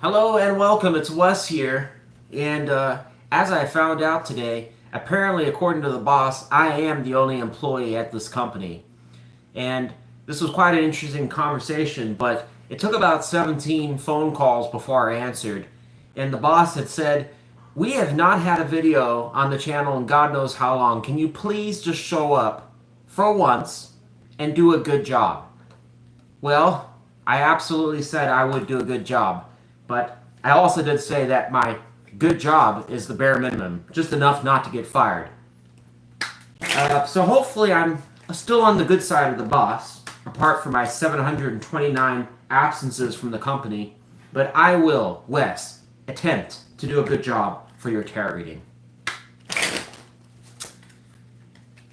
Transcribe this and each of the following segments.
Hello and welcome, it's Wes here, and as I found out today, apparently according to the boss, I am the only employee at this company. And this was quite an interesting conversation, but it took about 17 phone calls before I answered. And the boss had said, "We have not had a video on the channel in God knows how long. Can you please just show up for once and do a good job?" Well, I absolutely said I would do a good job. But I also did say that my good job is the bare minimum, just enough not to get fired. So hopefully I'm still on the good side of the boss, apart from my 729 absences from the company. But I will, Wes, attempt to do a good job for your tarot reading.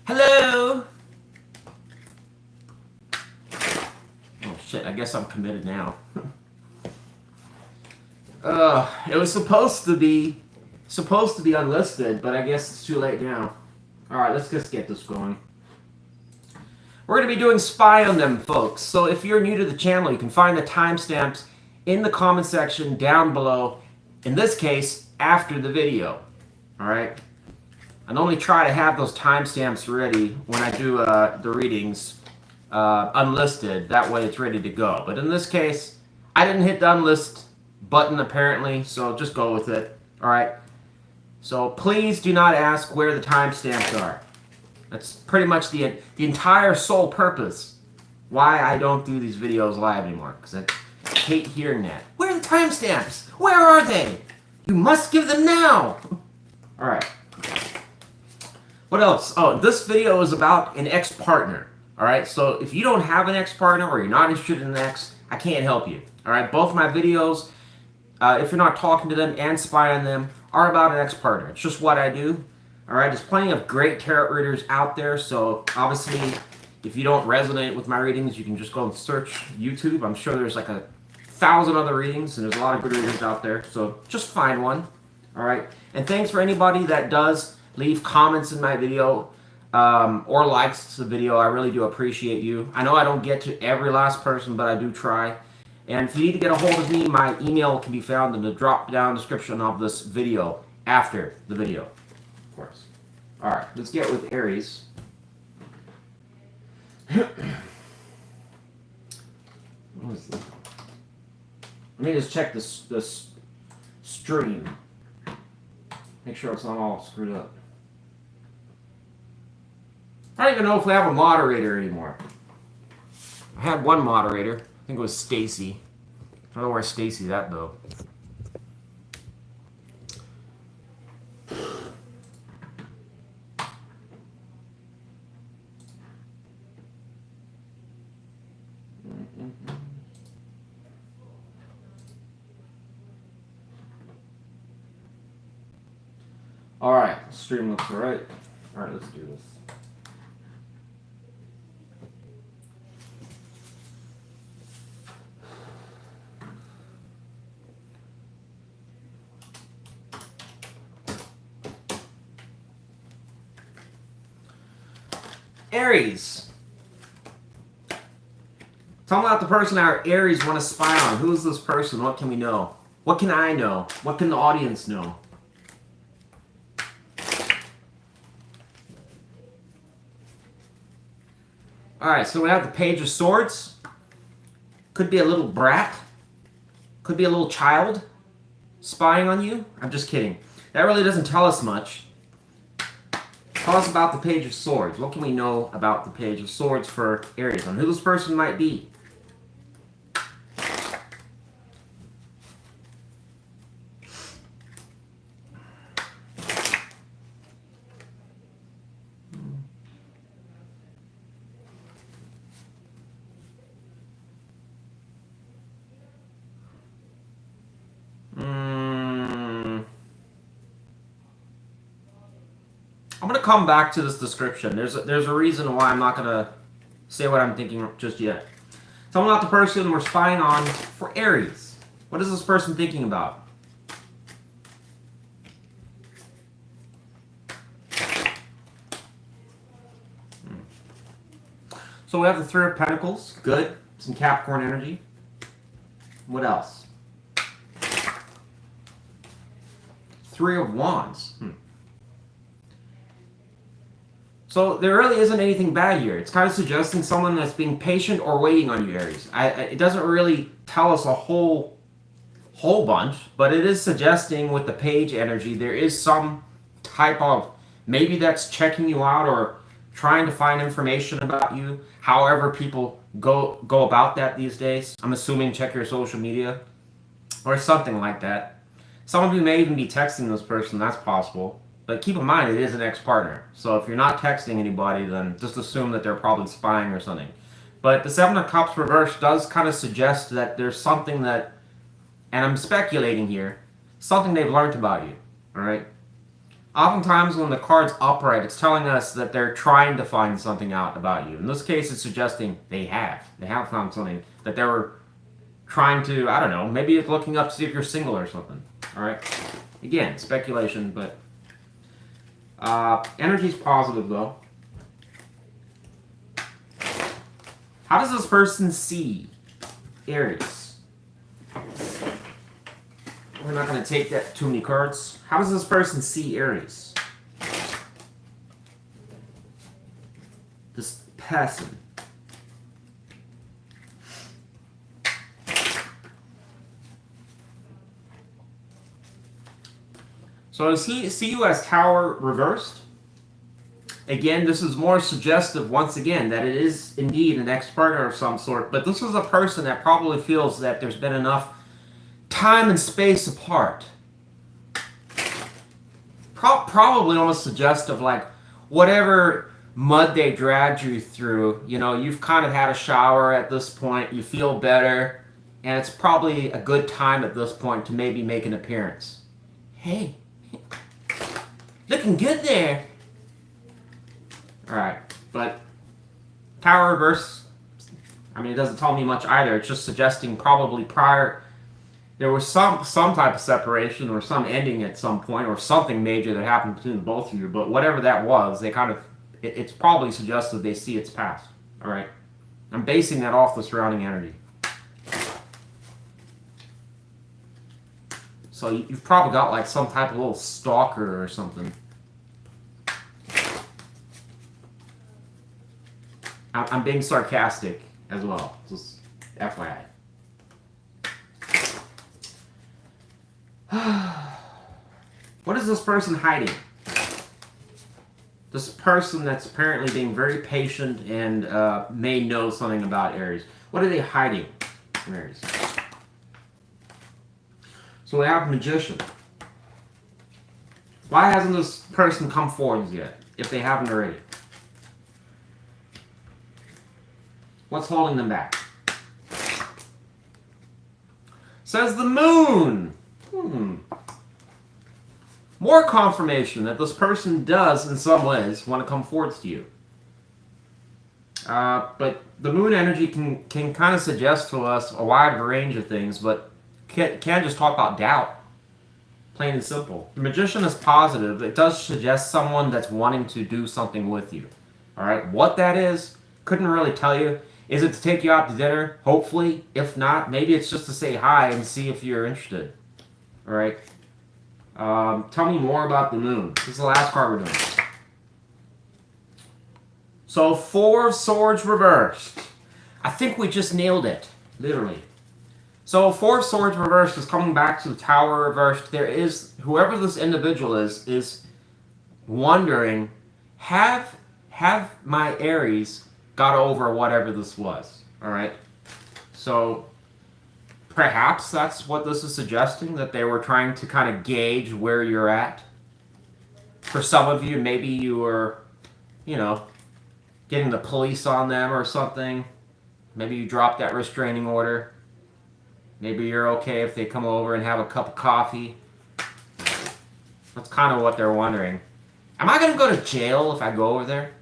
Hello! Oh shit, I guess I'm committed now. It was supposed to be unlisted, but I guess it's too late now. Alright, let's just get this going. We're going to be doing Spy on Them, folks. So if you're new to the channel, you can find the timestamps in the comment section down below. In this case, after the video. Alright? I only try to have those timestamps ready when I do the readings unlisted. That way it's ready to go. But in this case, I didn't hit the unlist button apparently, so just go with it. Alright, so please do not ask where the timestamps are. That's pretty much the entire sole purpose why I don't do these videos live anymore, because I hate hearing that. Where are the timestamps? Where are they? You must give them now. Alright, what else? Oh, this video is about an ex-partner. Alright, so if you don't have an ex-partner or you're not interested in an ex, I can't help you. Alright, both my videos, if you're not talking to them and spy on them, are about an ex-partner. It's just what I do. Alright, there's plenty of great tarot readers out there, so obviously if you don't resonate with my readings, you can just go and search YouTube. I'm sure there's like 1,000 other readings, and there's a lot of good readers out there, so just find one. Alright, and thanks for anybody that does leave comments in my video or likes the video. I really do appreciate you. I know I don't get to every last person, but I do try. And if you need to get a hold of me, my email can be found in the drop-down description of this video after the video, of course. All right, let's get with Aries. What is this? Let me just check this stream. Make sure it's not all screwed up. I don't even know if we have a moderator anymore. I had one moderator. I think it was Stacy. I don't know where Stacy's at though. Alright, stream looks alright. Alright, let's do this. Aries. Tell me about the person our Aries want to spy on. Who is this person? What can we know? What can I know? What can the audience know? Alright, so we have the Page of Swords. Could be a little brat. Could be a little child spying on you. I'm just kidding. That really doesn't tell us much. Tell us about the Page of Swords. What can we know about the Page of Swords for Aries and who this person might be? I'm going to come back to this description. There's a reason why I'm not going to say what I'm thinking just yet. Tell me about the person we're spying on for Aries. What is this person thinking about? So we have the Three of Pentacles. Good. Some Capricorn energy. What else? Three of Wands. So there really isn't anything bad here. It's kind of suggesting someone that's being patient or waiting on you, Aries. It doesn't really tell us a whole bunch, but it is suggesting with the page energy, there is some type of, maybe that's checking you out or trying to find information about you. However people go about that these days. I'm assuming check your social media or something like that. Some of you may even be texting this person, that's possible. But keep in mind, it is an ex-partner. So if you're not texting anybody, then just assume that they're probably spying or something. But the Seven of Cups reversed does kind of suggest that there's something that, and I'm speculating here, something they've learned about you, all right? Oftentimes when the card's upright, it's telling us that they're trying to find something out about you. In this case, it's suggesting they have. They have found something that they were trying to, I don't know, maybe it's looking up to see if you're single or something, all right? Again, speculation, but energy's positive, though. How does this person see Aries? We're not going to take that too many cards. How does this person see Aries? This person. So does he see you as Tower reversed? Again, this is more suggestive, once again, that it is indeed an ex-partner of some sort. But this is a person that probably feels that there's been enough time and space apart. Probably almost suggestive, like whatever mud they dragged you through, you know, you've kind of had a shower at this point, you feel better, and it's probably a good time at this point to maybe make an appearance. Hey. Looking good there. Alright, but Tower reverse, I mean, it doesn't tell me much either. It's just suggesting probably prior, there was some type of separation or some ending at some point or something major that happened between both of you. But whatever that was, they kind of, it's probably suggested they see its past. Alright, I'm basing that off the surrounding energy. So you've probably got like some type of little stalker or something. I'm being sarcastic as well, just FYI. What is this person hiding? This person that's apparently being very patient and may know something about Aries. What are they hiding from Aries? So we have Magician. Why hasn't this person come forward yet, if they haven't already? What's holding them back? Says the Moon. More confirmation that this person does, in some ways, want to come forward to you. But the Moon energy can kind of suggest to us a wide range of things, but can't just talk about doubt. Plain and simple. The Magician is positive. It does suggest someone that's wanting to do something with you. Alright, what that is, couldn't really tell you. Is it to take you out to dinner? Hopefully. If not, maybe it's just to say hi and see if you're interested. Alright. Tell me more about the Moon. This is the last card we're doing. So, Four of Swords reversed. I think we just nailed it. Literally. So, Four of Swords reversed is coming back to the Tower reversed. There is, whoever this individual is wondering, have my Aries got over whatever this was, all right? So perhaps that's what this is suggesting, that they were trying to kind of gauge where you're at. For some of you, maybe you were, you know, getting the police on them or something. Maybe you dropped that restraining order. Maybe you're okay if they come over and have a cup of coffee. That's kind of what they're wondering. Am I going to go to jail if I go over there?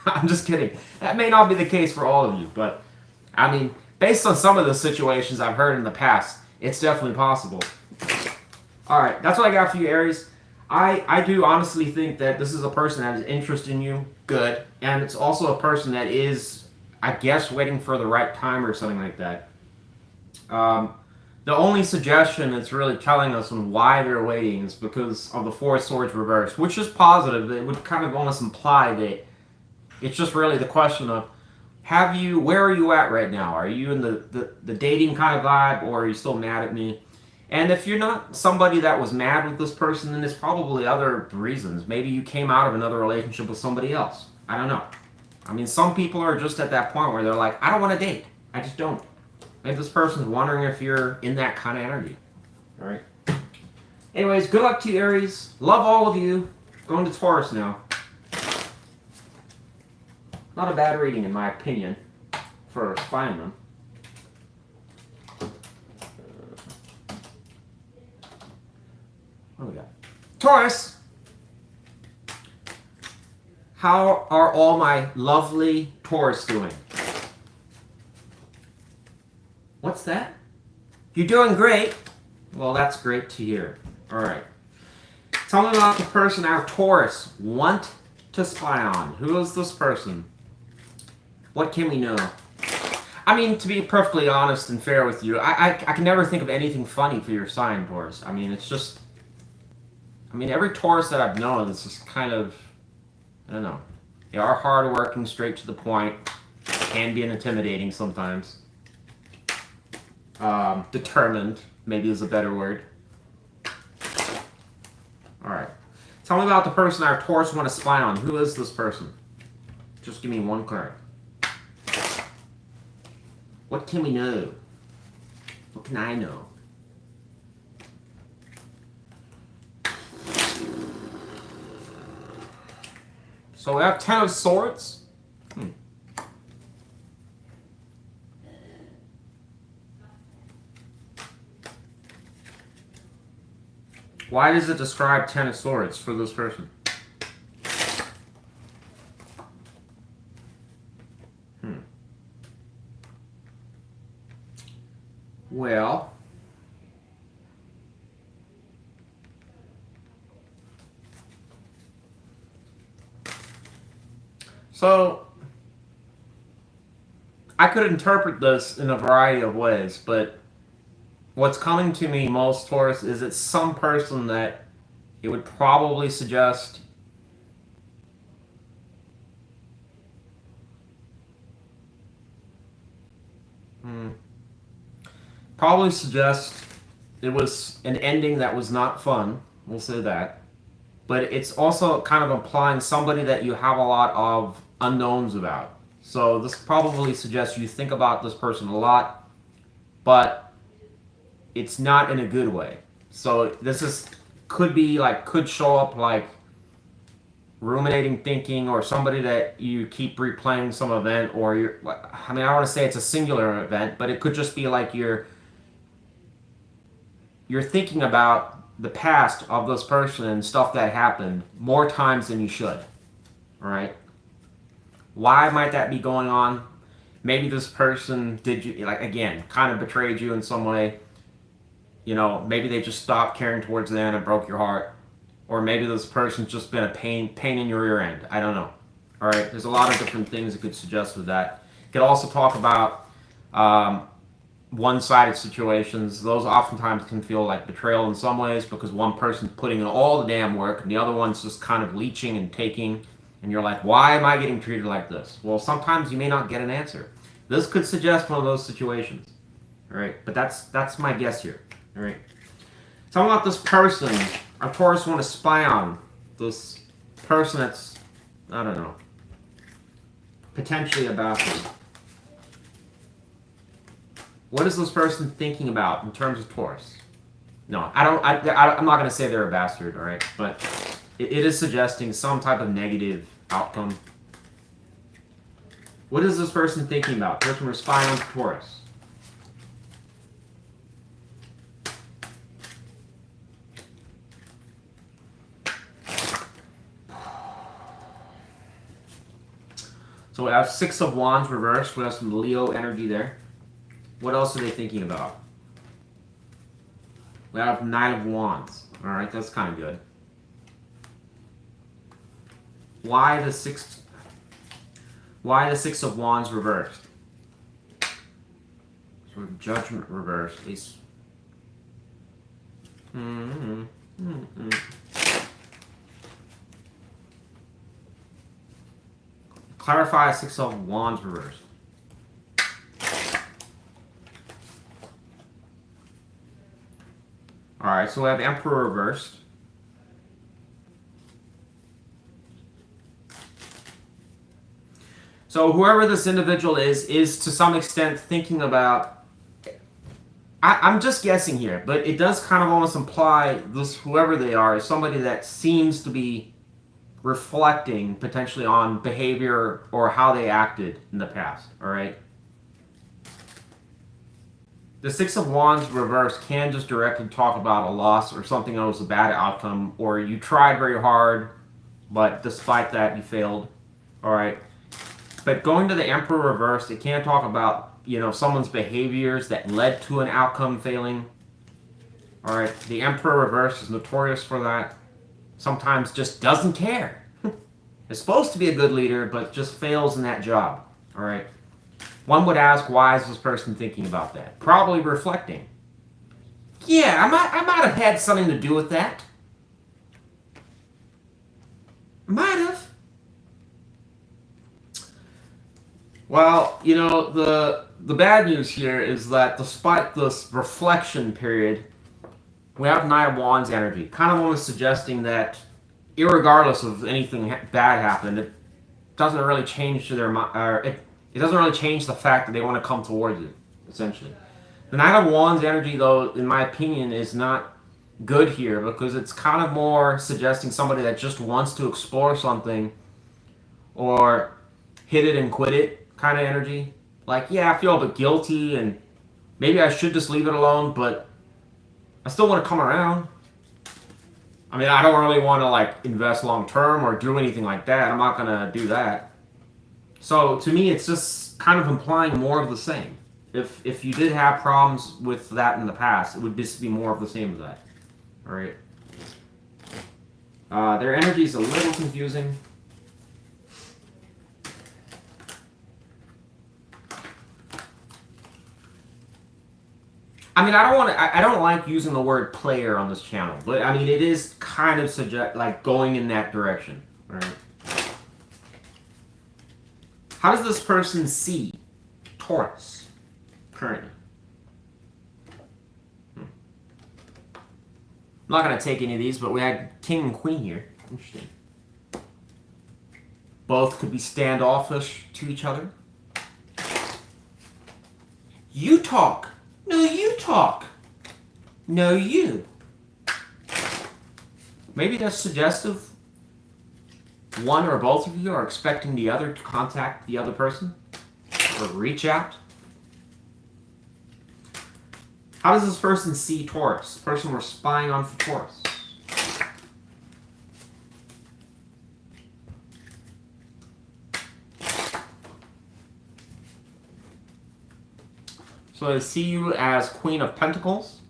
I'm just kidding. That may not be the case for all of you, but I mean, based on some of the situations I've heard in the past, it's definitely possible. Alright, that's what I got for you, Aries. I do honestly think that this is a person that has interest in you. Good. And it's also a person that is, I guess, waiting for the right time or something like that. The The only suggestion it's really telling us on why they're waiting is because of the Four of Swords reversed, which is positive. It would kind of almost imply that it's just really the question of, where are you at right now? Are you in the dating kind of vibe, or are you still mad at me? And if you're not somebody that was mad with this person, then there's probably other reasons. Maybe you came out of another relationship with somebody else. I don't know. I mean, some people are just at that point where they're like, I don't want to date. I just don't. Maybe this person's wondering if you're in that kind of energy. All right. Anyways, good luck to you, Aries. Love all of you. Going to Taurus now. Not a bad reading, in my opinion, for spying them. What do we got? Taurus! How are all my lovely Taurus doing? What's that? You're doing great. Well, that's great to hear. All right. Tell me about the person our Taurus want to spy on. Who is this person? What can we know? I mean, to be perfectly honest and fair with you, I can never think of anything funny for your sign, Taurus. I mean, it's just... I mean, every Taurus that I've known is just kind of... I don't know. They are hardworking, straight to the point. Can be intimidating sometimes. Determined, maybe is a better word. Alright. Tell me about the person our Taurus want to spy on. Who is this person? Just give me one card. What can we know? What can I know? So we have 10 of Swords. Why does it describe 10 of Swords for this person? Well, so I could interpret this in a variety of ways, but what's coming to me most, Taurus, is it's some person that it would probably suggest it was an ending that was not fun. We'll say that. But it's also kind of implying somebody that you have a lot of unknowns about. So this probably suggests you think about this person a lot, but it's not in a good way. So this could show up like ruminating thinking, or somebody that you keep replaying some event, or I don't want to say it's a singular event, but it could just be like you're thinking about the past of this person and stuff that happened more times than you should. All right? Why might that be going on? Maybe this person kind of betrayed you in some way. You know, maybe they just stopped caring towards them and broke your heart. Or maybe this person's just been a pain in your rear end. I don't know. All right? There's a lot of different things it could suggest with that. It could also talk about one-sided situations. Those oftentimes can feel like betrayal in some ways, because one person's putting in all the damn work and the other one's just kind of leeching and taking, and you're like, why am I getting treated like this? Well, sometimes you may not get an answer. This could suggest one of those situations. All right, but that's my guess here. All right, tell me about this person our Taurus want to spy on. This person that's, I don't know, potentially about them. What is this person thinking about in terms of Taurus? No, I'm not going to say they're a bastard, all right? But it is suggesting some type of negative outcome. What is this person thinking about? Person we're spying on Taurus. So we have 6 of Wands reversed. We have some Leo energy there. What else are they thinking about? We have 9 of Wands. All right, that's kind of good. Why the 6 of Wands reversed? Sort of Judgment reversed. Mm-hmm. Mm-hmm. Clarify Six of Wands reversed. Alright, so we have Emperor reversed. So whoever this individual is to some extent thinking about... I'm just guessing here, but it does kind of almost imply this, whoever they are, is somebody that seems to be reflecting potentially on behavior or how they acted in the past, alright? The Six of Wands reversed can just directly talk about a loss or something that was a bad outcome, or you tried very hard, but despite that you failed, alright? But going to the Emperor reversed, it can talk about, you know, someone's behaviors that led to an outcome failing. Alright, the Emperor reversed is notorious for that. Sometimes just doesn't care. Is supposed to be a good leader, but just fails in that job, alright? One would ask, why is this person thinking about that? Probably reflecting. Yeah, I might have had something to do with that. Might have. Well, you know, the bad news here is that despite this reflection period, we have Knight of Wands energy. Kind of almost suggesting that, irregardless of anything bad happened, it doesn't really change to their mind. It doesn't really change the fact that they want to come towards you, essentially. The Knight of Wands energy, though, in my opinion, is not good here because it's kind of more suggesting somebody that just wants to explore something or hit it and quit it kind of energy. Like, yeah, I feel a bit guilty and maybe I should just leave it alone, but I still want to come around. I mean, I don't really want to, like, invest long term or do anything like that. I'm not going to do that. So, to me, it's just kind of implying more of the same. If you did have problems with that in the past, it would just be more of the same as that. Alright. Their energy is a little confusing. I mean, I don't like using the word player on this channel, but I mean, it is kind of like going in that direction, right? How does this person see Taurus currently? I'm not going to take any of these, but we had King and Queen here. Interesting. Both could be standoffish to each other. You talk. No, you talk. No, you. Maybe that's suggestive. One or both of you are expecting the other to contact the other person or reach out. How does this person see Taurus? The person we're spying on for Taurus. So I see you as Queen of Pentacles.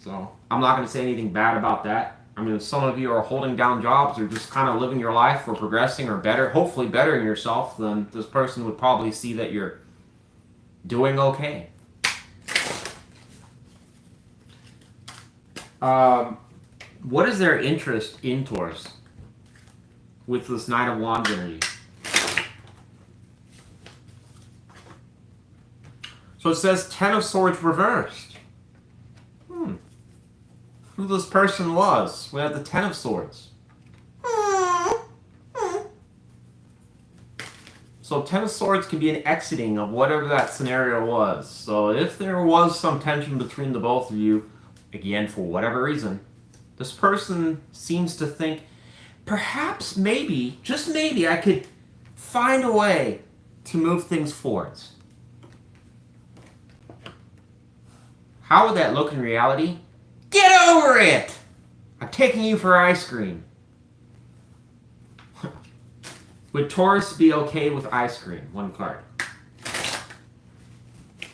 So I'm not going to say anything bad about that. I mean, if some of you are holding down jobs or just kind of living your life or progressing or better, hopefully bettering yourself, then this person would probably see that you're doing okay. What is their interest in Taurus with this Knight of Wands energy? So it says Ten of Swords reversed. Who this person was. We have the Ten of Swords. So Ten of Swords can be an exiting of whatever that scenario was. So if there was some tension between the both of you, again, for whatever reason, this person seems to think, perhaps, maybe, just maybe, I could find a way to move things forwards. How would that look in reality? Get over it! I'm taking you for ice cream. Would Taurus be okay with ice cream? One card.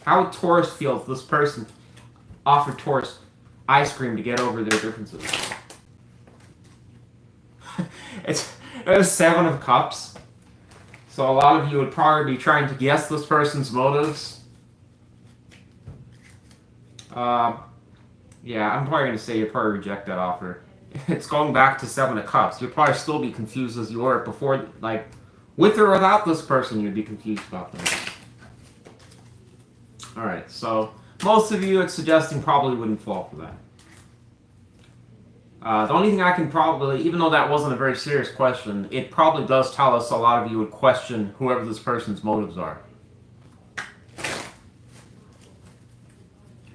How would Taurus feel if this person offered Taurus ice cream to get over their differences? It was Seven of Cups. So a lot of you would probably be trying to guess this person's motives. Yeah, I'm probably going to say you'll probably reject that offer. It's going back to Seven of Cups. You'll probably still be confused as you were before, like, with or without this person, you'd be confused about them. Alright, so most of you, it's suggesting probably wouldn't fall for that. The only thing I can probably, even though that wasn't a very serious question, it probably does tell us a lot of you would question whoever this person's motives are.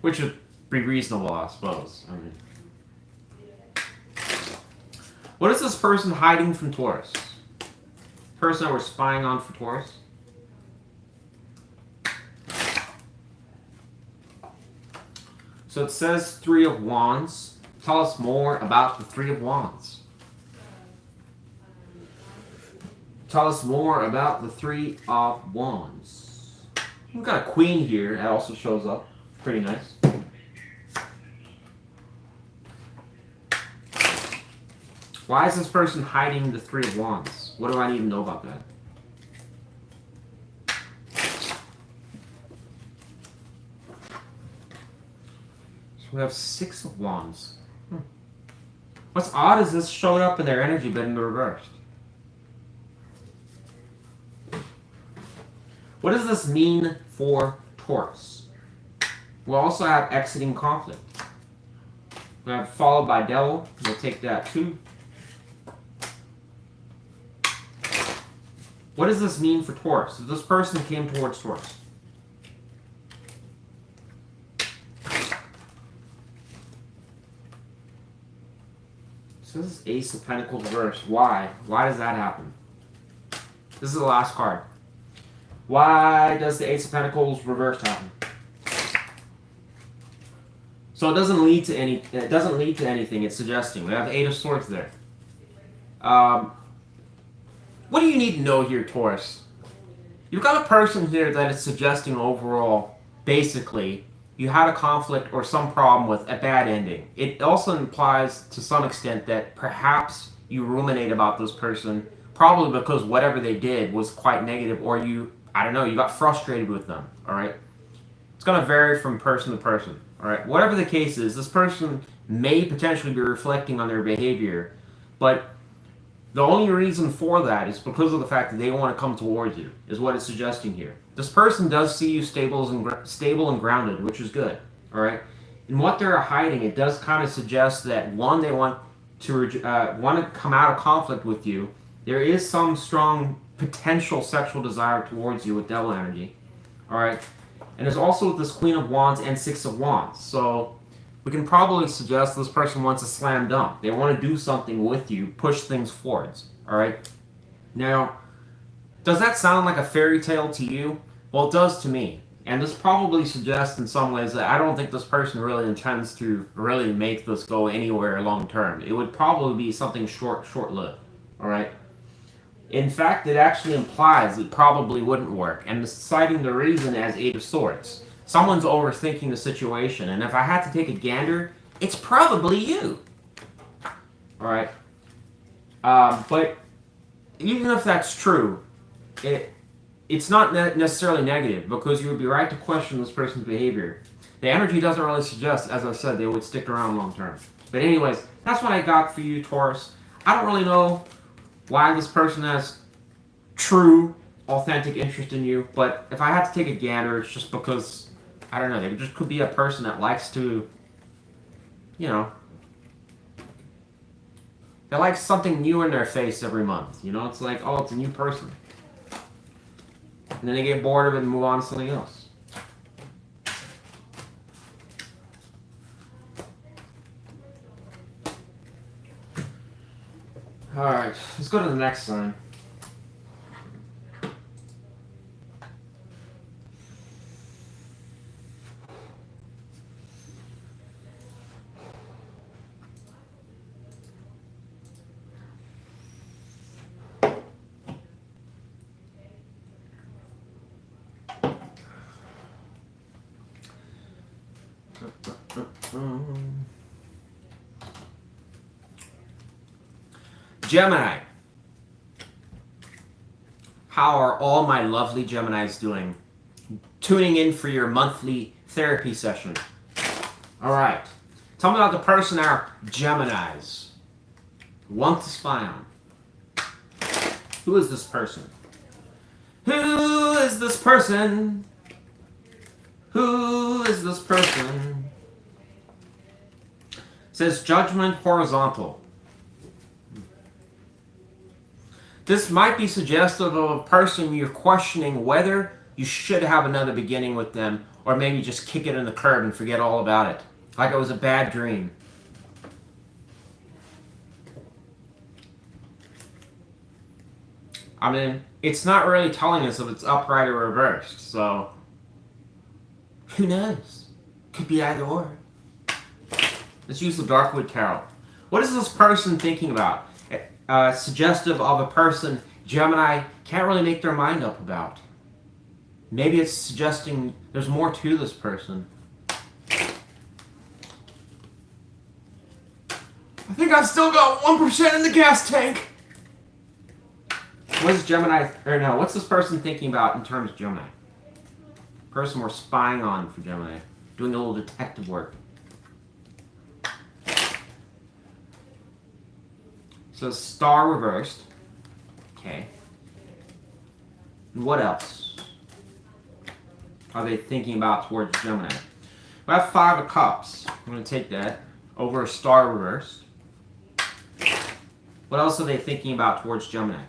Which would be reasonable, I suppose. I mean, what is this person hiding from Taurus? Person that we're spying on for Taurus? So it says Three of Wands. Tell us more about the Three of Wands. Tell us more about the Three of Wands. We've got a Queen here that also shows up. Pretty nice. Why is this person hiding the Three of Wands? What do I need to know about that? So we have Six of Wands. What's odd is this showed up in their energy, but in the reverse. What does this mean for Taurus? We'll also have exiting conflict. We have followed by devil. We'll take that too. What does this mean for Taurus? If this person came towards Taurus. So this is Ace of Pentacles reversed. Why? Why does that happen? This is the last card. Why does the Ace of Pentacles reversed happen? So it doesn't lead to any. It doesn't lead to anything. It's suggesting. We have Eight of Swords there. What do you need to know here, Taurus? You've got a person here that is suggesting overall, basically, you had a conflict or some problem with a bad ending. It also implies to some extent that perhaps you ruminate about this person, probably because whatever they did was quite negative, or you, I don't know, you got frustrated with them, all right? It's going to vary from person to person, all right? Whatever the case is, this person may potentially be reflecting on their behavior, but the only reason for that is because of the fact that they want to come towards you, is what it's suggesting here. This person does see you stable and grounded, which is good, all right? And what they're hiding, it does kind of suggest that, one, they want to come out of conflict with you. There is some strong potential sexual desire towards you with devil energy, all right? And there's also this Queen of Wands and Six of Wands. So we can probably suggest this person wants a slam dunk. They want to do something with you, push things forwards, all right? Now, does that sound like a fairy tale to you? Well, it does to me. And this probably suggests in some ways that I don't think this person really intends to really make this go anywhere long term. It would probably be something short-lived, all right? In fact, it actually implies it probably wouldn't work. And citing the reason as Eight of Swords. Someone's overthinking the situation. And if I had to take a gander, it's probably you. All right? But even if that's true, it's not necessarily negative, because you would be right to question this person's behavior. The energy doesn't really suggest, as I said, they would stick around long term. But anyways, that's what I got for you, Taurus. I don't really know why this person has true, authentic interest in you, but if I had to take a gander, it's just because, I don't know, there just could be a person that likes to, you know, they like something new in their face every month. You know, it's like, oh, it's a new person. And then they get bored of it and move on to something else. Alright, let's go to the next sign. Gemini. How are all my lovely Geminis doing? Tuning in for your monthly therapy session. All right. Tell me about the person that are Geminis. Want to spy on. Who is this person? Who is this person? Who is this person? It says judgment horizontal. This might be suggestive of a person you're questioning whether you should have another beginning with them, or maybe just kick it in the curb and forget all about it. Like it was a bad dream. I mean, it's not really telling us if it's upright or reversed, so who knows? Could be either or. Let's use the Darkwood Tarot. What is this person thinking about? Suggestive of a person Gemini can't really make their mind up about. Maybe it's suggesting there's more to this person. I think I've still got 1% in the gas tank. What is Gemini, or no, what's this person thinking about in terms of Gemini? Person we're spying on for Gemini. Doing a little detective work. So star reversed. Okay. And what else are they thinking about towards Gemini? We have 5 of Cups. I'm going to take that over a star reversed. What else are they thinking about towards Gemini?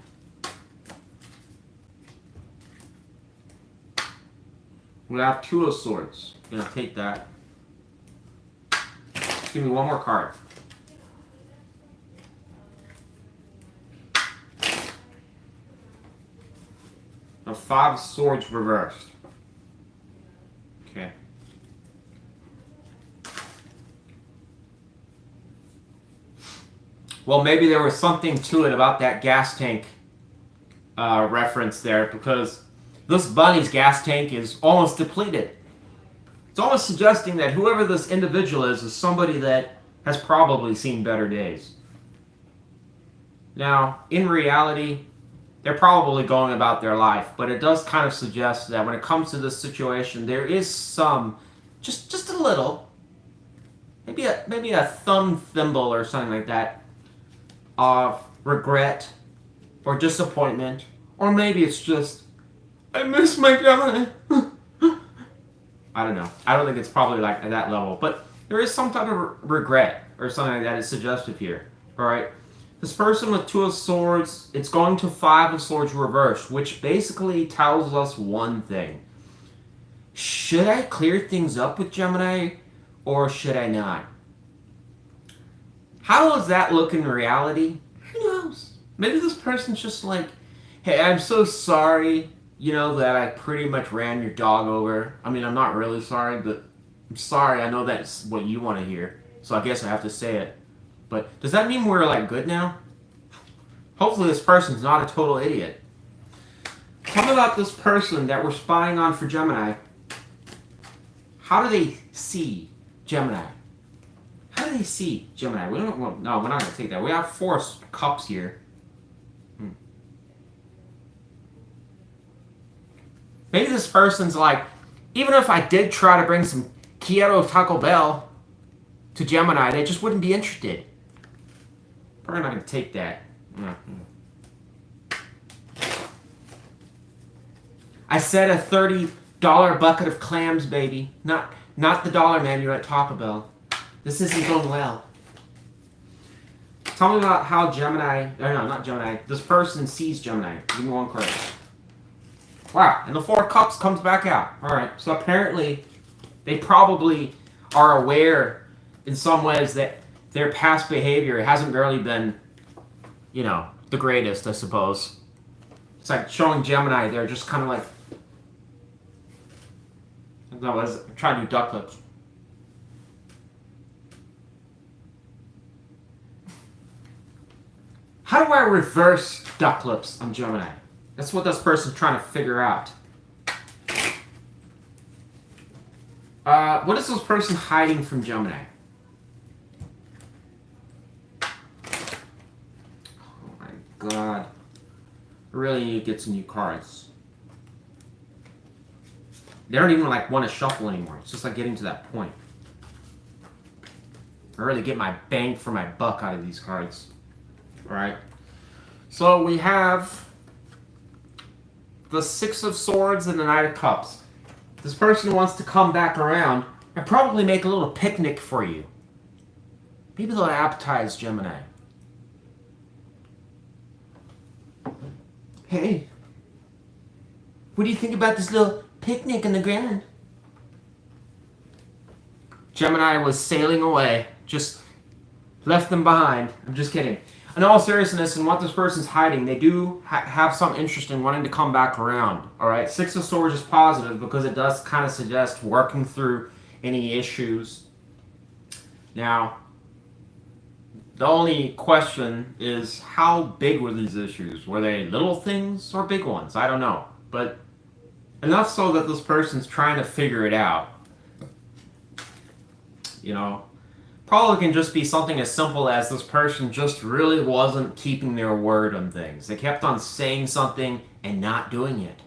We have 2 of Swords. I'm going to take that. Give me one more card. A 5 of Swords reversed. Okay. Well, maybe there was something to it about that gas tank reference there, because this bunny's gas tank is almost depleted. It's almost suggesting that whoever this individual is somebody that has probably seen better days. Now, in reality, they're probably going about their life, but it does kind of suggest that when it comes to this situation, there is some, just a little, maybe a thumb thimble or something like that, of regret or disappointment, or maybe it's just, I miss my Gemini. I don't know. I don't think it's probably like at that level, but there is some type of regret or something like that is suggested here. All right. This person with 2 of Swords, it's going to 5 of Swords reversed, which basically tells us one thing. Should I clear things up with Gemini, or should I not? How does that look in reality? Who knows? Maybe this person's just like, hey, I'm so sorry, that I pretty much ran your dog over. I mean, I'm not really sorry, but I'm sorry. I know that's what you want to hear, so I guess I have to say it. But does that mean we're like good now? Hopefully this person's not a total idiot. Tell me about this person that we're spying on for Gemini. How do they see Gemini? How do they see Gemini? No, we're not going to take that. We have 4 cups here. Maybe this person's like, even if I did try to bring some Kyoto Taco Bell to Gemini, they just wouldn't be interested. We're not going to take that. I said a $30 bucket of clams, baby. Not the dollar menu at Taco Bell. This isn't going well. Tell me about how Gemini, no, not Gemini, this person sees Gemini. Give me one card. Wow, and the 4 cups comes back out. Alright, so apparently they probably are aware in some ways that their past behavior hasn't really been, the greatest, I suppose. It's like showing Gemini, they're just kind of like, no, I'm trying to do duck lips. How do I reverse duck lips on Gemini? That's what this person's trying to figure out. What is this person hiding from Gemini? Oh my god. I really need to get some new cards. They don't even want to shuffle anymore. It's just like getting to that point. I really get my bang for my buck out of these cards. Alright. So we have the Six of Swords and the Knight of Cups. This person wants to come back around and probably make a little picnic for you. Maybe they'll appetize Gemini. Hey, what do you think about this little picnic in the ground? Gemini was sailing away, just left them behind. I'm just kidding. In all seriousness, and what this person's hiding, they do have some interest in wanting to come back around. All right, Six of Swords is positive because it does kind of suggest working through any issues. Now, the only question is, how big were these issues? Were they little things or big ones? I don't know. But enough so that this person's trying to figure it out. You know, probably can just be something as simple as this person just really wasn't keeping their word on things. They kept on saying something and not doing it.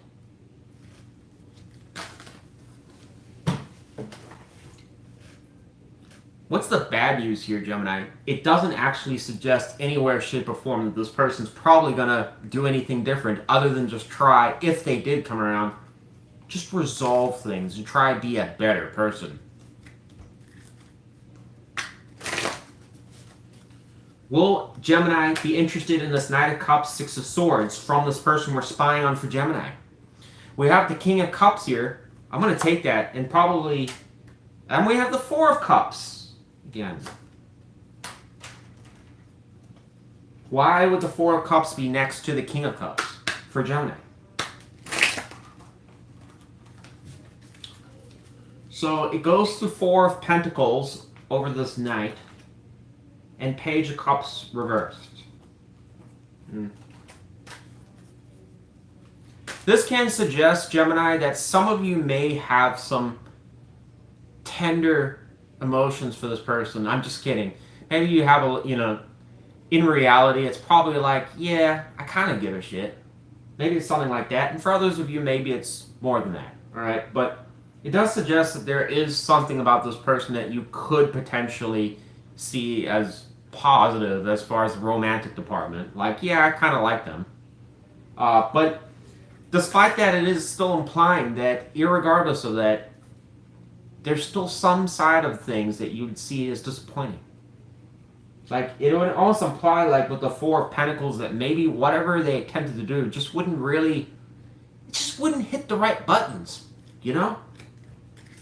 What's the bad news here, Gemini? It doesn't actually suggest anywhere, shape, or form that this person's probably going to do anything different other than just try, if they did come around, just resolve things and try to be a better person. Will Gemini be interested in this Knight of Cups, Six of Swords from this person we're spying on for Gemini? We have the King of Cups here. I'm going to take that and probably... And we have the Four of Cups again. Why would the Four of Cups be next to the King of Cups for Gemini? So it goes to Four of Pentacles over this Knight. And Page of Cups reversed. This can suggest, Gemini, that some of you may have some tender emotions for this person. I'm just kidding. Maybe you have a, in reality, it's probably like, yeah, I kind of give a shit. Maybe it's something like that. And for others of you, maybe it's more than that. All right? But it does suggest that there is something about this person that you could potentially see as positive as far as the romantic department. Like, yeah, I kind of like them. But despite that, it is still implying that, irregardless of that, there's still some side of things that you would see as disappointing. Like, it would almost imply, like, with the Four of Pentacles, that maybe whatever they attempted to do just wouldn't hit the right buttons, you know?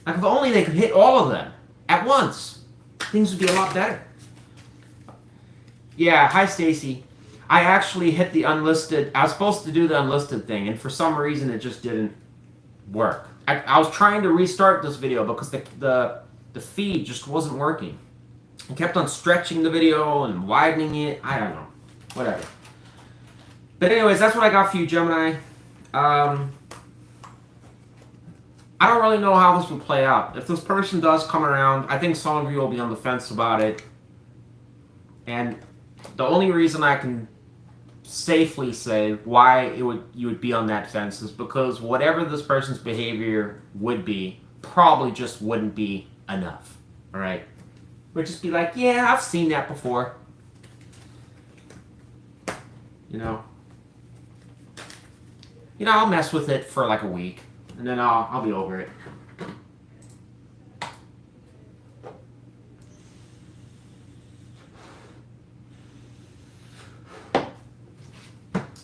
Like, if only they could hit all of them at once, things would be a lot better. Yeah, hi Stacy. I actually hit the unlisted. I was supposed to do the unlisted thing, and for some reason it just didn't work. I was trying to restart this video because the feed just wasn't working. I kept on stretching the video and widening it. I don't know. Whatever. But anyways, that's what I got for you, Gemini. I don't really know how this will play out. If this person does come around, I think some of you will be on the fence about it. And the only reason I can safely say why you would be on that fence is because whatever this person's behavior would be probably just wouldn't be enough. All right? Would just be like, yeah, I've seen that before. I'll mess with it for like a week, and then I'll be over it.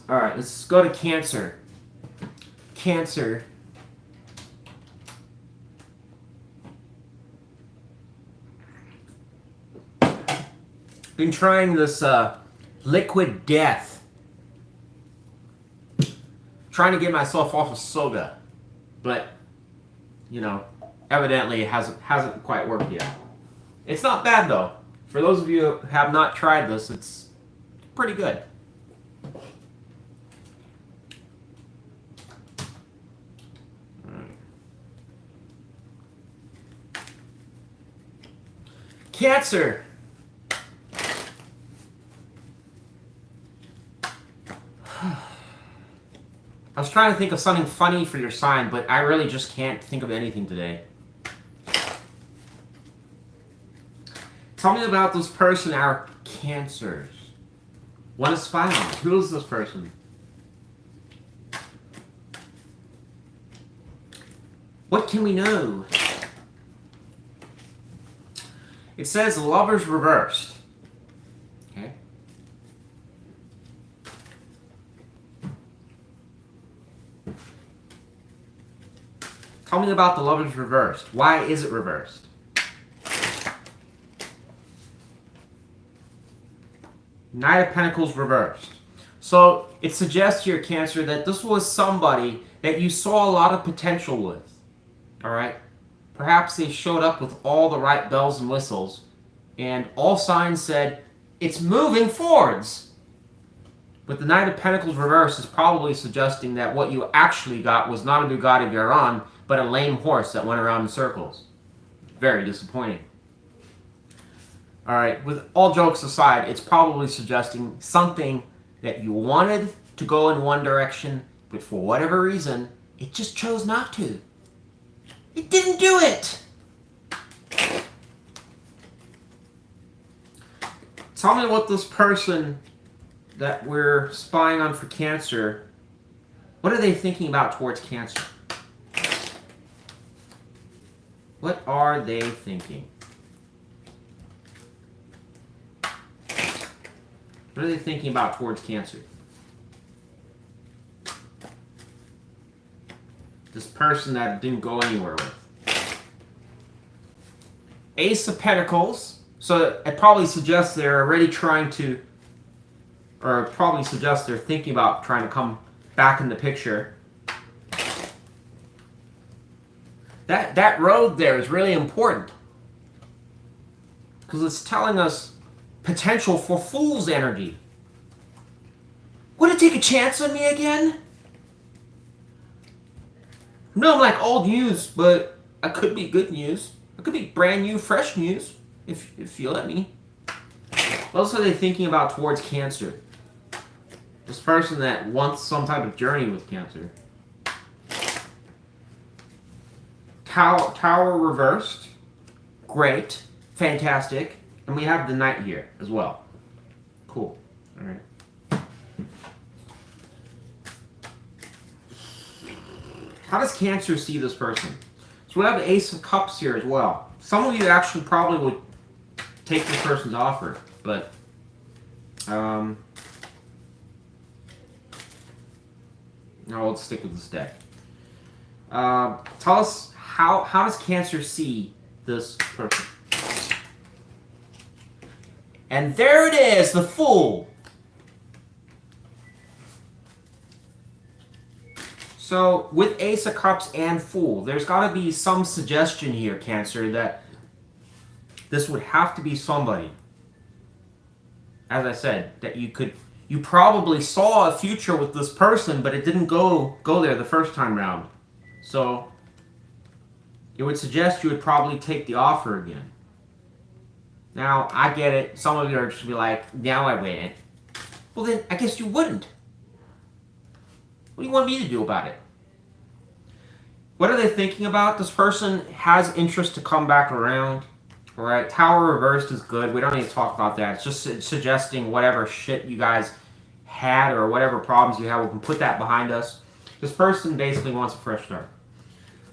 All right, let's go to Cancer. Cancer. Been trying this liquid death. Trying to get myself off of soda, but evidently it hasn't quite worked yet. It's not bad though. For those of you who have not tried this, it's pretty good. Cancer. I was trying to think of something funny for your sign, but I really just can't think of anything today. Tell me about this person, our Cancers. What is spy on? Who is this person? What can we know? It says Lovers reversed. Okay. Tell me about the Lovers reversed. Why is it reversed? Knight of Pentacles reversed. So it suggests here, Cancer, that this was somebody that you saw a lot of potential with. Alright? Perhaps they showed up with all the right bells and whistles, and all signs said, it's moving forwards. But the Knight of Pentacles reversed is probably suggesting that what you actually got was not a Bugatti Veyron, but a lame horse that went around in circles. Very disappointing. Alright, with all jokes aside, it's probably suggesting something that you wanted to go in one direction, but for whatever reason, it just chose not to. It didn't do it! Tell me what this person that we're spying on for Cancer, what are they thinking about towards Cancer? What are they thinking? What are they thinking about towards Cancer? This person that didn't go anywhere with. Ace of Pentacles. So it probably suggests they're already trying to, or probably suggests they're thinking about trying to come back in the picture. That road there is really important. Because it's telling us potential for Fool's energy. Would it take a chance on me again? No, I'm like old news, but I could be good news. I could be brand new, fresh news, if you let me. What else are they thinking about towards Cancer? This person that wants some type of journey with Cancer. Tower reversed. Great. Fantastic. And we have the Knight here as well. Cool. Alright. How does Cancer see this person? So we have the Ace of Cups here as well. Some of you actually probably would take this person's offer, but no, let's stick with this deck. Tell us how does Cancer see this person? And there it is, the Fool. So, with Ace of Cups and Fool, there's got to be some suggestion here, Cancer, that this would have to be somebody, as I said, that you probably saw a future with this person, but it didn't go there the first time round. So, it would suggest you would probably take the offer again. Now, I get it. Some of you are just be like, now I win. Well, then, I guess you wouldn't. What do you want me to do about it? What are they thinking about? This person has interest to come back around. Alright, Tower reversed is good. We don't need to talk about that. It's just suggesting whatever shit you guys had or whatever problems you have, we can put that behind us. This person basically wants a fresh start.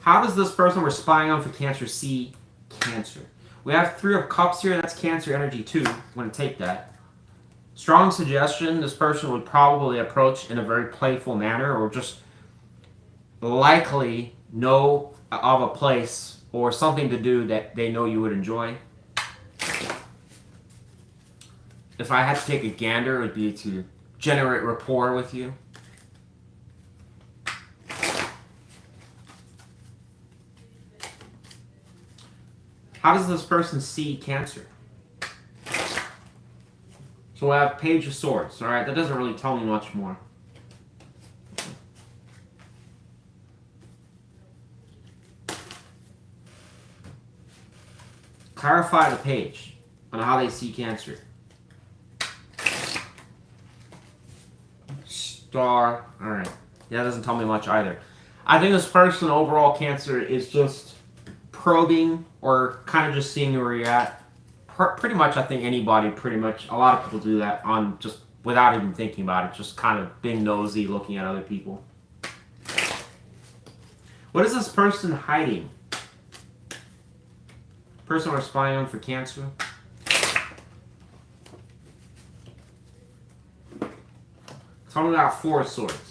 How does this person we're spying on for Cancer see Cancer? We have Three of Cups here. That's Cancer energy too. I'm going to take that. Strong suggestion, this person would probably approach in a very playful manner or just likely know of a place or something to do that they know you would enjoy. If I had to take a gander, it would be to generate rapport with you. How does this person see Cancer? So I have Page of Swords. Alright, that doesn't really tell me much more. Clarify the page on how they see Cancer. Star. Alright. Yeah, that doesn't tell me much either. I think this person, overall, Cancer, is just probing or kind of just seeing where you're at. pretty much, I think anybody, pretty much, a lot of people do that on just without even thinking about it, just kind of being nosy, looking at other people. What is this person hiding? Person we're spying on for Cancer. Talking about 4 of Swords.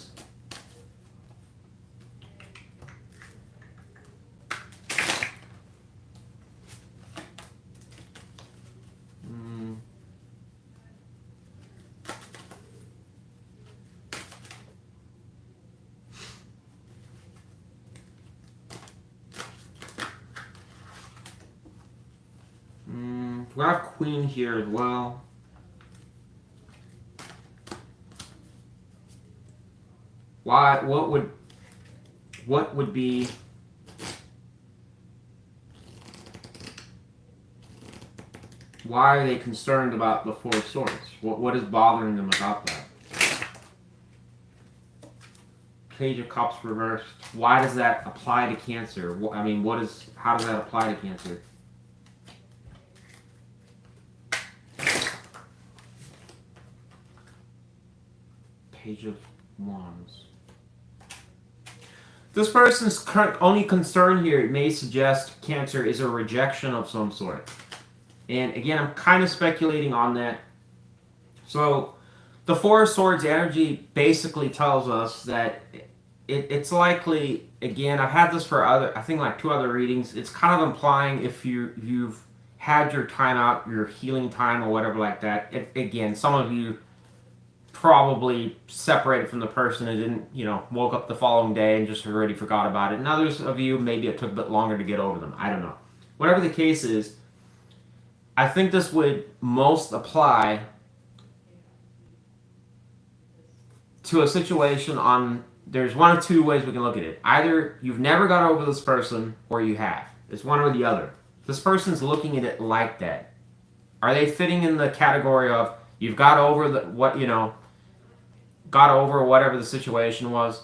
We have Queen here as well. Why? What would be? Why are they concerned about the 4 of Swords? What is bothering them about that? Page of Cups reversed. Why does that apply to Cancer? I mean, how does that apply to Cancer? Page of Wands. This person's only concern here may suggest Cancer is a rejection of some sort. And again, I'm kind of speculating on that. So the 4 of Swords energy basically tells us that it's likely, again, I've had this for I think like 2 other readings. It's kind of implying if you've had your time out, your healing time or whatever like that. Again, some of you probably separated from the person and didn't, woke up the following day and just already forgot about it. And others of you, maybe it took a bit longer to get over them. I don't know. Whatever the case is, I think this would most apply to a situation there's 1 of 2 ways we can look at it. Either you've never got over this person or you have. It's one or the other. This person's looking at it like that. Are they fitting in the category of you've got over got over whatever the situation was,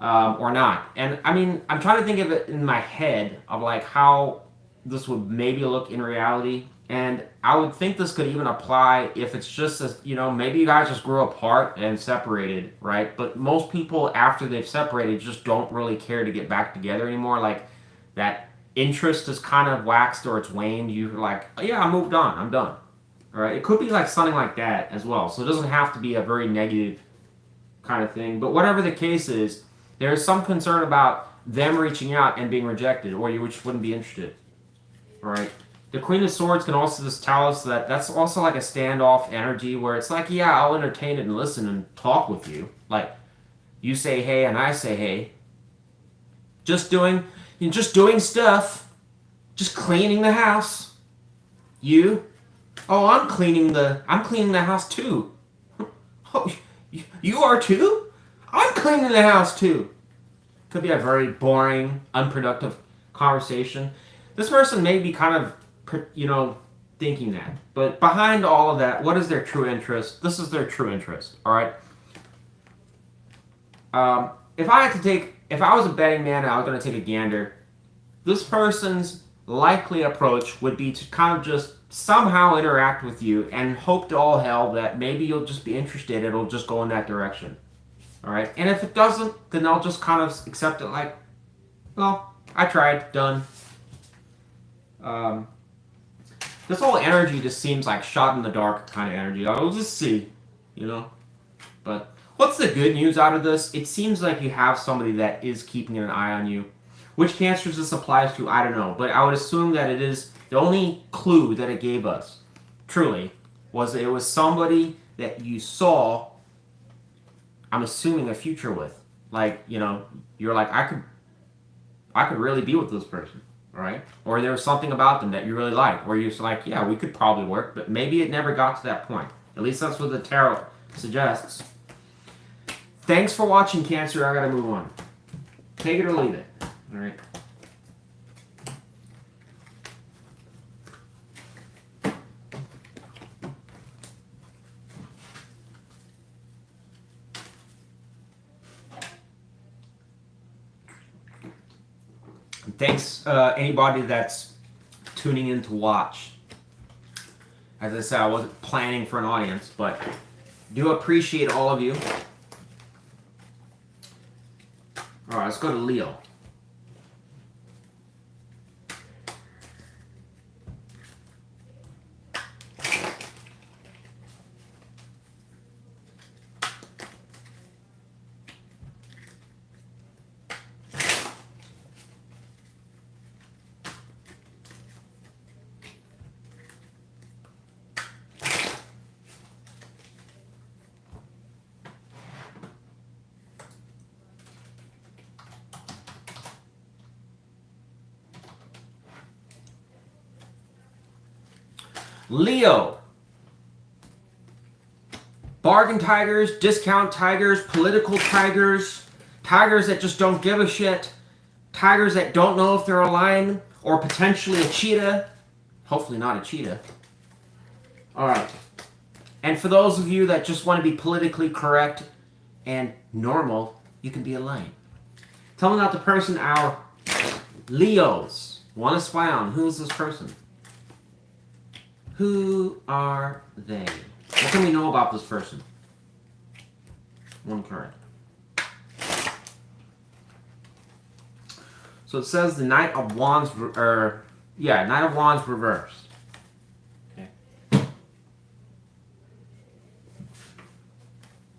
or not? And I mean, I'm trying to think of it in my head of like how this would maybe look in reality. And I would think this could even apply if it's just maybe you guys just grew apart and separated, right? But most people after they've separated just don't really care to get back together anymore. Like that interest is kind of waxed or it's waned. You're like, oh, yeah, I moved on. I'm done. All right. It could be like something like that as well. So it doesn't have to be a very negative kind of thing. But whatever the case is, there is some concern about them reaching out and being rejected, or you just wouldn't be interested. All right. The Queen of Swords can also just tell us that that's also like a standoff energy where it's like, yeah, I'll entertain it and listen and talk with you. Like, you say hey and I say hey. Just doing stuff. Just cleaning the house. You? Oh, I'm cleaning the house too. Oh, you are too? I'm cleaning the house too. Could be a very boring, unproductive conversation. This person may be kind of thinking that. But behind all of that, what is their true interest? This is their true interest, all right? If I was a betting man and I was going to take a gander, this person's likely approach would be to kind of just somehow interact with you and hope to all hell that maybe you'll just be interested, it'll just go in that direction, all right? And if it doesn't, then they'll just kind of accept it like, well, I tried, done. This whole energy just seems like shot in the dark kind of energy. I'll just see, But what's the good news out of this? It seems like you have somebody that is keeping an eye on you. Which cancers this applies to, I don't know. But I would assume that it is the only clue that it gave us, truly, was that it was somebody that you saw, I'm assuming, a future with. Like, you're like, I could really be with this person. Right? Or there was something about them that you really like, or you're just like, yeah, we could probably work, but maybe it never got to that point. At least that's what the tarot suggests. Thanks for watching, Cancer. I gotta move on. Take it or leave it. All right. Thanks, anybody that's tuning in to watch. As I said, I wasn't planning for an audience, but do appreciate all of you. All right, let's go to Leo. Leo. Bargain tigers, discount tigers, political tigers, tigers that just don't give a shit, tigers that don't know if they're a lion or potentially a cheetah. Hopefully not a cheetah. Alright. And for those of you that just want to be politically correct and normal, you can be a lion. Tell me about the person our Leos want to spy on. Who is this person? Who are they? What can we know about this person? One card. So it says the Knight of Wands, Knight of Wands reversed. Okay.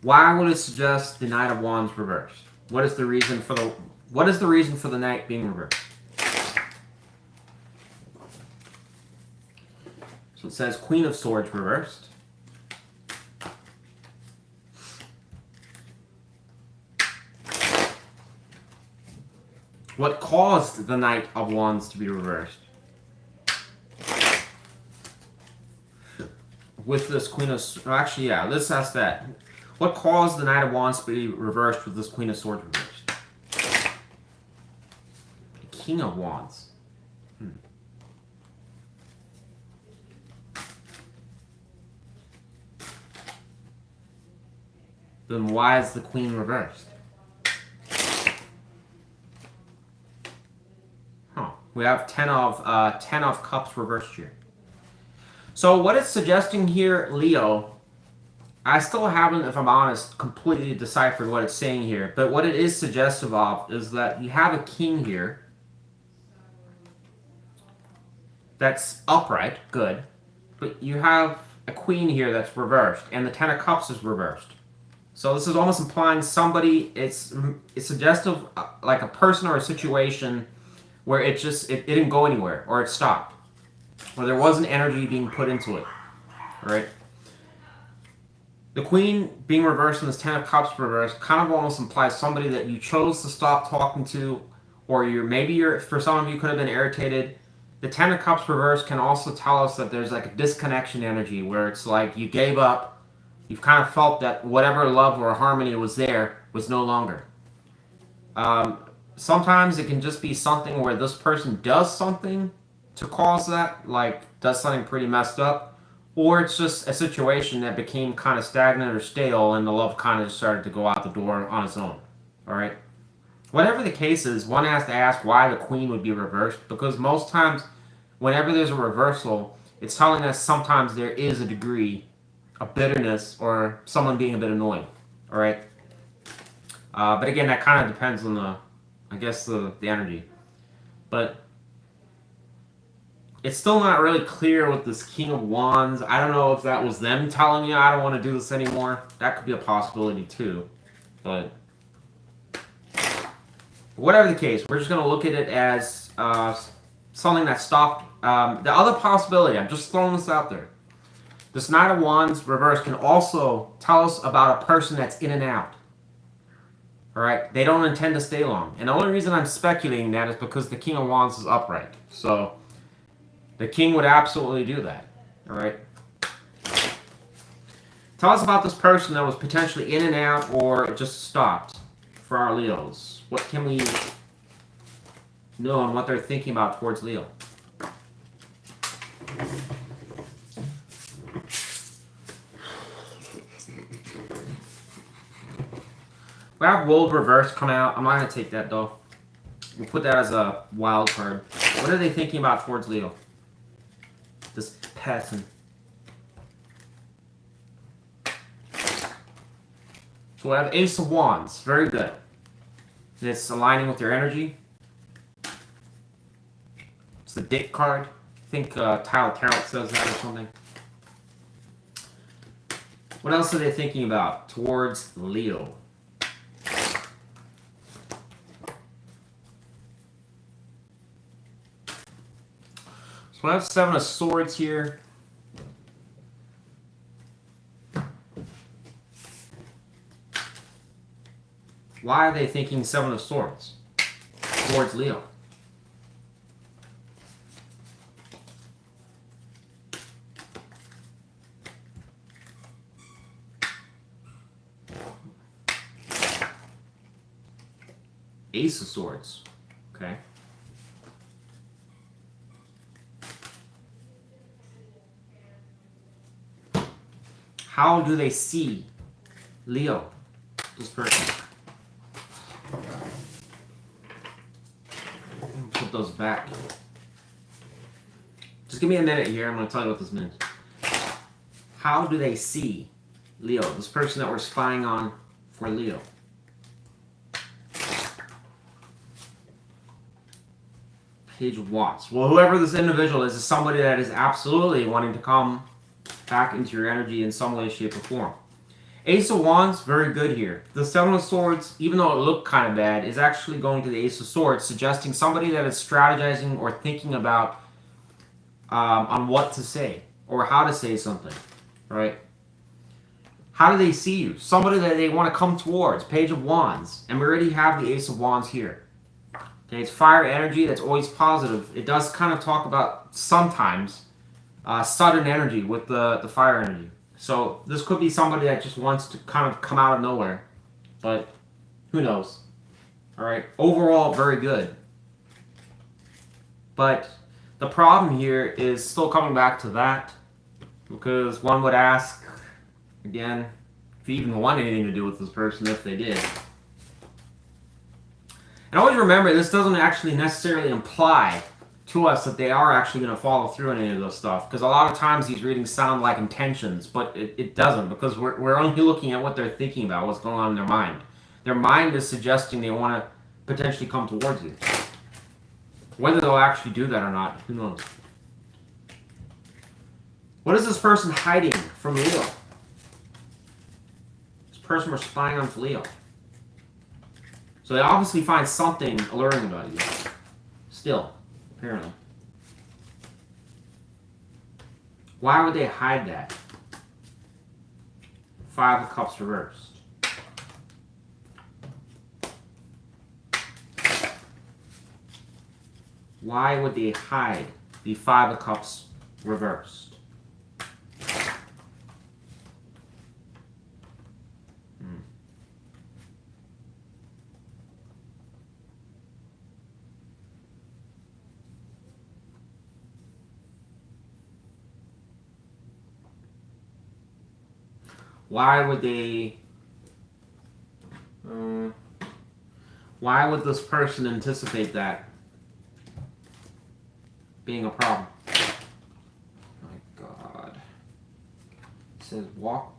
Why would it suggest the Knight of Wands reversed? What is the reason for the Knight being reversed? So it says Queen of Swords reversed. What caused the Knight of Wands to be reversed? With this Queen of... Actually, yeah, let's ask that. What caused the Knight of Wands to be reversed with this Queen of Swords reversed? The King of Wands. Then why is the Queen reversed? We have 10 of Cups reversed here. So what it's suggesting here, Leo, I still haven't, if I'm honest, completely deciphered what it's saying here. But what it is suggestive of is that you have a king here that's upright, good. But you have a queen here that's reversed, and the 10 of Cups is reversed. So this is almost implying somebody, it's suggestive, like a person or a situation where it didn't go anywhere, or it stopped, or there wasn't energy being put into it, all right? The Queen being reversed and this 10 of Cups reversed kind of almost implies somebody that you chose to stop talking to, or for some of you could have been irritated. The 10 of Cups reversed can also tell us that there's like a disconnection energy where it's like you gave up. You've kind of felt that whatever love or harmony was there was no longer. Sometimes it can just be something where this person does something to cause that, like does something pretty messed up, or it's just a situation that became kind of stagnant or stale and the love kind of started to go out the door on its own. All right? Whatever the case is, one has to ask why the Queen would be reversed, because most times whenever there's a reversal, it's telling us sometimes there is a degree of bitterness or someone being a bit annoying, all right? But again, that kind of depends on the energy. But it's still not really clear with this King of Wands. I don't know if that was them telling you, I don't want to do this anymore. That could be a possibility too. But whatever the case, we're just going to look at it as something that stopped. The other possibility, I'm just throwing this out there. This Knight of Wands reverse can also tell us about a person that's in and out. All right? They don't intend to stay long. And the only reason I'm speculating that is because the King of Wands is upright. So the king would absolutely do that. All right? Tell us about this person that was potentially in and out or just stopped for our Leos. What can we know and what they're thinking about towards Leo? We have World Reverse come out. I'm not going to take that, though. We'll put that as a wild card. What are they thinking about towards Leo? This person. So we have Ace of Wands. Very good. And it's aligning with your energy. It's the Dick card. I think Tyler Tarot says that or something. What else are they thinking about towards Leo? So I have Seven of Swords here. Why are they thinking Seven of Swords towards Leo? Ace of Swords. Okay. How do they see Leo, this person? Put those back. Just give me a minute here. I'm going to tell you what this means. How do they see Leo, this person that we're spying on for Leo? Page of Wands. Well, whoever this individual is somebody that is absolutely wanting to come back into your energy in some way, shape, or form. Ace of Wands, very good here. The Seven of Swords, even though it looked kind of bad, is actually going to the Ace of Swords, suggesting somebody that is strategizing or thinking about on what to say or how to say something, right? How do they see you? Somebody that they want to come towards. Page of Wands. And we already have the Ace of Wands here. Okay, it's fire energy. That's always positive. It does kind of talk about sometimes sudden energy with the fire energy. So this could be somebody that just wants to kind of come out of nowhere. But who knows? All right. Overall, very good. But the problem here is still coming back to that. Because one would ask, again, if you even want anything to do with this person, if they did. And always remember, this doesn't actually necessarily imply to us that they are actually going to follow through on any of those stuff. Because a lot of times these readings sound like intentions, but it doesn't. Because we're only looking at what they're thinking about, what's going on in their mind. Their mind is suggesting they want to potentially come towards you. Whether they'll actually do that or not, who knows. What is this person hiding from Leo? This person we're spying on for Leo. So they obviously find something alluring about you. Still, apparently. Why would they hide that? Five of Cups reversed. Why would they hide the Five of Cups reversed? Why would they... why would this person anticipate that being a problem? My God. It says walk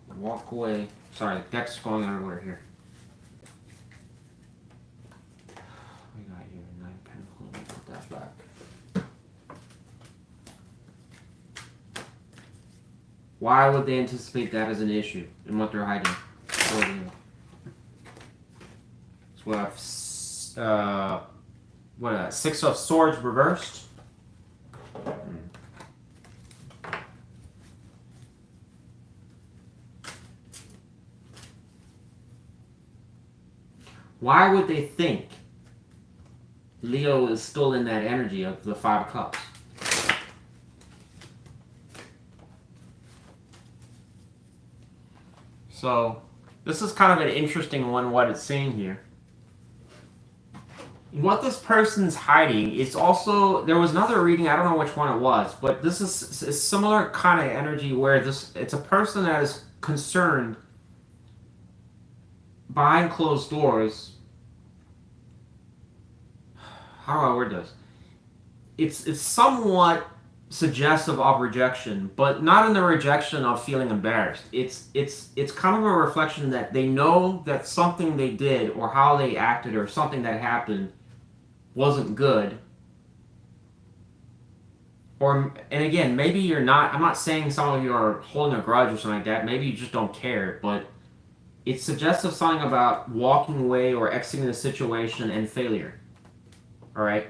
away. Sorry, the deck's going everywhere here. We got here 9 Pentacles. Let me put that back. Why would they anticipate that as an issue in what they're hiding? So we have Six of Swords reversed. Why would they think Leo is still in that energy of the Five of Cups? So, this is kind of an interesting one, what it's saying here. What this person's hiding is also, there was another reading, I don't know which one it was, but this is a similar kind of energy where it's a person that is concerned behind closed doors. How do I word this? It's somewhat suggestive of rejection, but not in the rejection of feeling embarrassed. It's kind of a reflection that they know that something they did or how they acted or something that happened wasn't good. Or, and again, maybe you're not, I'm not saying some of you are holding a grudge or something like that. Maybe you just don't care, but it suggests of something about walking away or exiting the situation and failure. All right.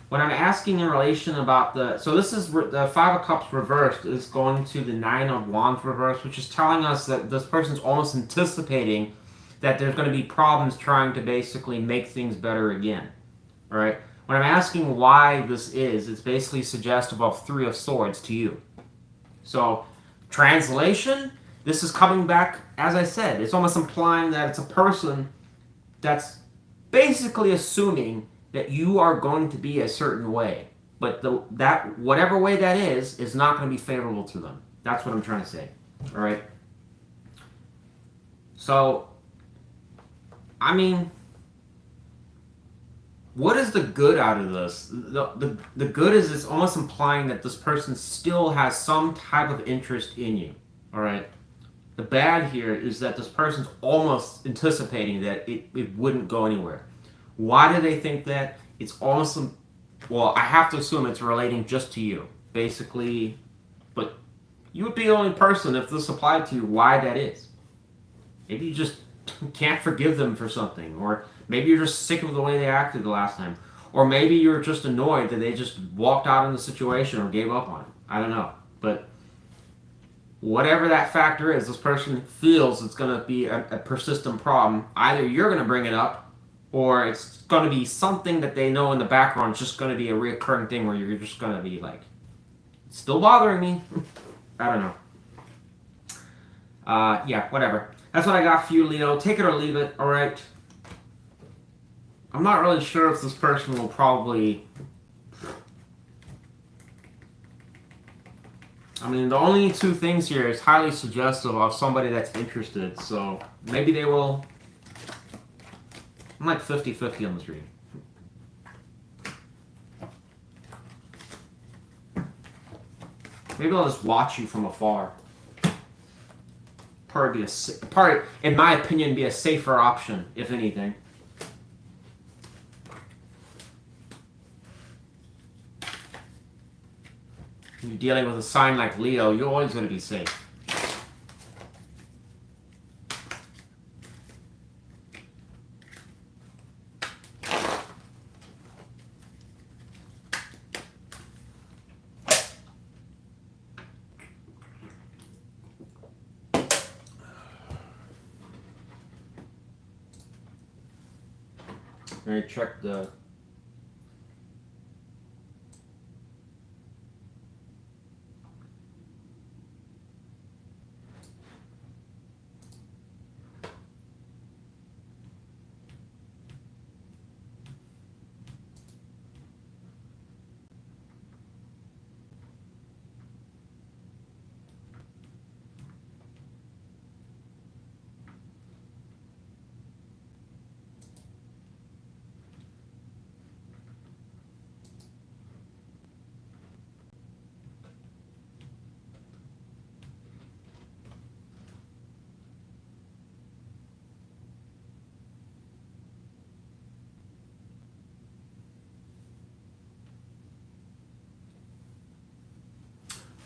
When I'm asking in relation about the, so this is the Five of Cups reversed is going to the Nine of Wands reversed, which is telling us that this person's almost anticipating that there's going to be problems trying to basically make things better again. All right. When I'm asking why this is, it's basically suggestive of Three of Swords to you. So, translation, this is coming back, as I said, it's almost implying that it's a person that's basically assuming that you are going to be a certain way. But that whatever way that is not going to be favorable to them. That's what I'm trying to say. All right? So, I mean, what is the good out of this? The good is it's almost implying that this person still has some type of interest in you. All right? The bad here is that this person's almost anticipating that it wouldn't go anywhere. Why do they think that? It's almost, well, I have to assume it's relating just to you, basically. But you would be the only person, if this applied to you, why that is. Maybe you just can't forgive them for something, or maybe you're just sick of the way they acted the last time, or maybe you're just annoyed that they just walked out in the situation or gave up on it. I don't know, but whatever that factor is, this person feels it's going to be a persistent problem. Either you're going to bring it up, or it's going to be something that they know in the background is just going to be a recurring thing where you're just going to be like, it's still bothering me. I don't know. Yeah, whatever. That's what I got for you, Leo. Take it or leave it, all right? I'm not really sure if this person will probably... I mean, the only two things here is highly suggestive of somebody that's interested, so maybe they will... I'm like 50-50 on this reading. Maybe I'll just watch you from afar. Probably in my opinion, be a safer option, if anything. When you're dealing with a sign like Leo, you're always going to be safe. Let me check the...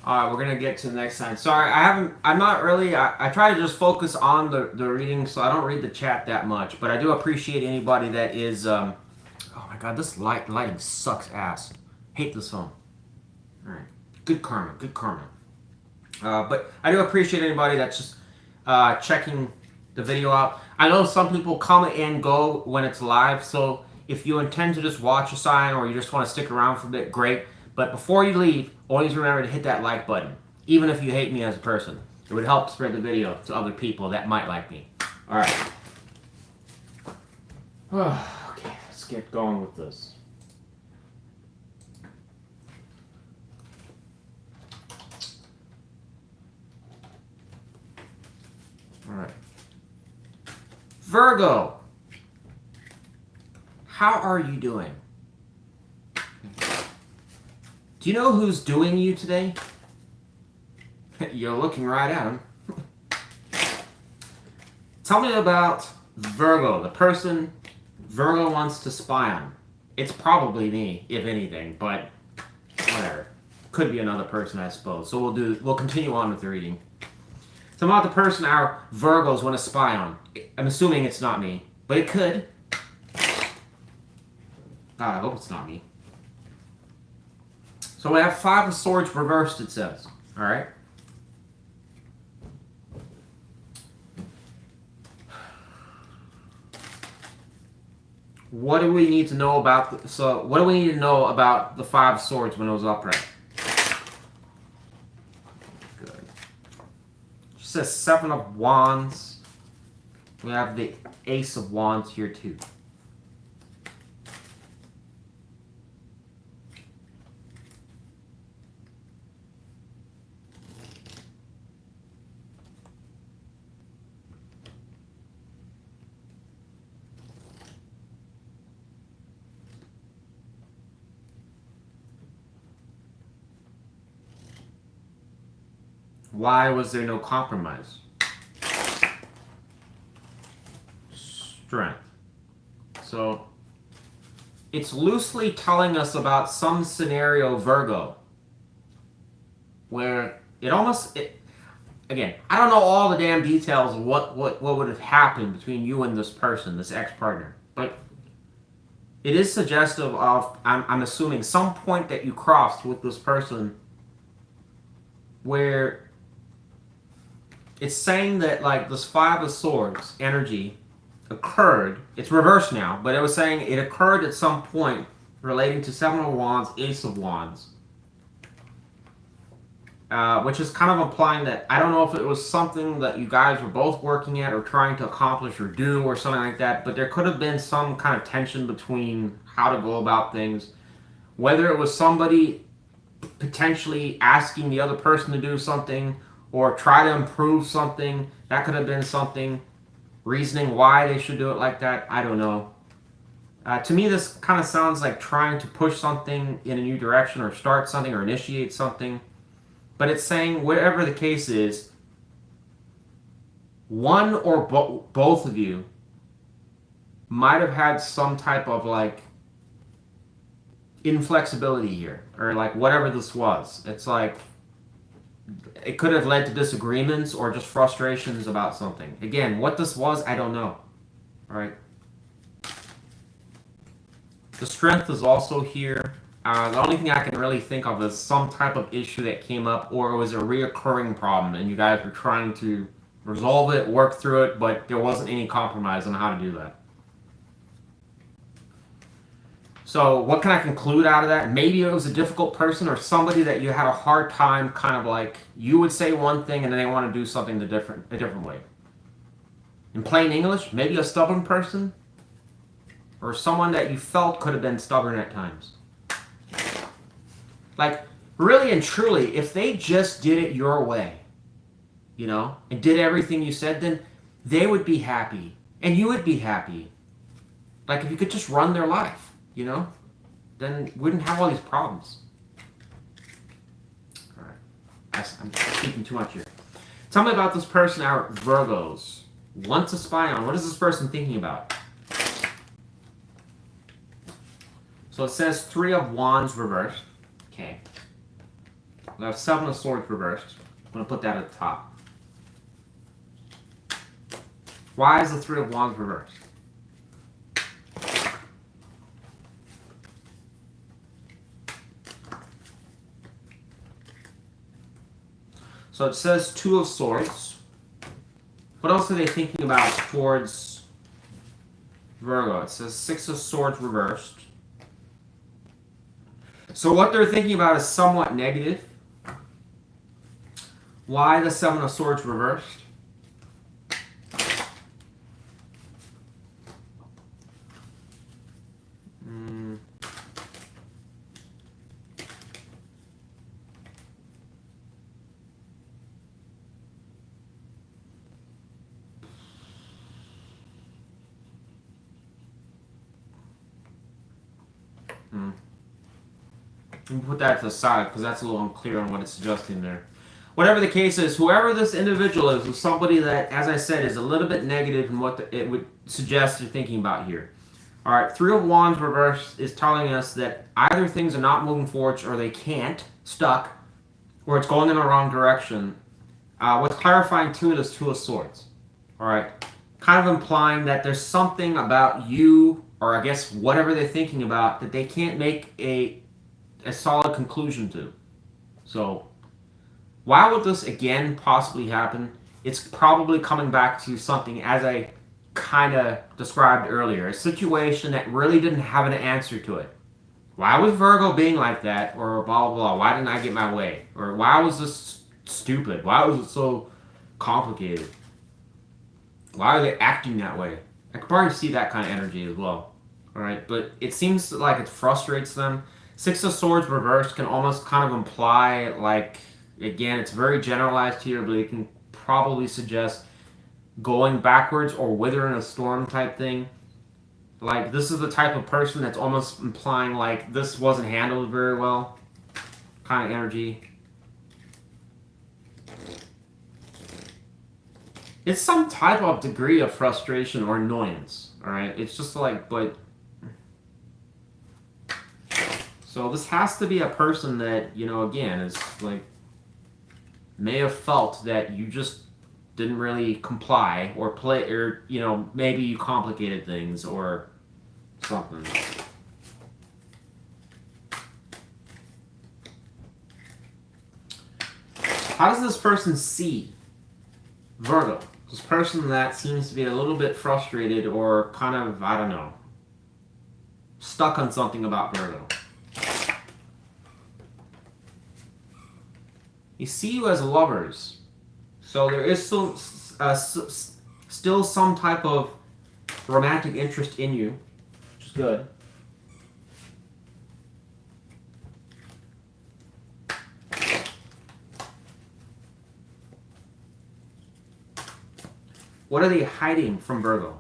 Alright, we're going to get to the next sign. Sorry, I'm not really, I try to just focus on the reading, so I don't read the chat that much. But I do appreciate anybody that is, oh my god, this lighting sucks ass. Hate this phone. Alright, good karma, good karma. But I do appreciate anybody that's just checking the video out. I know some people come and go when it's live, so if you intend to just watch a sign or you just want to stick around for a bit, great. But before you leave, always remember to hit that like button, even if you hate me as a person. It would help spread the video to other people that might like me. All right. Okay, let's get going with this. All right. Virgo, how are you doing? Do you know who's doing you today? You're looking right at him. Tell me about Virgo, the person Virgo wants to spy on. It's probably me, if anything, but whatever. Could be another person, I suppose. So we'll continue on with the reading. Tell me about the person our Virgos want to spy on. I'm assuming it's not me, but it could. God, I hope it's not me. So we have 5 of Swords reversed, it says. Alright? What do we need to know about what do we need to know about the 5 of Swords when it was upright? Good. It says 7 of Wands. We have the Ace of Wands here too. Why was there no compromise? Strength. So, it's loosely telling us about some scenario, Virgo, where again, I don't know all the damn details of what would have happened between you and this person, this ex-partner, but it is suggestive of, I'm assuming, some point that you crossed with this person where it's saying that, like, this 5 of Swords energy occurred. It's reversed now, but it was saying it occurred at some point relating to 7 of Wands, Ace of Wands. Which is kind of implying that, I don't know if it was something that you guys were both working at or trying to accomplish or do or something like that, but there could have been some kind of tension between how to go about things. Whether it was somebody potentially asking the other person to do something or try to improve something, that could have been something. Reasoning why they should do it like that, I don't know. To me, this kind of sounds like trying to push something in a new direction or start something or initiate something. But it's saying, whatever the case is, one or both of you might have had some type of, like, inflexibility here. Or, like, whatever this was. It's like, it could have led to disagreements or just frustrations about something. Again, what this was, I don't know. Alright? The strength is also here. The only thing I can really think of is some type of issue that came up, or it was a reoccurring problem and you guys were trying to resolve it, work through it, but there wasn't any compromise on how to do that. So what can I conclude out of that? Maybe it was a difficult person or somebody that you had a hard time, kind of like, you would say one thing and then they want to do something a different way. In plain English, maybe a stubborn person or someone that you felt could have been stubborn at times. Like, really and truly, if they just did it your way, you know, and did everything you said, then they would be happy and you would be happy. Like, if you could just run their life. You know, then we wouldn't have all these problems. All right, I'm speaking too much here. Tell me about this person our Virgos want to spy on. What is this person thinking about? So it says 3 of Wands reversed. Okay. We have 7 of Swords reversed. I'm going to put that at the top. Why is the 3 of Wands reversed? So it says 2 of Swords. What else are they thinking about towards Virgo? It says 6 of Swords reversed. So what they're thinking about is somewhat negative. Why the 7 of Swords reversed? Let me put that to the side because that's a little unclear on what it's suggesting there. Whatever the case is, whoever this individual is somebody that, as I said, is a little bit negative in what it would suggest you're thinking about here. All right, Three of Wands reverse is telling us that either things are not moving forward or they can't, stuck, or it's going in the wrong direction. What's clarifying to it is Two of Swords. All right, kind of implying that there's something about you, or I guess whatever they're thinking about, that they can't make a solid conclusion to. So, why would this again possibly happen? It's probably coming back to something, as I kind of described earlier, a situation that really didn't have an answer to it. Why was Virgo being like that? Or blah, blah, blah. Why didn't I get my way? Or why was this stupid? Why was it so complicated? Why are they acting that way? I could probably see that kind of energy as well. Alright, but it seems like it frustrates them. Six of Swords reversed can almost kind of imply, like, again, it's very generalized here, but it can probably suggest going backwards or withering a storm type thing. Like, this is the type of person that's almost implying, like, this wasn't handled very well kind of energy. It's some type of degree of frustration or annoyance, alright? It's just like, but... So this has to be a person that, you know, again, is like, may have felt that you just didn't really comply or play, or, you know, maybe you complicated things or something. How does this person see Virgo? This person that seems to be a little bit frustrated or kind of, I don't know, stuck on something about Virgo. You see you as lovers. So there is still some type of romantic interest in you, which is good. What are they hiding from Virgo?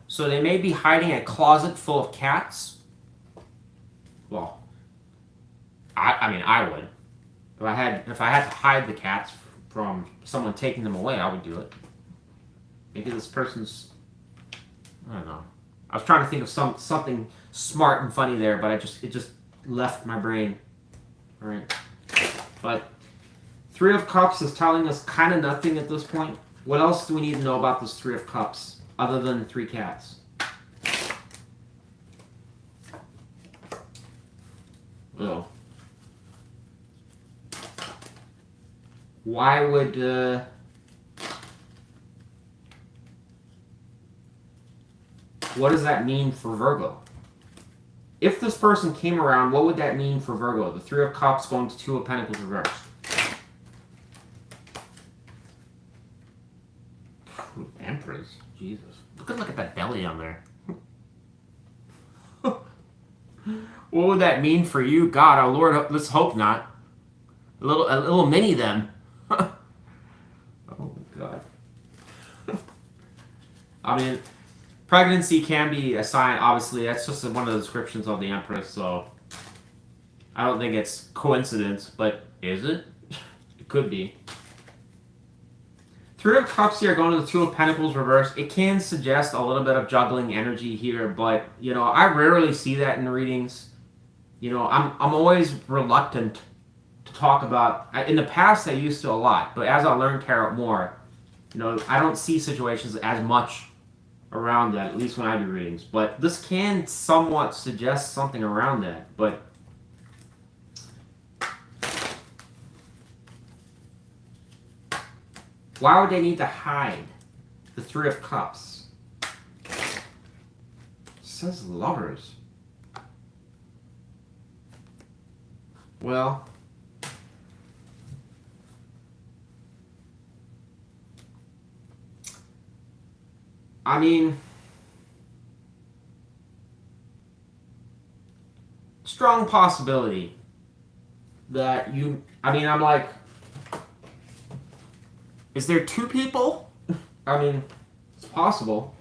So they may be hiding a closet full of cats. Well, I mean, I would. If I had to hide the cats from someone taking them away, I would do it. Maybe this person's, I don't know. I was trying to think of something smart and funny there, but it just left my brain. All right. But Three of Cups is telling us kind of nothing at this point. What else do we need to know about this Three of Cups other than 3 cats? Oh. Why would what does that mean for Virgo? If this person came around, what would that mean for Virgo? The Three of Cups going to Two of Pentacles reversed. Empress, Jesus! Look at that belly on there. What would that mean for you? God, our Lord, let's hope not. A little mini then. Oh, God. I mean, pregnancy can be a sign, obviously. That's just one of the descriptions of the Empress, so I don't think it's coincidence, but is it? It could be. Three of Cups here going to the Two of Pentacles reversed. It can suggest a little bit of juggling energy here, but, you know, I rarely see that in the readings. You know, I'm always reluctant to talk about... In the past, I used to a lot, but as I learned tarot more, you know, I don't see situations as much around that, at least when I do readings. But this can somewhat suggest something around that, but... Why would they need to hide the Three of Cups? It says lovers. Well, I mean, strong possibility that you, I mean, I'm like, is there 2 people? I mean, it's possible.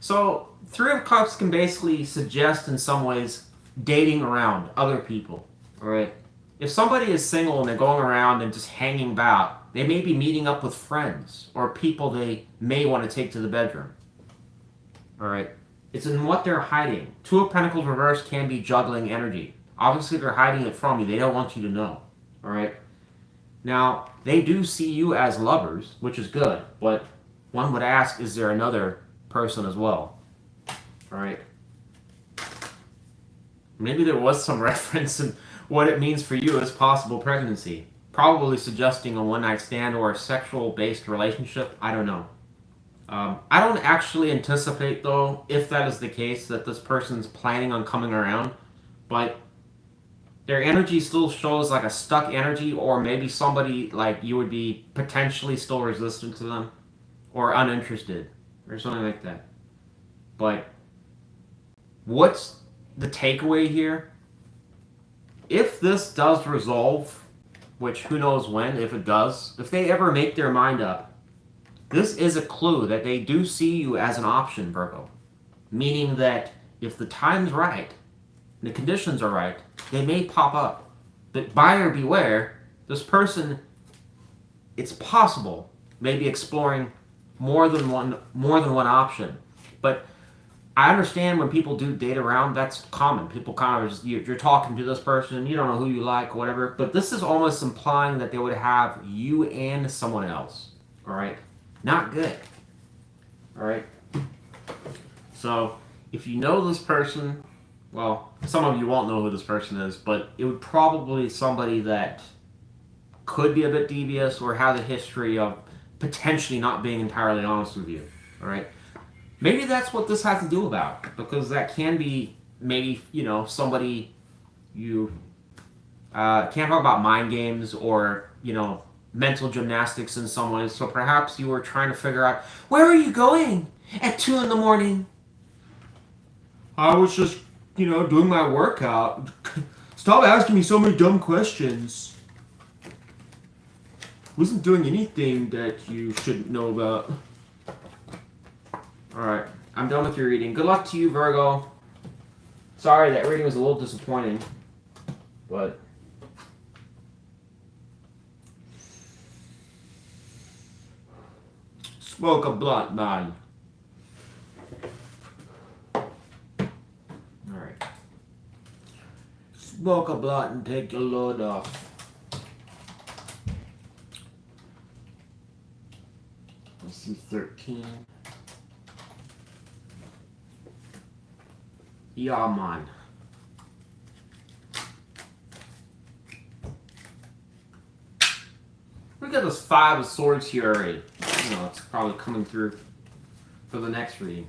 So, Three of Cups can basically suggest in some ways dating around other people. Alright? If somebody is single and they're going around and just hanging about, they may be meeting up with friends or people they may want to take to the bedroom. Alright? It's in what they're hiding. Two of Pentacles reversed can be juggling energy. Obviously, they're hiding it from you. They don't want you to know. Alright? Now, they do see you as lovers, which is good, but one would ask, is there another person as well? Alright? Maybe there was some reference in what it means for you as possible pregnancy. Probably suggesting a one-night stand or a sexual-based relationship. I don't know. I don't actually anticipate, though, if that is the case, that this person's planning on coming around. But their energy still shows like a stuck energy, or maybe somebody like you would be potentially still resistant to them, or uninterested, or something like that. But what's the takeaway here? If this does resolve, which who knows when, if it does, if they ever make their mind up, this is a clue that they do see you as an option, Virgo. Meaning that if the time's right, the conditions are right, they may pop up. But buyer beware, this person, it's possible, maybe exploring more than one option. But I understand when people do date around, that's common. People kind of just, you're talking to this person, you don't know who you like, whatever. But this is almost implying that they would have you and someone else. All right? Not good. All right? So, if you know this person, well, some of you won't know who this person is, but it would probably be somebody that could be a bit devious or have a history of potentially not being entirely honest with you. All right? Maybe that's what this has to do about, because that can be maybe, somebody you can't talk about mind games or, mental gymnastics in some ways. So perhaps you were trying to figure out, where are you going at 2 a.m? I was just, doing my workout. Stop asking me so many dumb questions. Wasn't doing anything that you shouldn't know about. Alright, I'm done with your reading. Good luck to you, Virgo. Sorry, that reading was a little disappointing. But smoke a blunt, man. Alright. Smoke a blunt and take your load off. Let's see, 13. Yeah, man. We got this 5 of Swords here already. It's probably coming through for the next reading.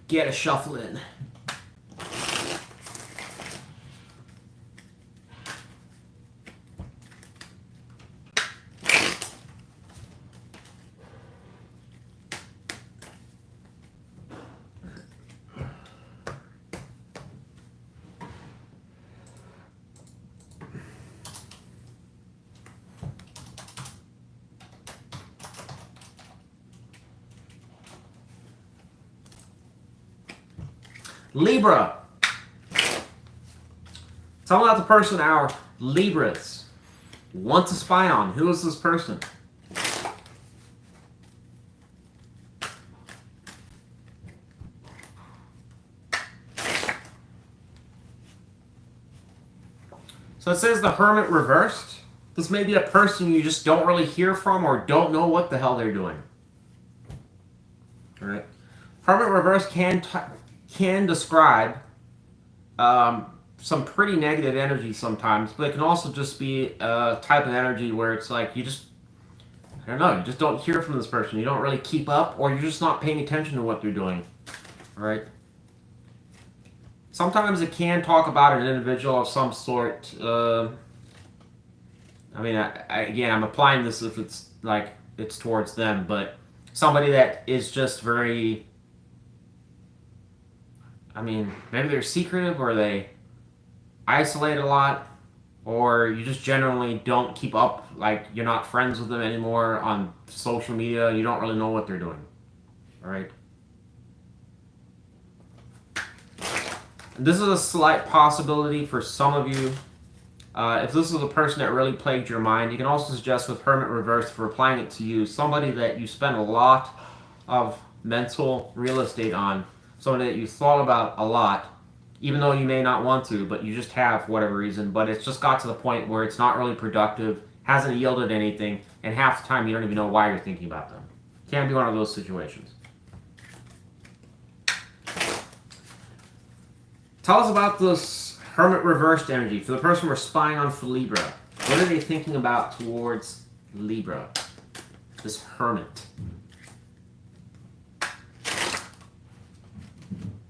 Get a shuffle in. Libra. Tell me about the person our Libras want to spy on. Who is this person? So it says the Hermit reversed. This may be a person you just don't really hear from or don't know what the hell they're doing. All right. Hermit reversed can describe some pretty negative energy sometimes, but it can also just be a type of energy where it's like you just, I don't know, you just don't hear from this person. You don't really keep up, or you're just not paying attention to what they're doing. All right. Sometimes it can talk about an individual of some sort. I mean, again, I'm applying this if it's like it's towards them, but somebody that is just very, I mean, maybe they're secretive or they isolate a lot, or you just generally don't keep up, like you're not friends with them anymore on social media. You don't really know what they're doing. All right. This is a slight possibility for some of you. If this is a person that really plagued your mind, you can also suggest with Hermit Reversed for applying it to you, somebody that you spend a lot of mental real estate on, somebody that you thought about a lot, even though you may not want to, but you just have for whatever reason, but it's just got to the point where it's not really productive, hasn't yielded anything, and half the time you don't even know why you're thinking about them. Can be one of those situations. Tell us about this Hermit Reversed energy. For the person we're spying on for Libra, what are they thinking about towards Libra? This Hermit. It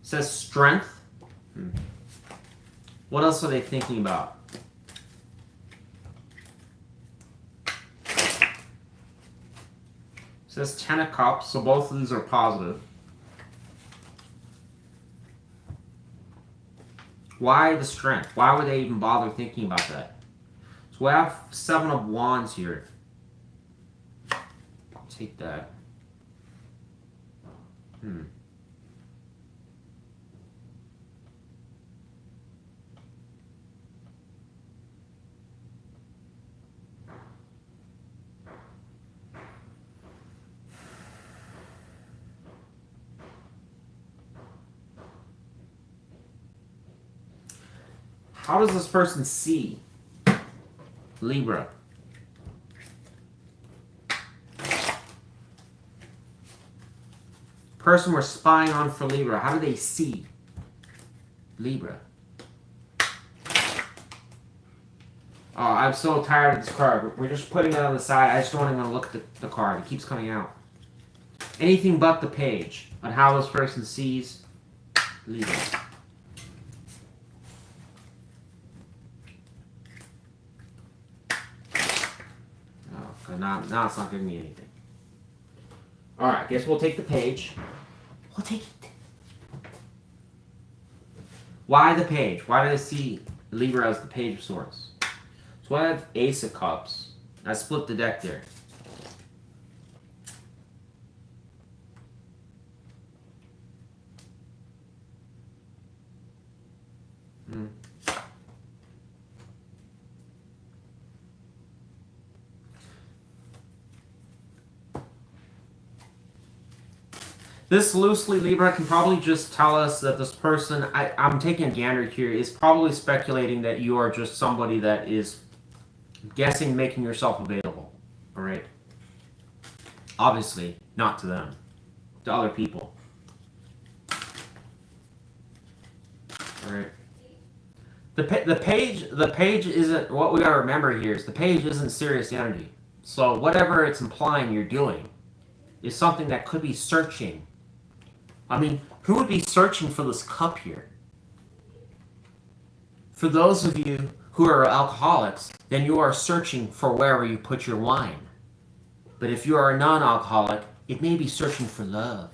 says strength. What else are they thinking about? It says 10 of Cups, so both of these are positive. Why the strength? Why would they even bother thinking about that? So we have 7 of Wands here. I'll take that. How does this person see Libra? Person we're spying on for Libra, how do they see Libra? Oh, I'm so tired of this card. We're just putting it on the side. I just don't even want to look at the card. It keeps coming out. Anything but the page on how this person sees Libra. Now it's not giving me anything. Alright, guess we'll take the page. We'll take it. Why the page? Why do I see Libra as the Page of Swords? So I have Ace of Cups. I split the deck there. This loosely, Libra, can probably just tell us that this person, I'm taking a gander here, is probably speculating that you are just somebody that is guessing, making yourself available. Alright? Obviously, not to them. To other people. Alright? The page isn't, what we gotta remember here is the page isn't serious energy. So whatever it's implying you're doing is something that could be searching. I mean, who would be searching for this cup here? For those of you who are alcoholics, then you are searching for wherever you put your wine. But if you are a non-alcoholic, it may be searching for love.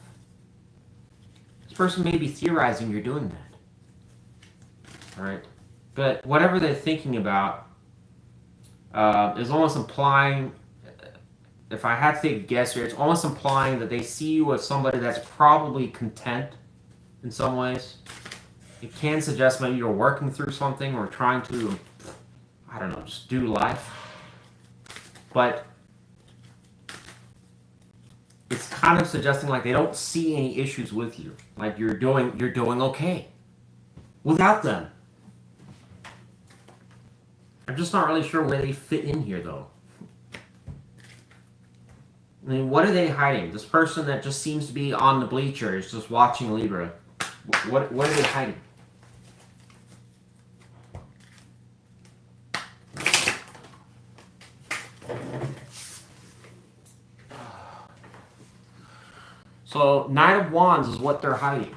This person may be theorizing you're doing that. Alright? But whatever they're thinking about is almost implying, if I had to take a guess here, it's almost implying that they see you as somebody that's probably content in some ways. It can suggest maybe you're working through something or trying to, I don't know, just do life. But it's kind of suggesting like they don't see any issues with you. Like you're doing okay without them. I'm just not really sure where they fit in here though. I mean, what are they hiding? This person that just seems to be on the bleachers, just watching Libra. What are they hiding? So, Knight of Wands is what they're hiding.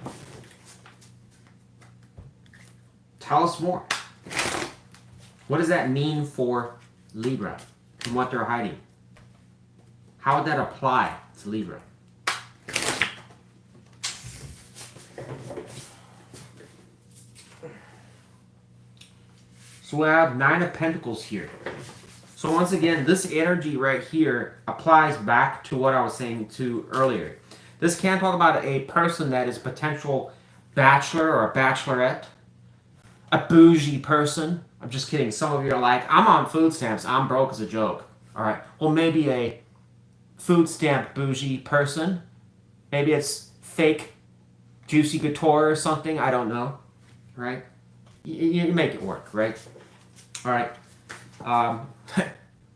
Tell us more. What does that mean for Libra and what they're hiding? How would that apply to Libra? So we have Nine of Pentacles here. So once again, this energy right here applies back to what I was saying to earlier. This can talk about a person that is potential bachelor or a bachelorette, a bougie person. I'm just kidding. Some of you are like, I'm on food stamps. I'm broke as a joke. All right. Well, maybe a food stamp bougie person. Maybe it's fake Juicy Couture or something. I don't know. Right? You make it work, right? All right.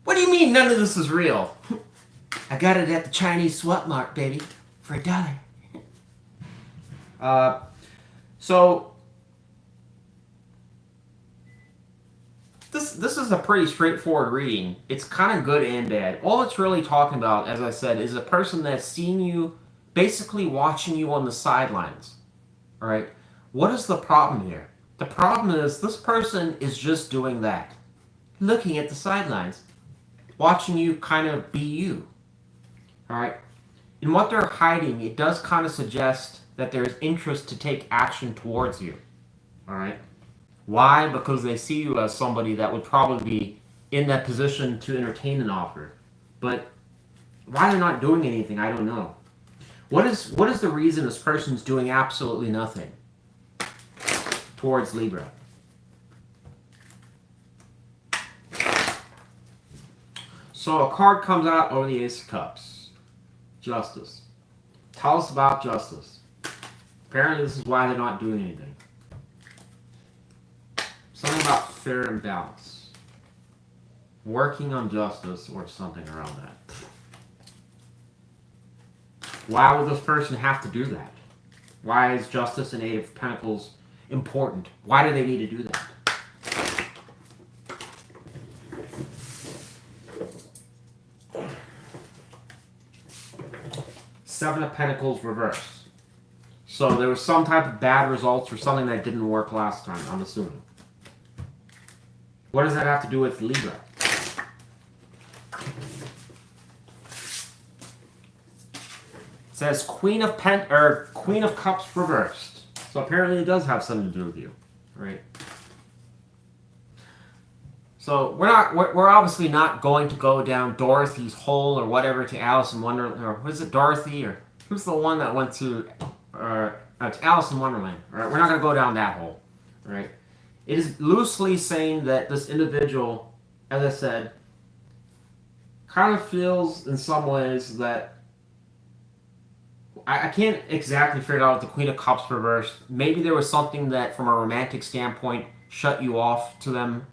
What do you mean none of this is real? I got it at the Chinese Swap Mart, baby, for $1. So this is a pretty straightforward reading. It's kind of good and bad. All it's really talking about, as I said, is a person that's seen you, basically watching you on the sidelines. All right. What is the problem here? The problem is this person is just doing that. Looking at the sidelines. Watching you kind of be you. Alright? In what they're hiding, it does kind of suggest that there's interest to take action towards you. Alright? Why? Because they see you as somebody that would probably be in that position to entertain an offer. But why they're not doing anything, I don't know. What is the reason this person's doing absolutely nothing towards Libra? So a card comes out over the Ace of Cups. Justice. Tell us about justice. Apparently this is why they're not doing anything. Something about fair and balance. Working on justice or something around that. Why would this person have to do that? Why is justice and Eight of Pentacles important? Why do they need to do that? Seven of Pentacles reversed. So there was some type of bad results or something that didn't work last time, I'm assuming. What does that have to do with Libra? It says Queen of Cups reversed. So apparently it does have something to do with you, right? So we're obviously not going to go down Dorothy's hole or whatever to Alice in Wonderland, or was it Dorothy, or who's the one that went to Alice in Wonderland? Right? We're not going to go down that hole, right? It is loosely saying that this individual, as I said, kind of feels in some ways that I can't exactly figure it out with the Queen of Cups reversed. Maybe there was something that, from a romantic standpoint, shut you off to them.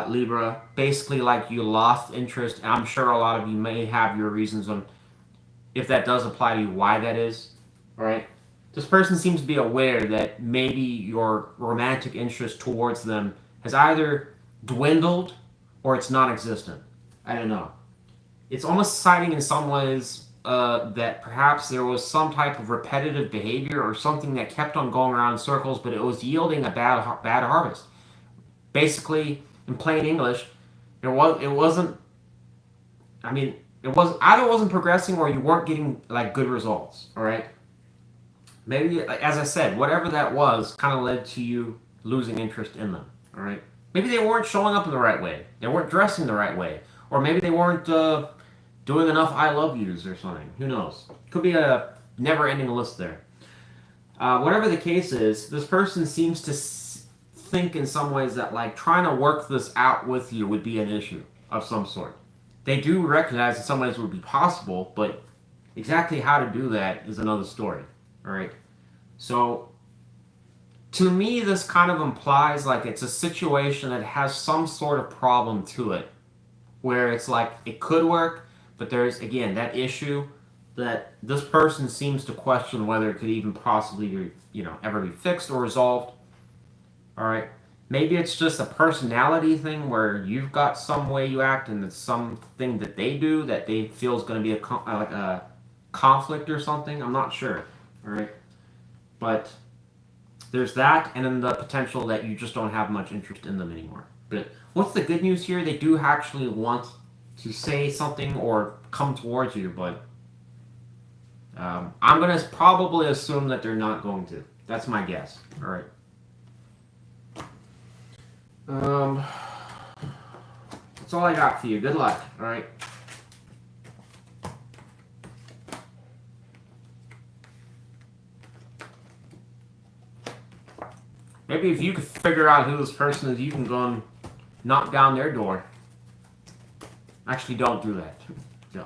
Libra, basically like you lost interest, and I'm sure a lot of you may have your reasons on if that does apply to you, why that is. Alright? This person seems to be aware that maybe your romantic interest towards them has either dwindled or it's non-existent. I don't know. It's almost citing in some ways that perhaps there was some type of repetitive behavior or something that kept on going around in circles, but it was yielding a bad harvest. Basically, in plain English, it wasn't. I mean, either wasn't progressing or you weren't getting like good results. All right. Maybe, as I said, whatever that was, kind of led to you losing interest in them. All right. Maybe they weren't showing up in the right way. They weren't dressing the right way, or maybe they weren't doing enough "I love yous" or something. Who knows? Could be a never-ending list there. Whatever the case is, this person seems to think in some ways that like trying to work this out with you would be an issue of some sort. They do recognize in some ways it would be possible, but exactly how to do that is another story. All right. So to me, this kind of implies like it's a situation that has some sort of problem to it, where it's like it could work, but there's again that issue that this person seems to question whether it could even possibly be, ever be fixed or resolved. All right, maybe it's just a personality thing where you've got some way you act and it's something that they do that they feel is going to be a conflict or something. I'm not sure. All right, but there's that, and then the potential that you just don't have much interest in them anymore. But what's the good news here? They do actually want to say something or come towards you, but I'm going to probably assume that they're not going to. That's my guess. All right. That's all I got for you. Good luck. All right. Maybe if you could figure out who this person is, you can go and knock down their door. Actually, don't do that. No.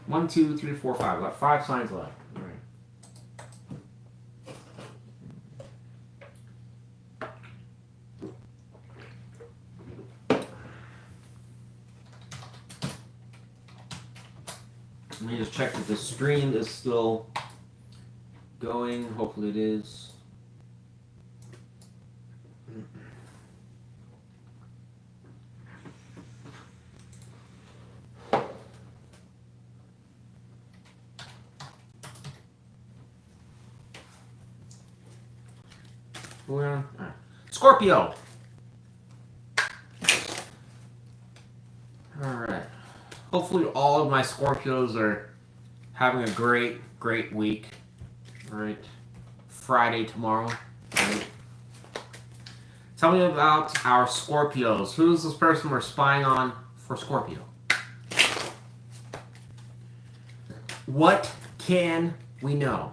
One, two, three, four, five. Got 5 signs left. All right. Let me just check that the stream is still going. Hopefully it is. Well, right. Scorpio. All right. Hopefully all of my Scorpios are having a great week. All right. Friday tomorrow. All right. Tell me about our Scorpios. Who is this person we're spying on for Scorpio? What can we know?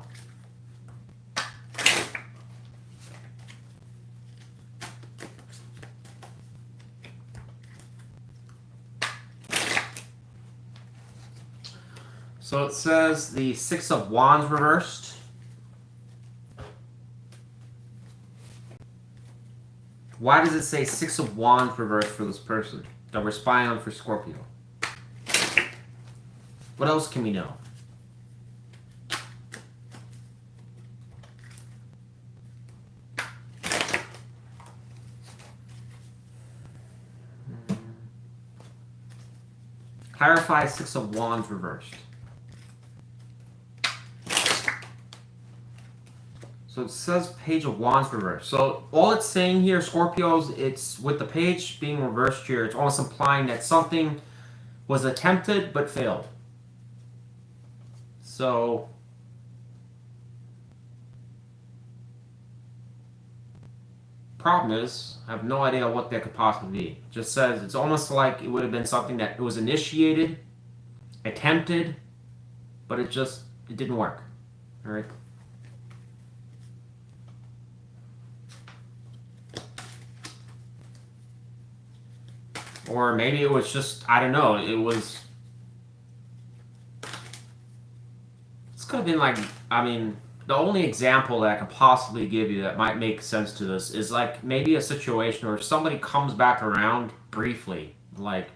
So it says the 6 of Wands reversed. Why does it say 6 of Wands reversed for this person that we're spying on for Scorpio? What else can we know? Clarify 6 of Wands reversed. So it says Page of Wands reversed. So all it's saying here, Scorpios, it's with the page being reversed here, it's almost implying that something was attempted but failed. So problem is, I have no idea what that could possibly be. It just says it's almost like it would have been something that was initiated, attempted, but it didn't work. All right. Or maybe it was just, I don't know, this could have been like, I mean, the only example that I could possibly give you that might make sense to this is like maybe a situation where somebody comes back around briefly, like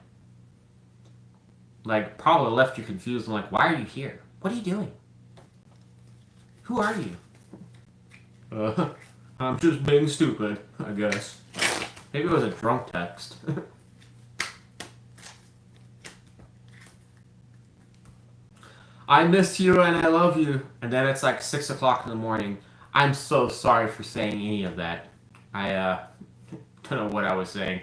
probably left you confused and like, why are you here? What are you doing? Who are you? I'm just being stupid, I guess. Maybe it was a drunk text. I miss you and I love you. And then it's like 6 o'clock in the morning. I'm so sorry for saying any of that. I don't know what I was saying.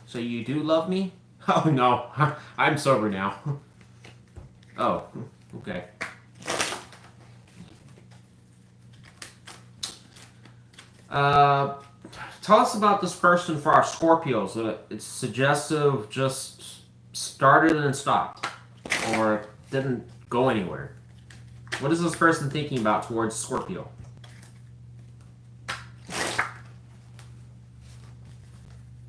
So you do love me? Oh no, I'm sober now. Oh, okay. Tell us about this person for our Scorpios. It's suggestive, just started and stopped. Or didn't go anywhere. What is this person thinking about towards Scorpio?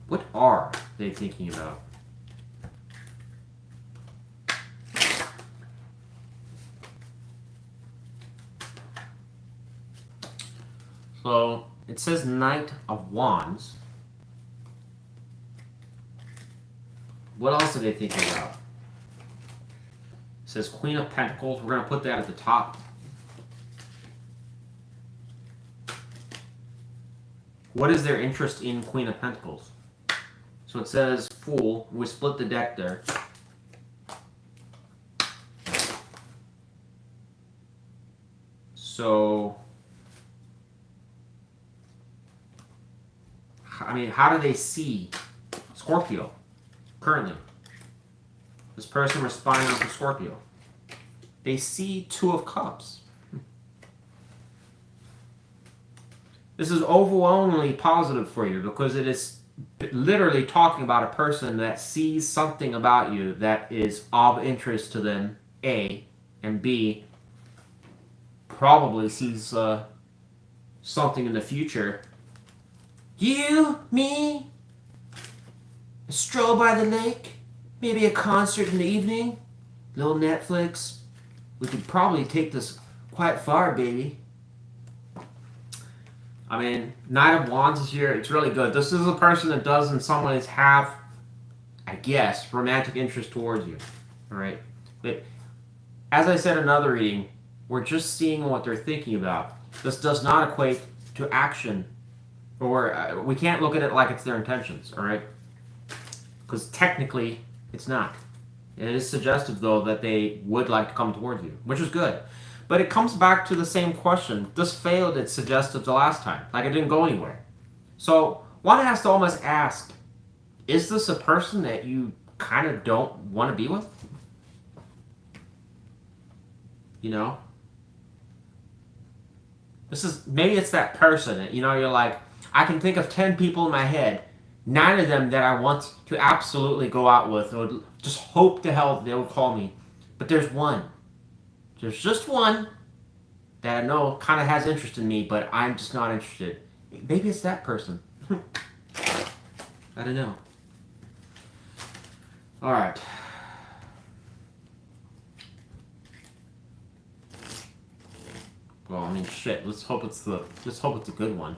What are they thinking about? So it says Knight of Wands. What else are they thinking about? It says Queen of Pentacles. We're going to put that at the top. What is their interest in Queen of Pentacles? So it says Fool. We split the deck there. So, I mean, how do they see Scorpio currently? This person responding to Scorpio. They see Two of Cups. This is overwhelmingly positive for you because it is literally talking about a person that sees something about you that is of interest to them, A, and B, probably sees something in the future. You, me, a stroll by the lake, maybe a concert in the evening, little Netflix. We could probably take this quite far, baby. I mean, Knight of Wands is here. It's really good. This is a person that does in some ways have, I guess, romantic interest towards you. All right? But as I said in another reading, we're just seeing what they're thinking about. This does not equate to action. Or we can't look at it like it's their intentions. All right? Because technically, it's not. It is suggestive, though, that they would like to come towards you, which is good. But it comes back to the same question. This failed its suggestive the last time. Like, it didn't go anywhere. So one has to almost ask, is this a person that you kind of don't want to be with? You know? Maybe it's that person that, you know, you're like, I can think of 10 people in my head, 9 of them that I want to absolutely go out with, or just hope to hell they'll call me. But there's one. There's just one that I know kind of has interest in me, but I'm just not interested. Maybe it's that person. I don't know. All right. Well, I mean, shit. Let's hope it's a good one.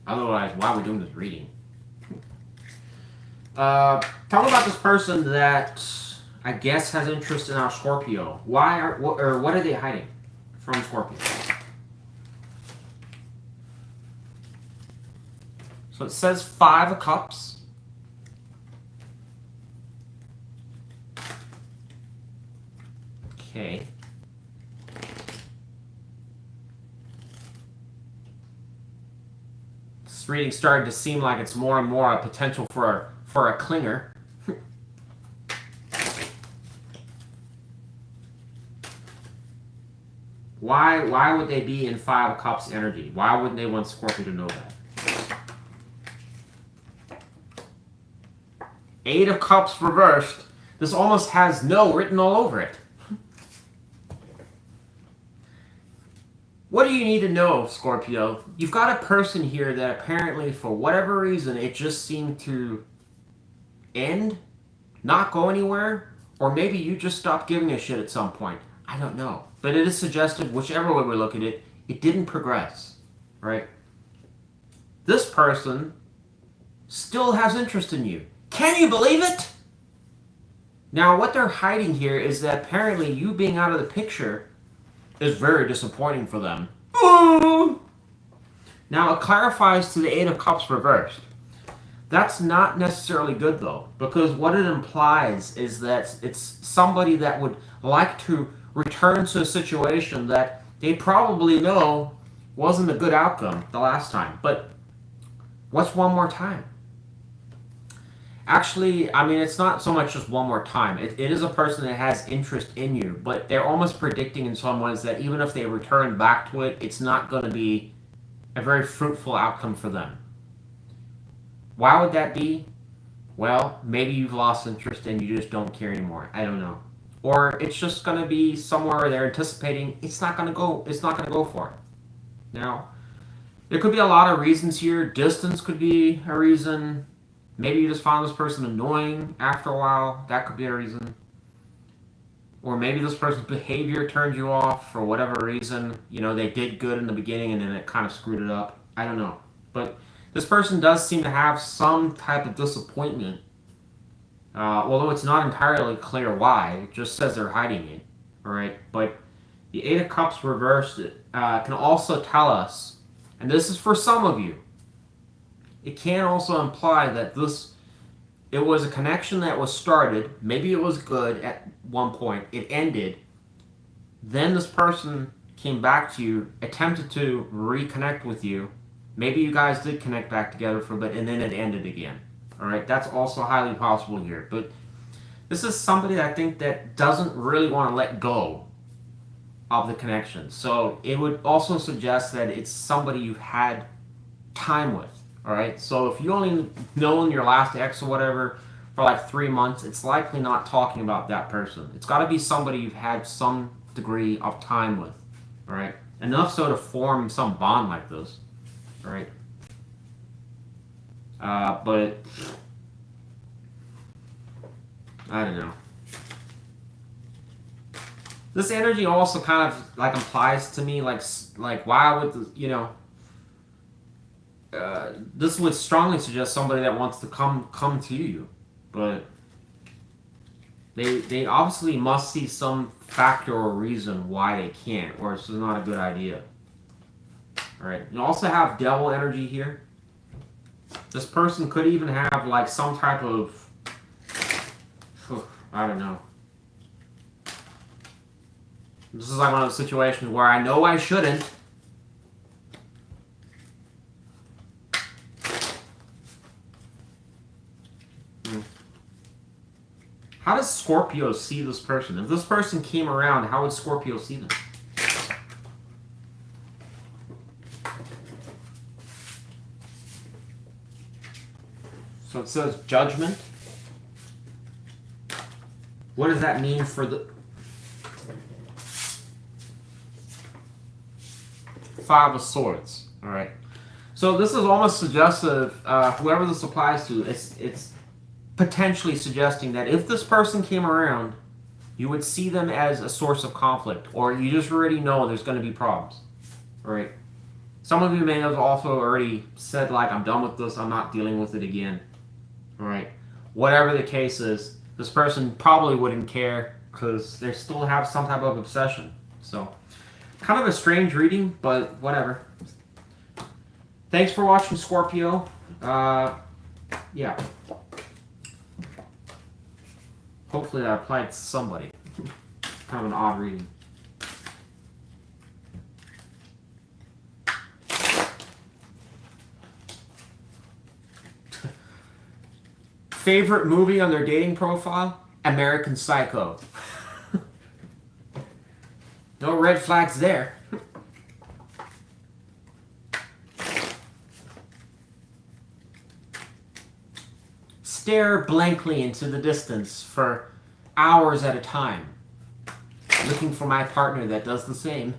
Otherwise, why are we doing this reading? Tell me about this person that I guess has interest in our Scorpio. What are they hiding from Scorpio? So it says 5 of Cups. Okay. This reading started to seem like it's more and more a potential for a clinger. Why would they be in 5 of Cups energy? Why wouldn't they want Scorpio to know that? 8 of Cups reversed. This almost has no written all over it. What do you need to know, Scorpio? You've got a person here that apparently, for whatever reason, it just seemed to end, not go anywhere, or maybe you just stopped giving a shit at some point. I don't know. But it is suggestive, whichever way we look at it, it didn't progress, right? This person still has interest in you. Can you believe it? Now, what they're hiding here is that apparently you being out of the picture is very disappointing for them. Ooh! Now, it clarifies to the 8 of Cups reversed. That's not necessarily good, though, because what it implies is that it's somebody that would like to return to a situation that they probably know wasn't a good outcome the last time. But what's one more time? Actually, I mean, it's not so much just one more time. It is a person that has interest in you, but they're almost predicting in some ways that even if they return back to it, it's not going to be a very fruitful outcome for them. Why would that be? Well, maybe you've lost interest and you just don't care anymore. I don't know. Or it's just going to be somewhere they're anticipating it's not going to go for it. Now, there could be a lot of reasons here. Distance could be a reason. Maybe you just found this person annoying after a while. That could be a reason. Or maybe this person's behavior turned you off for whatever reason. You know, they did good in the beginning and then it kind of screwed it up. I don't know. But this person does seem to have some type of disappointment. Although it's not entirely clear why. It just says they're hiding it. Alright? But the 8 of Cups reversed can also tell us, and this is for some of you, it can also imply that it was a connection that was started. Maybe it was good at one point. It ended. Then this person came back to you, attempted to reconnect with you. Maybe you guys did connect back together for a bit, and then it ended again. All right, that's also highly possible here. But this is somebody I think that doesn't really want to let go of the connection. So it would also suggest that it's somebody you've had time with. All right, so if you only known your last ex or whatever for like 3 months, it's likely not talking about that person. It's got to be somebody you've had some degree of time with. All right, enough so to form some bond like this. All right, but I don't know. This energy also kind of like implies to me like why would this would strongly suggest somebody that wants to come to you, but they obviously must see some factor or reason why they can't, or it's just not a good idea. All right, you also have devil energy here. This person could even have like some type of I don't know. This is like one of those situations where I know I shouldn't. How does Scorpio see this person? If this person came around, how would Scorpio see them? So it says judgment. What does that mean for the Five of Swords? All right. So this is almost suggestive. Whoever this applies to, it's potentially suggesting that if this person came around, you would see them as a source of conflict, or you just already know there's going to be problems. All right. Some of you may have also already said, like, I'm done with this. I'm not dealing with it again. All right. Whatever the case is, this person probably wouldn't care because they still have some type of obsession. So, kind of a strange reading, but whatever. Thanks for watching, Scorpio. Yeah. Hopefully that applied to somebody. Kind of an odd reading. Favorite movie on their dating profile? American Psycho. No red flags there. Stare blankly into the distance for hours at a time, looking for my partner that does the same.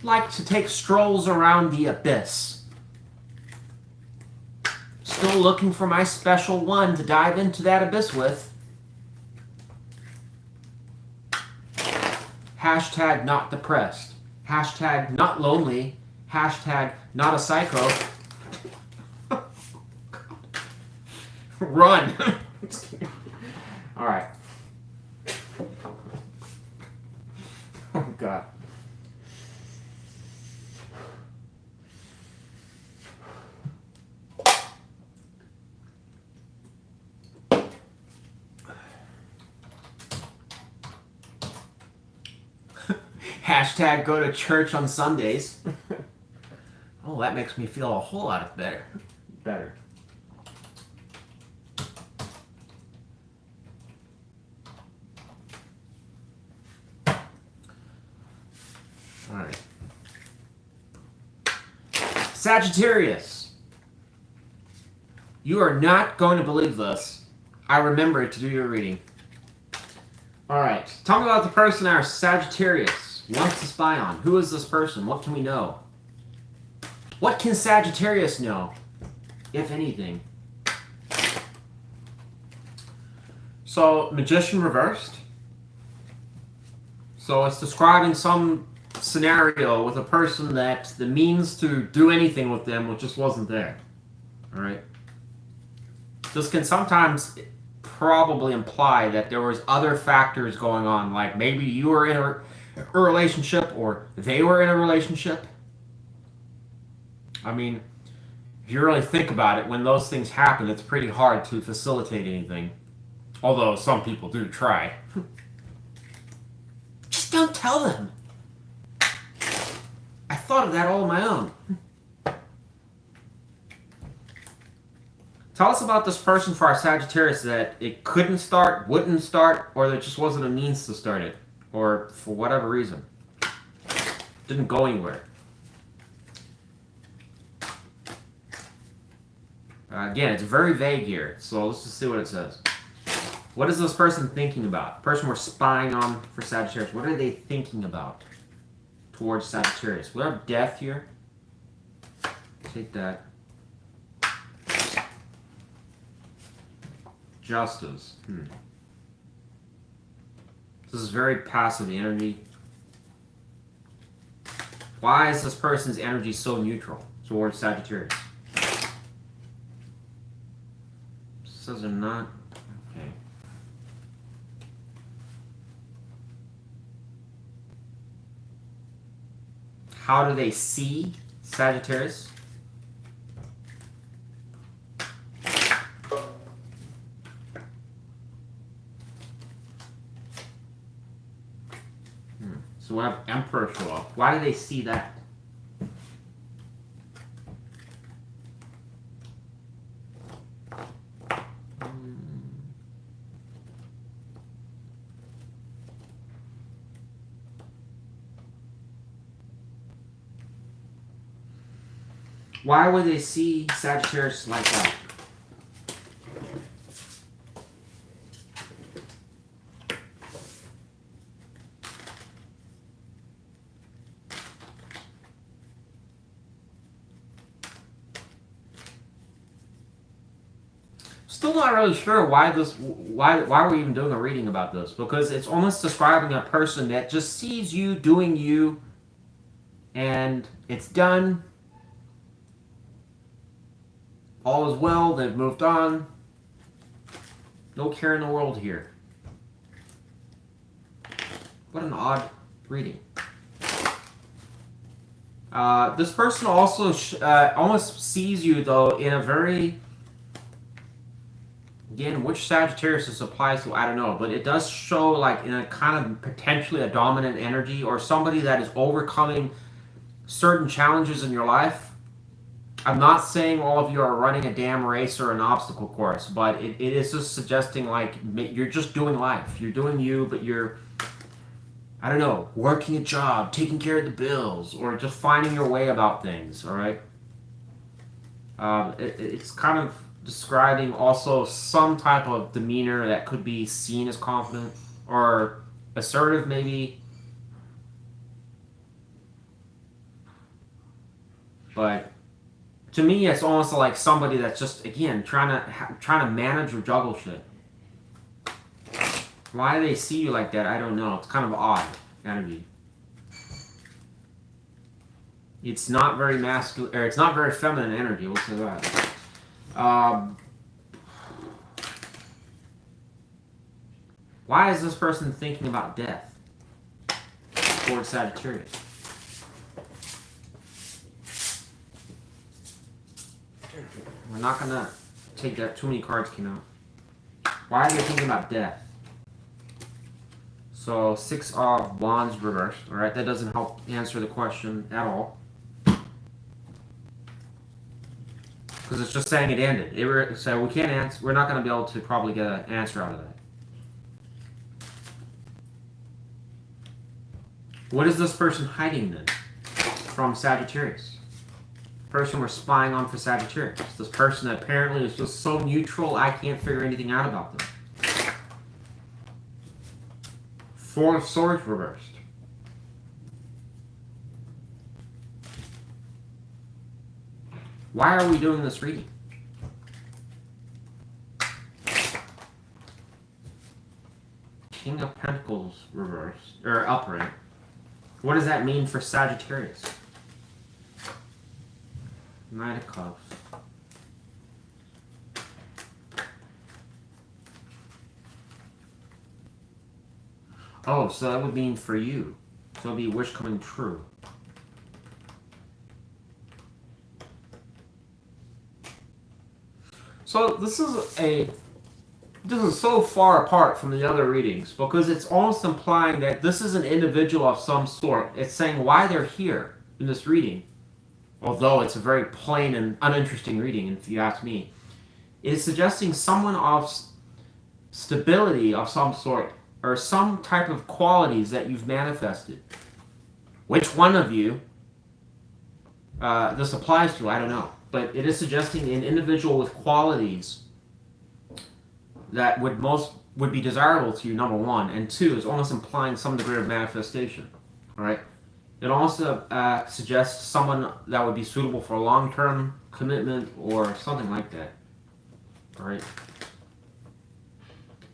Like to take strolls around the abyss. Still looking for my special one to dive into that abyss with. Hashtag not depressed. Hashtag not lonely. Hashtag not a psycho. Run. All right. Oh, God. Hashtag go to church on Sundays. Oh, that makes me feel a whole lot better. All right. Sagittarius. You are not going to believe this. I remember to do your reading. All right. Tell me about the person our Sagittarius wants to spy on. Who is this person? What can we know? What can Sagittarius know, if anything? So, Magician reversed. So it's describing some scenario with a person that the means to do anything with them just wasn't there. All right. This can sometimes probably imply that there was other factors going on, like maybe you were a relationship or they were in a relationship. I mean, if you really think about it, when those things happen, it's pretty hard to facilitate anything. Although some people do try. Just don't tell them. I thought of that all on my own. Tell us about this person for our Sagittarius that it couldn't start, wouldn't start, or there just wasn't a means to start it. Or for whatever reason. Didn't go anywhere. Again, it's very vague here, so let's just see what it says. What is this person thinking about? The person we're spying on for Sagittarius, what are they thinking about towards Sagittarius? We have death here. Take that. Justice. This is very passive energy. Why is this person's energy so neutral towards Sagittarius? Says they're not. Okay. How do they see Sagittarius? So we have Emperor show up. Why do they see that? Why would they see Sagittarius like that? Still not really sure why we're even doing a reading about this, because it's almost describing a person that just sees you doing you and it's done. All is well, they've moved on. No care in the world here. What an odd reading. This person also almost sees you, though, in a very... Again, which Sagittarius this applies to, I don't know. But it does show, like, in a kind of potentially a dominant energy, or somebody that is overcoming certain challenges in your life. I'm not saying all of you are running a damn race or an obstacle course, but it is just suggesting, like, you're just doing life. You're doing you, but you're, I don't know, working a job, taking care of the bills, or just finding your way about things, all right? It's kind of describing also some type of demeanor that could be seen as confident or assertive, maybe. But to me, it's almost like somebody that's just, again, trying to manage or juggle shit. Why do they see you like that? I don't know. It's kind of odd energy. It's not very masculine, or it's not very feminine energy. We'll say that. Why is this person thinking about death towards Sagittarius? We're not gonna take that. Too many cards came out. Why are they thinking about death? So 6 of Wands reversed. All right, that doesn't help answer the question at all. Because it's just saying it ended. So we can't answer. We're not going to be able to probably get an answer out of that. What is this person hiding then from Sagittarius? Person we're spying on for Sagittarius. This person that apparently is just so neutral, I can't figure anything out about them. 4 of Swords reversed. Why are we doing this reading? King of Pentacles reversed, or upright. What does that mean for Sagittarius? Knight of Cups. Oh, so that would mean for you. So it'll be wish coming true. So this is so far apart from the other readings because it's almost implying that this is an individual of some sort. It's saying why they're here in this reading, although it's a very plain and uninteresting reading, if you ask me. It is suggesting someone of stability of some sort or some type of qualities that you've manifested. Which one of you this applies to, I don't know. But it is suggesting an individual with qualities that would be desirable to you, number one. And two, is almost implying some degree of manifestation. All right? It also suggests someone that would be suitable for a long-term commitment or something like that. All right?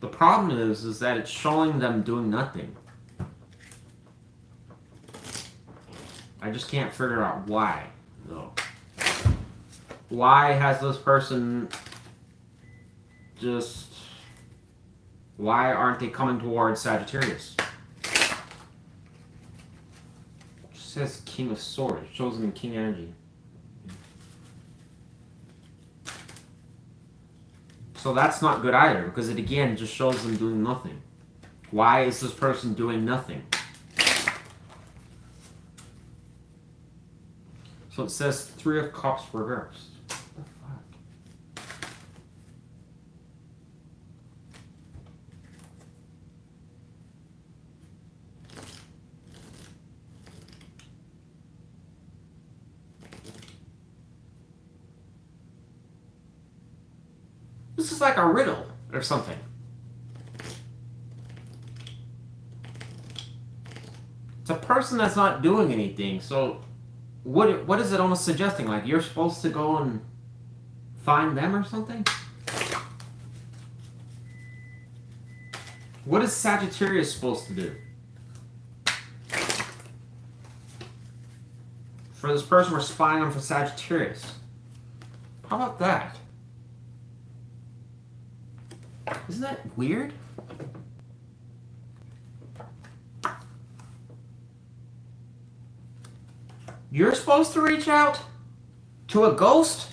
The problem is that it's showing them doing nothing. I just can't figure out why, though. Why has this person just... Why aren't they coming towards Sagittarius? It says King of Swords. It shows them in King energy. So that's not good either, because it again just shows them doing nothing. Why is this person doing nothing? So it says 3 of Cups reversed. This is like a riddle or something. It's a person that's not doing anything, so what is it almost suggesting? Like you're supposed to go and find them or something? What is Sagittarius supposed to do? For this person, we're spying on for Sagittarius. How about that? Isn't that weird? You're supposed to reach out to a ghost?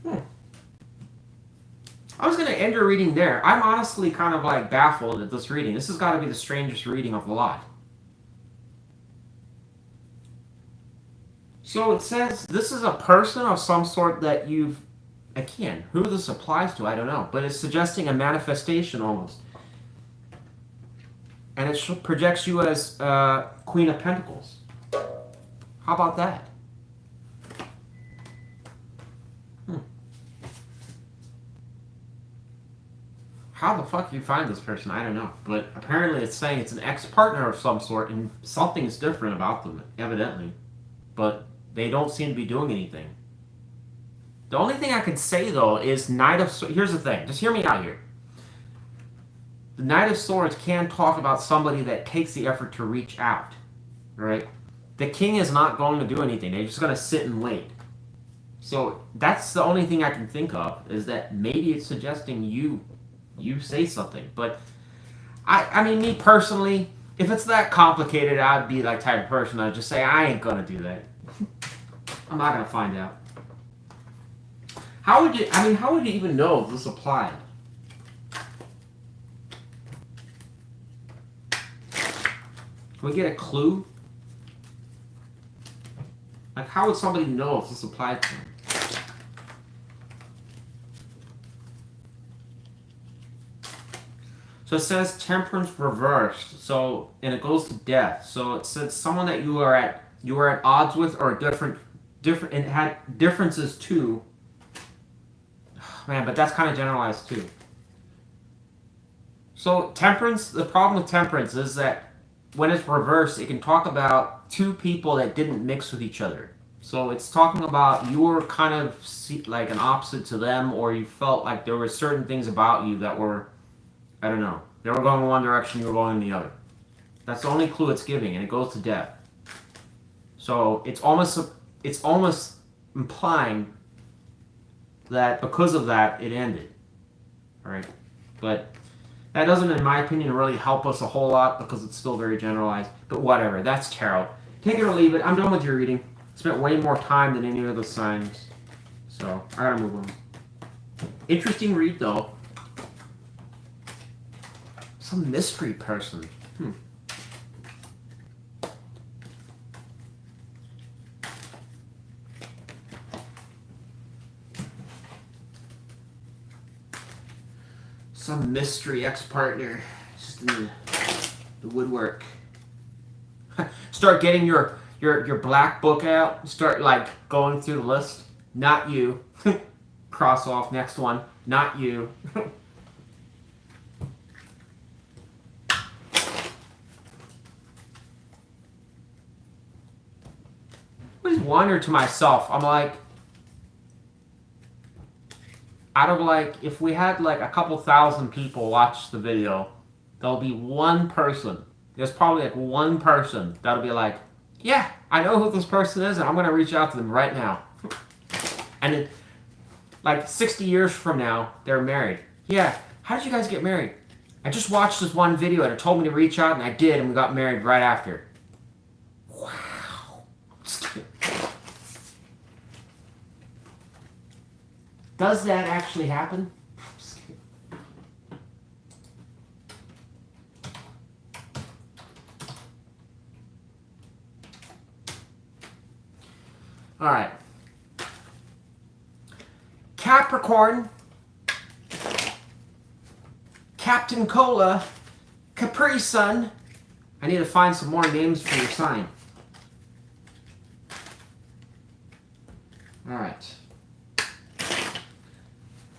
I was going to end your reading there. I'm honestly kind of like baffled at this reading. This has got to be the strangest reading of the lot. So it says this is a person of some sort that you've... Again, who this applies to, I don't know. But it's suggesting a manifestation almost. And it projects you as Queen of Pentacles. How about that? How the fuck you find this person, I don't know. But apparently it's saying it's an ex-partner of some sort and something's different about them, evidently. But they don't seem to be doing anything. The only thing I could say, though, is Knight of Swords. Here's the thing. Just hear me out here. The Knight of Swords can talk about somebody that takes the effort to reach out. Right? The King is not going to do anything. They're just going to sit and wait. So that's the only thing I can think of, is that maybe it's suggesting you say something. But, I mean, me personally, if it's that complicated, I'd be like type of person I'd just say, I ain't going to do that. I'm not going to find out. How would you even know if this applied? Can we get a clue? Like, how would somebody know if this applied to them? So it says Temperance reversed. So, and it goes to death. So it says someone that you were at odds with or different and had differences too. Man, but that's kind of generalized too. So Temperance, the problem with Temperance is that when it's reversed, it can talk about two people that didn't mix with each other. So it's talking about you were kind of like an opposite to them, or you felt like there were certain things about you that were, I don't know, they were going in one direction, you were going in the other. That's the only clue it's giving, and it goes to death. So it's almost implying that because of that, it ended. All right. But that doesn't, in my opinion, really help us a whole lot because it's still very generalized. But whatever, that's tarot. Take it or leave it. I'm done with your reading. Spent way more time than any of the signs. So, I gotta move on. Interesting read, though. Some mystery person. Some mystery ex-partner. Just in the woodwork. Start getting your black book out. Start, like, going through the list. Not you. Cross off. Next one. Not you. I always wonder to myself, I'm like, out of like, if we had like a couple thousand people watch the video, there'll be one person, there's probably like one person that'll be like, yeah, I know who this person is and I'm going to reach out to them right now. And it, like 60 years from now, they're married. Yeah, how did you guys get married? I just watched this one video and it told me to reach out and I did and we got married right after. Wow. Does that actually happen? All right. Capricorn, Captain Cola, Capri Sun. I need to find some more names for your sign. All right.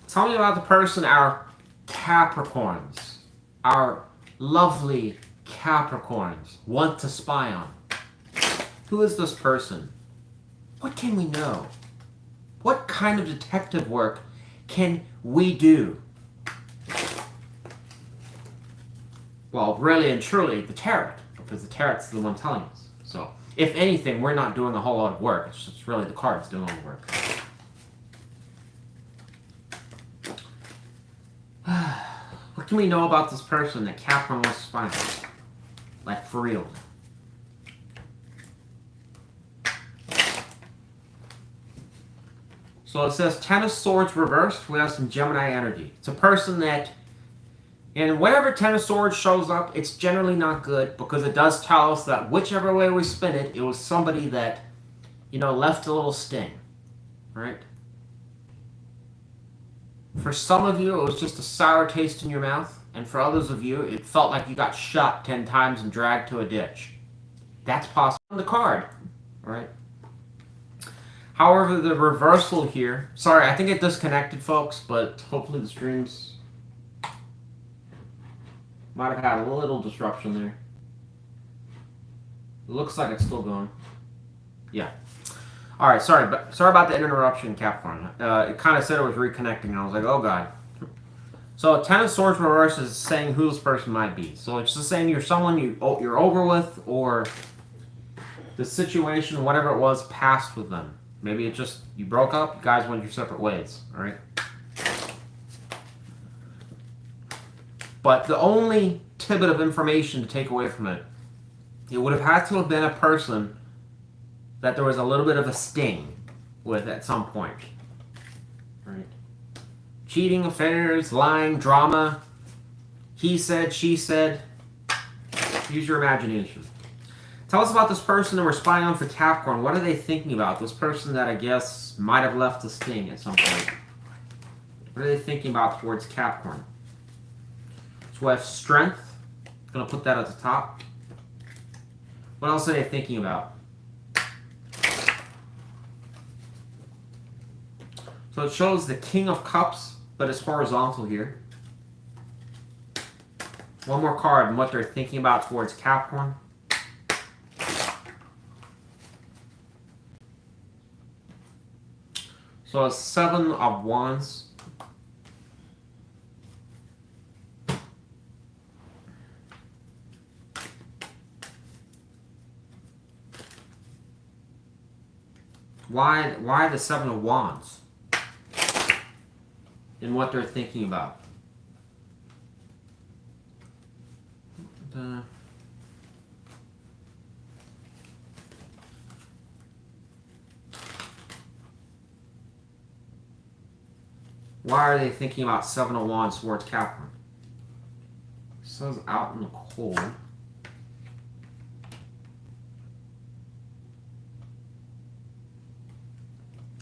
Tell me about the person, our Capricorns, our lovely Capricorns want to spy on. Who is this person? What can we know? What kind of detective work can we do? Well, really and truly, the tarot, because the tarot's the one telling us. So, if anything, we're not doing a whole lot of work. It's just really the cards doing all the work. What can we know about this person that Capricorn wants to spy on? Like, for real. So it says Ten of Swords reversed. We have some Gemini energy. It's a person that, and whenever Ten of Swords shows up, it's generally not good because it does tell us that whichever way we spin it, it was somebody that, you know, left a little sting, right? For some of you, it was just a sour taste in your mouth, and for others of you, it felt like you got shot 10 times and dragged to a ditch. That's possible on the card, right? However, the reversal here, sorry, I think it disconnected, folks, but hopefully the streams might have had a little disruption there. It looks like it's still going. Yeah. All right, sorry about the interruption, Capricorn. It kind of said it was reconnecting, and I was like, oh, God. So, Ten of Swords reverse is saying who this person might be. So, it's just saying you're someone you're over with, or the situation, whatever it was, passed with them. Maybe it just, you broke up, you guys went your separate ways, all right? But the only tidbit of information to take away from it, it would have had to have been a person that there was a little bit of a sting with at some point. Right? Cheating, affairs, lying, drama, he said, she said. Use your imagination. Tell us about this person that we're spying on for Capricorn. What are they thinking about? This person that I guess might have left a sting at some point. What are they thinking about towards Capricorn? So we have strength. I'm going to put that at the top. What else are they thinking about? So it shows the King of Cups, but it's horizontal here. One more card and what they're thinking about towards Capricorn. So a Seven of Wands. Why the Seven of Wands? And what they're thinking about. Why are they thinking about Seven of Wands towards Capricorn? It says out in the cold.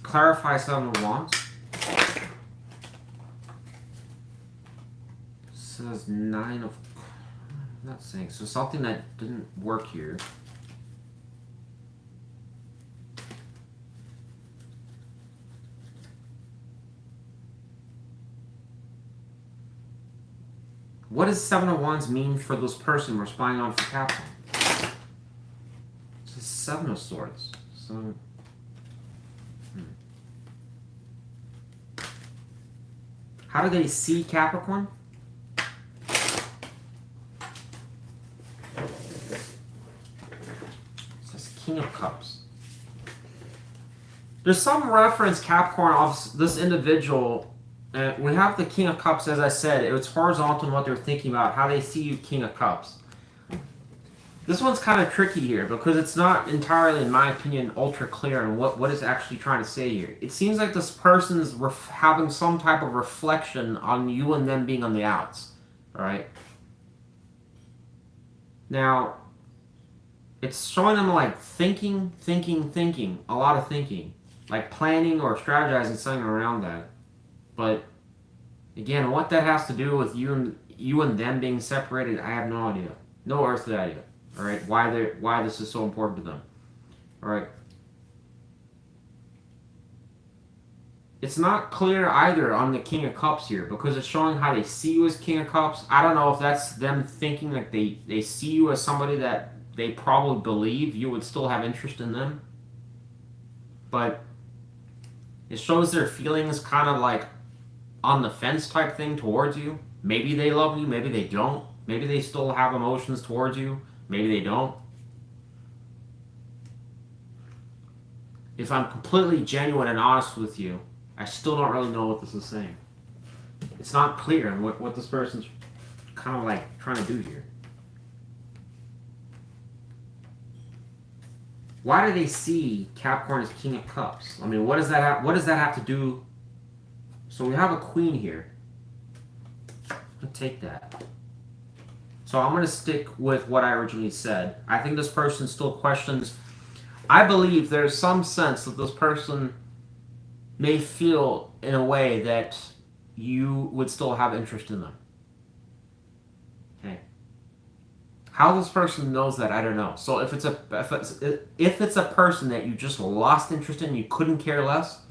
Clarify Seven of Wands. It says Nine of... I'm not saying. So something that didn't work here. What does Seven of Wands mean for this person we're spying on for Capricorn? It's a Seven of Swords. So... How do they see Capricorn? It says King of Cups. There's some reference Capricorn of this individual. We have the King of Cups, as I said. It's horizontal in what they're thinking about, how they see you, King of Cups. This one's kind of tricky here because it's not entirely, in my opinion, ultra clear on what it's actually trying to say here. It seems like this person's having some type of reflection on you and them being on the outs. Alright? Now, it's showing them like thinking, a lot of thinking. Like planning or strategizing something around that. But, again, what that has to do with you and them being separated, I have no idea. No earthly idea. All right, why this is so important to them. All right. It's not clear either on the King of Cups here because it's showing how they see you as King of Cups. I don't know if that's them thinking like they see you as somebody that they probably believe you would still have interest in them. But it shows their feelings kind of like on the fence type thing towards you. Maybe they love you, maybe they don't. Maybe they still have emotions towards you. Maybe they don't. If I'm completely genuine and honest with you, I still don't really know what this is saying. It's not clear on what this person's kind of like trying to do here. Why do they see Capricorn as King of Cups? I mean, what does that have to do? So we have a Queen here. I'll take that. So I'm going to stick with what I originally said. I think this person still questions. I believe there's some sense that this person may feel in a way that you would still have interest in them. Okay. How this person knows that, I don't know. So if it's a person that you just lost interest in, you couldn't care less,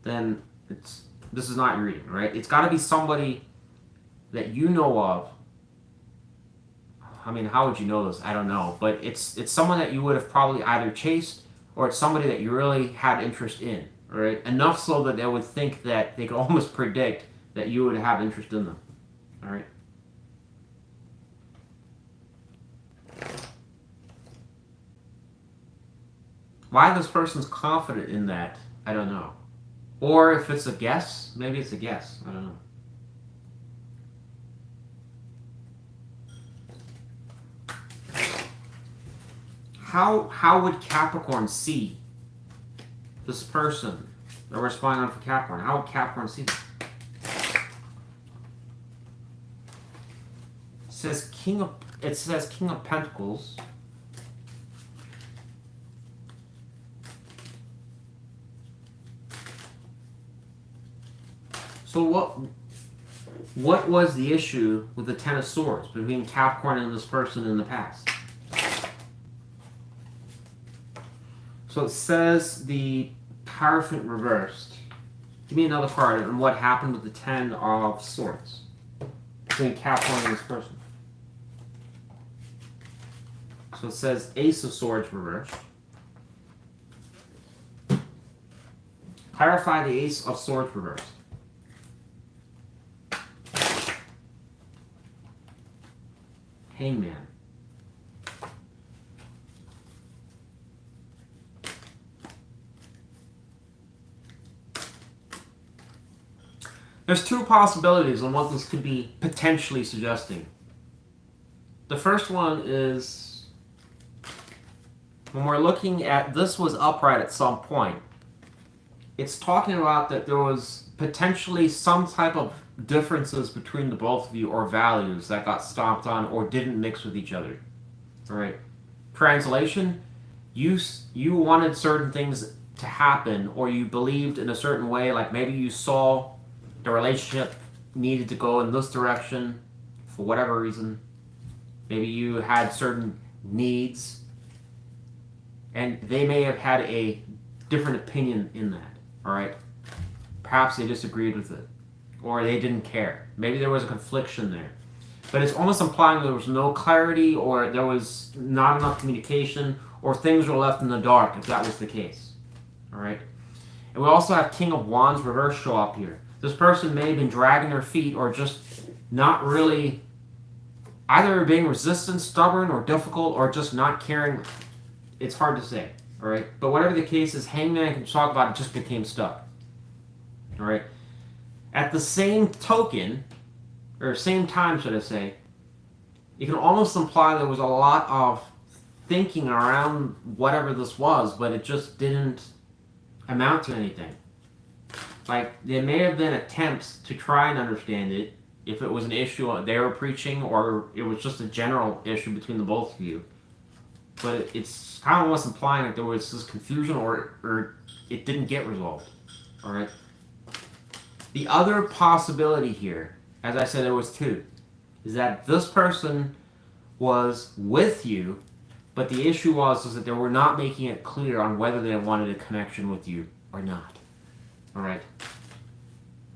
then this is not your reading, right? It's got to be somebody that you know of. I mean, how would you know this? I don't know. But it's someone that you would have probably either chased or it's somebody that you really had interest in. Right? Enough so that they would think that they could almost predict that you would have interest in them. Alright? Why this person's confident in that, I don't know. Or if it's a guess, maybe it's a guess. I don't know. How would Capricorn see this person that we're spying on for Capricorn? How would Capricorn see them? It says King of Pentacles. So what was the issue with the Ten of Swords between Capricorn and this person in the past? So it says the Hierophant reversed. Give me another card on what happened with the Ten of Swords between Capricorn and this person. So it says Ace of Swords reversed. Clarify the Ace of Swords reversed. Hangman. There's two possibilities on what this could be potentially suggesting. The first one is, when we're looking at, this was upright at some point. It's talking about that there was potentially some type of differences between the both of you, or values that got stomped on or didn't mix with each other. All right. Translation, you wanted certain things to happen, or you believed in a certain way, like maybe you saw the relationship needed to go in this direction for whatever reason. Maybe you had certain needs, and they may have had a different opinion in that. All right. Perhaps they disagreed with it, or they didn't care. Maybe there was a confliction there. But it's almost implying there was no clarity, or there was not enough communication, or things were left in the dark, if that was the case. All right? And we also have King of Wands reverse show up here. This person may have been dragging their feet, or just not really, either being resistant, stubborn, or difficult, or just not caring. It's hard to say. All right? But whatever the case is, Hangman can talk about it, just became stuck. All right? At the same token, or same time, should I say, you can almost imply there was a lot of thinking around whatever this was, but it just didn't amount to anything. Like, there may have been attempts to try and understand it, if it was an issue they were preaching, or it was just a general issue between the both of you. But it's kind of almost implying that there was this confusion, or it didn't get resolved. All right? The other possibility here, as I said, there was two, is that this person was with you, but the issue was that they were not making it clear on whether they wanted a connection with you or not. All right.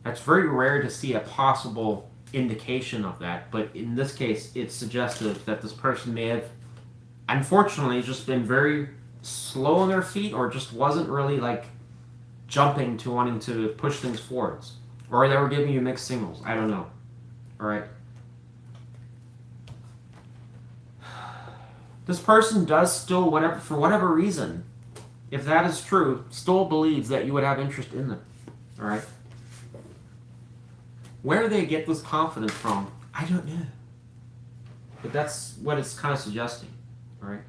That's very rare to see a possible indication of that, but in this case, it's suggestive that this person may have, unfortunately, just been very slow on their feet, or just wasn't really like jumping to wanting to push things forwards, or they were giving you mixed signals. I don't know. All right. This person does still, for whatever reason, if that is true, still believes that you would have interest in them. All right. Where they get this confidence from, I don't know. But that's what it's kind of suggesting. All right.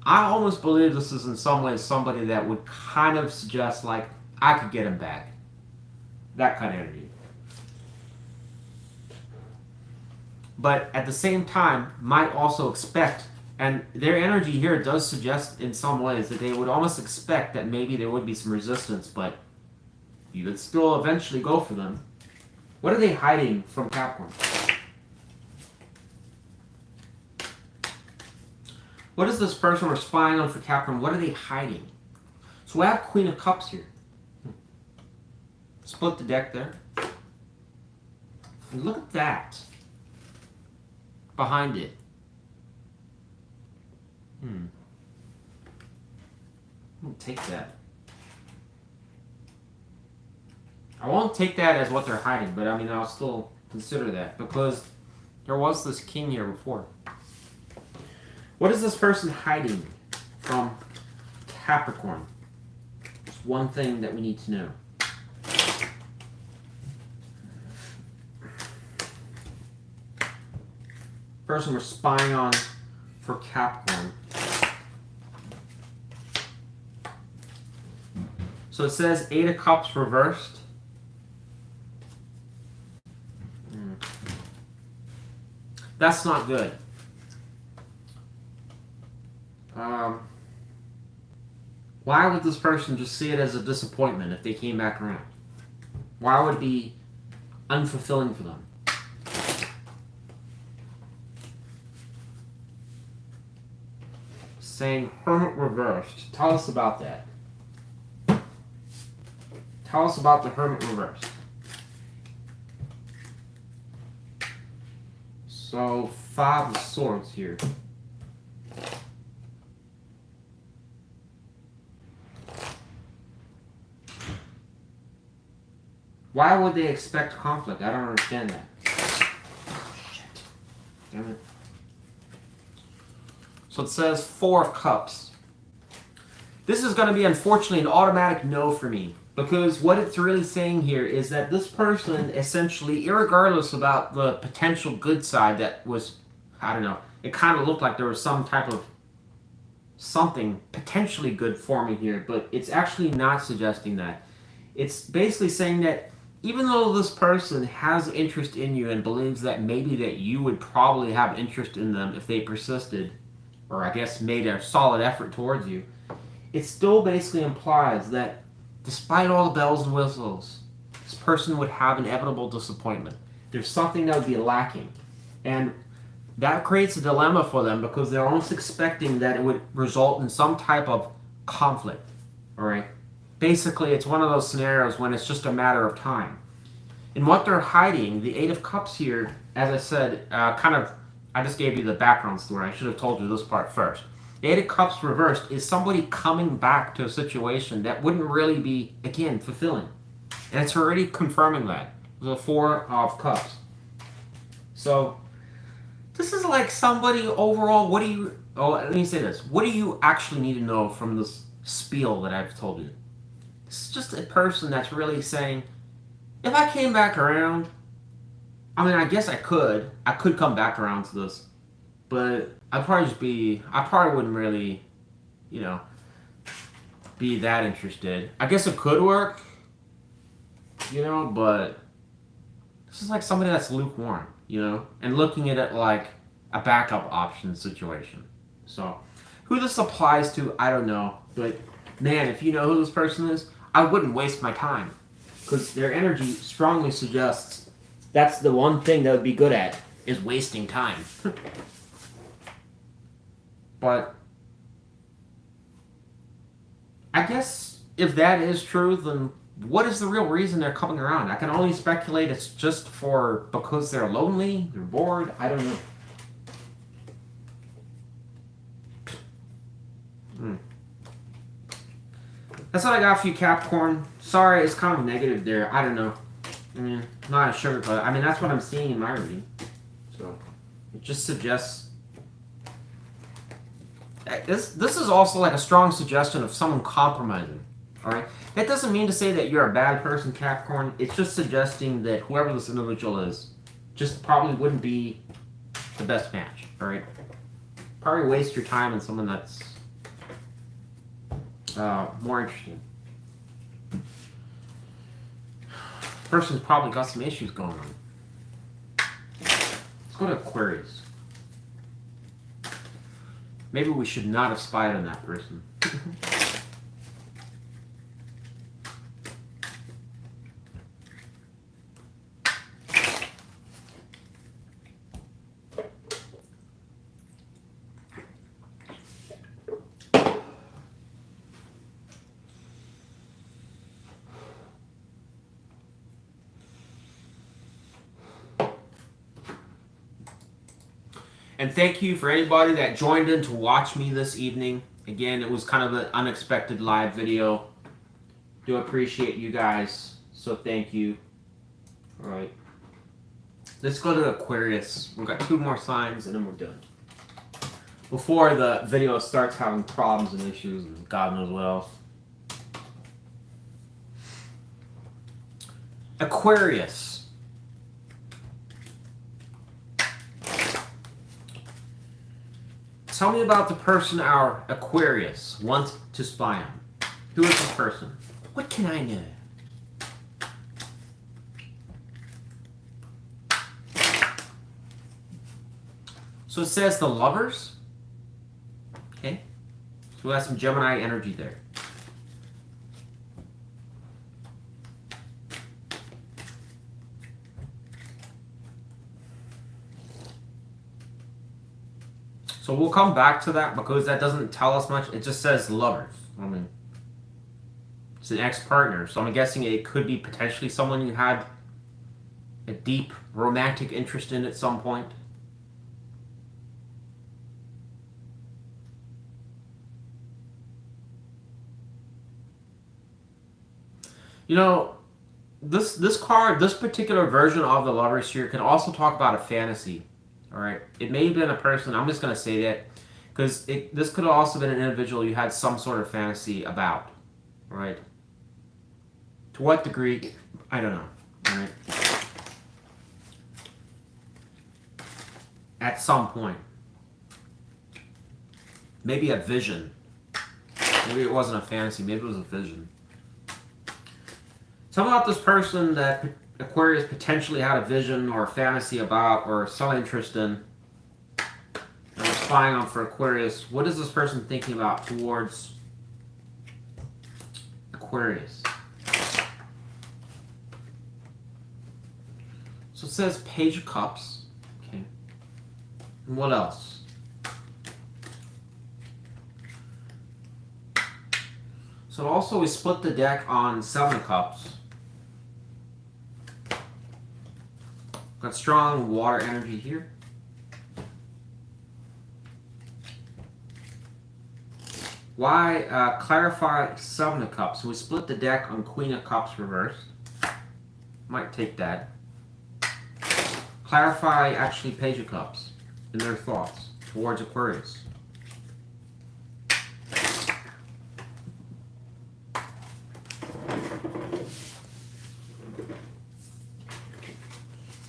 I almost believe this is in some ways somebody that would kind of suggest, like, I could get him back. That kind of energy. But at the same time, might also expect, and their energy here does suggest in some ways that they would almost expect that maybe there would be some resistance, but you would still eventually go for them. What are they hiding from Capricorn? What is this person we're spying on for Capricorn? What are they hiding? So we have Queen of Cups here. Split the deck there. And look at that. Behind it. I'll take that. I won't take that as what they're hiding, but I mean, I'll still consider that, because there was this king here before. What is this person hiding from Capricorn? It's one thing that we need to know. Person we're spying on for Capricorn. So it says 8 of Cups reversed. That's not good. Why would this person just see it as a disappointment if they came back around? Why would it be unfulfilling for them? Saying Hermit reversed. Tell us about that. Tell us about the Hermit reversed. So, 5 of Swords here. Why would they expect conflict? I don't understand that. Oh, shit. Damn it. So it says 4 of Cups. This is going to be, unfortunately, an automatic no for me. Because what it's really saying here is that this person, essentially, irregardless about the potential good side that was, I don't know, it kind of looked like there was some type of something potentially good forming here, but it's actually not suggesting that. It's basically saying that even though this person has interest in you and believes that maybe that you would probably have interest in them if they persisted, or I guess made a solid effort towards you, it still basically implies that despite all the bells and whistles, this person would have inevitable disappointment. There's something that would be lacking. And that creates a dilemma for them because they're almost expecting that it would result in some type of conflict. All right? Basically, it's one of those scenarios when it's just a matter of time. And what they're hiding, the Eight of Cups here, as I said, I just gave you the background story. I should have told you this part first. The Eight of Cups reversed is somebody coming back to a situation that wouldn't really be, again, fulfilling. And it's already confirming that. The Four of Cups. So, this is like somebody overall, let me say this. What do you actually need to know from this spiel that I've told you? This is just a person that's really saying, if I came back around, I mean, I guess I could come back around to this, but I probably wouldn't really, be that interested. I guess it could work, but this is like somebody that's lukewarm, and looking at it like a backup option situation. So, who this applies to, I don't know, but man, if you know who this person is, I wouldn't waste my time, because their energy strongly suggests that's the one thing that would be good at, is wasting time. But I guess if that is true, then what is the real reason they're coming around? I can only speculate it's just because they're lonely, they're bored, I don't know. That's what I got for you, Capricorn. Sorry, it's kind of negative there. I don't know. I mean, not a sugarcoat. I mean, that's what I'm seeing in my reading. So, it just suggests... This is also like a strong suggestion of someone compromising. Alright? That doesn't mean to say that you're a bad person, Capricorn. It's just suggesting that whoever this individual is just probably wouldn't be the best match. Alright? Probably waste your time on someone that's more interesting. Person's probably got some issues going on. Let's go to Aquarius. Maybe we should not have spied on that person. And thank you for anybody that joined in to watch me this evening. Again, it was kind of an unexpected live video. Do appreciate you guys, so thank you. All right. Let's go to Aquarius. We've got 2 more signs and then we're done. Before the video starts having problems and issues and God knows what else. Aquarius. Tell me about the person our Aquarius wants to spy on. Who is this person? What can I know? So it says the Lovers. Okay. So we have some Gemini energy there. So we'll come back to that because that doesn't tell us much. It just says lovers. I mean, it's an ex-partner. So I'm guessing it could be potentially someone you had a deep romantic interest in at some point. This card, this particular version of the Lovers here can also talk about a fantasy. All right, it may have been a person. I'm just gonna say that because this could have also been an individual you had some sort of fantasy about. All right. To what degree, I don't know. All right. At some point. Maybe a vision. Maybe it wasn't a fantasy. Maybe it was a vision. Something about this person that Aquarius potentially had a vision or a fantasy about or some interest in. And we're spying on for Aquarius. What is this person thinking about towards Aquarius? So it says Page of Cups. Okay. And what else? So also we split the deck on Seven of Cups. Got strong water energy here. Why clarify Seven of Cups? So we split the deck on Queen of Cups reversed. Might take that. Clarify actually Page of Cups in their thoughts towards Aquarius.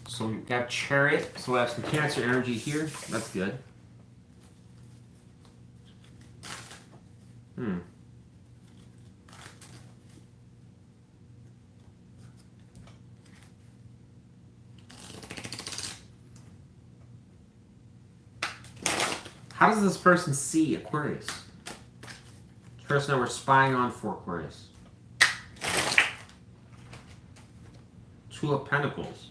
So we got Chariot, so we have some Cancer energy here. That's good. How does this person see Aquarius? This person that we're spying on for Aquarius. Two of Pentacles.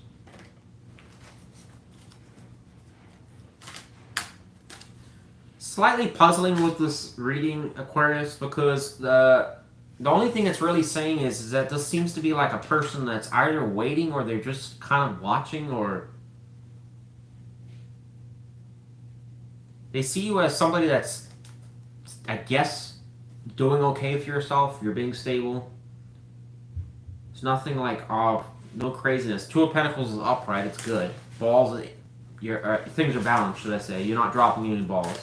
Slightly puzzling with this reading, Aquarius, because the only thing it's really saying is that this seems to be like a person that's either waiting or they're just kind of watching, or they see you as somebody that's, I guess, doing okay for yourself. You're being stable. It's nothing like, oh, no craziness. Two of Pentacles is upright. It's good. Balls, things are balanced, should I say. You're not dropping any balls.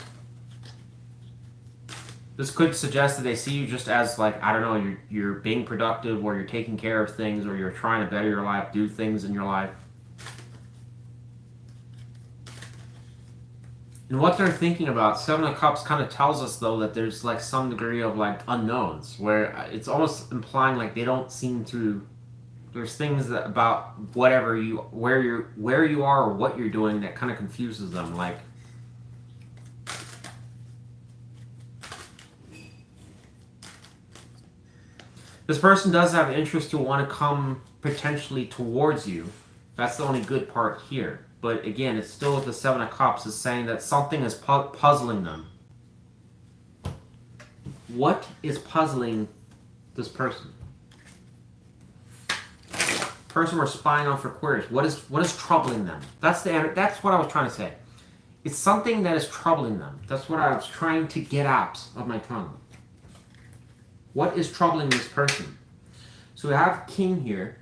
This could suggest that they see you just as, like, I don't know, you're being productive, or you're taking care of things, or you're trying to better your life, do things in your life. And what they're thinking about, Seven of Cups kind of tells us, though, that there's, like, some degree of, like, unknowns, where it's almost implying, like, they don't seem to, there's things that about whatever you, where you are or what you're doing that kind of confuses them, like, this person does have interest to want to come potentially towards you. That's the only good part here. But again, it's still with the Seven of Cups. It's saying that something is puzzling them. What is puzzling this person? Person we're spying on for Aquarius. What is troubling them? That's what I was trying to say. It's something that is troubling them. That's what I was trying to get out of my tongue. What is troubling this person? So we have King here.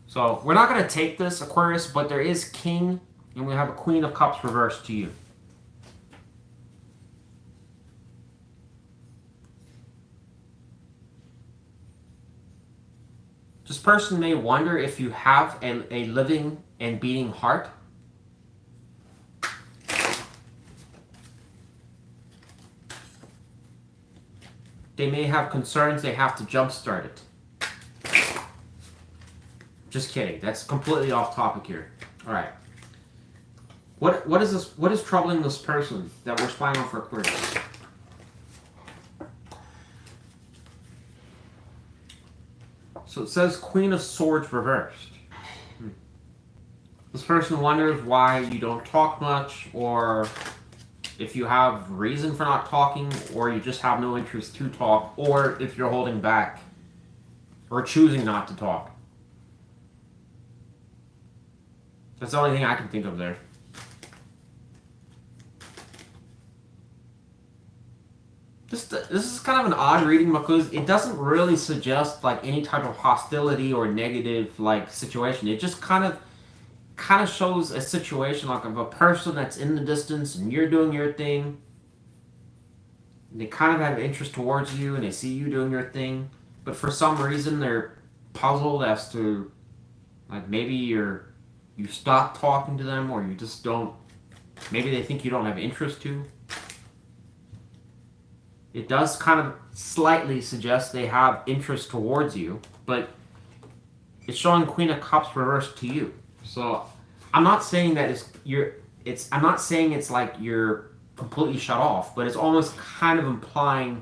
So we're not going to take this, Aquarius, but there is King, and we have a Queen of Cups reversed to you. This person may wonder if you have a living and beating heart. They may have concerns they have to jumpstart it. Just kidding. That's completely off topic here. All right. What is this? What is troubling this person that we're spying on for Aquarius? So it says Queen of Swords reversed. This person wonders why you don't talk much, or if you have reason for not talking, or you just have no interest to talk, or if you're holding back or choosing not to talk. That's the only thing I can think of there. This is kind of an odd reading because it doesn't really suggest like any type of hostility or negative like situation. It just kind of shows a situation like of a person that's in the distance and you're doing your thing. And they kind of have interest towards you and they see you doing your thing, but for some reason they're puzzled as to like maybe you stop talking to them or you just don't Maybe they think you don't have interest to. It does kind of slightly suggest they have interest towards you, but it's showing Queen of Cups reversed to you. So I'm not saying that I'm not saying it's like you're completely shut off, but it's almost kind of implying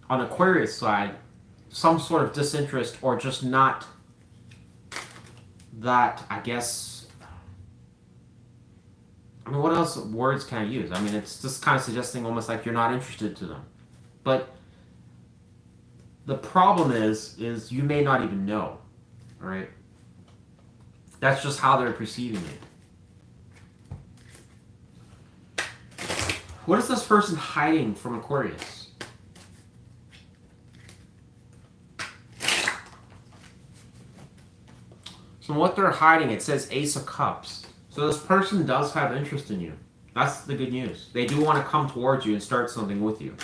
on Aquarius side some sort of disinterest, or just not that, I guess. I mean, what else words can I use? I mean, it's just kind of suggesting almost like you're not interested to them. But the problem is you may not even know, right? That's just how they're perceiving it. What is this person hiding from Aquarius? So what they're hiding, it says Ace of Cups. So this person does have interest in you. That's the good news. They do want to come towards you and start something with you.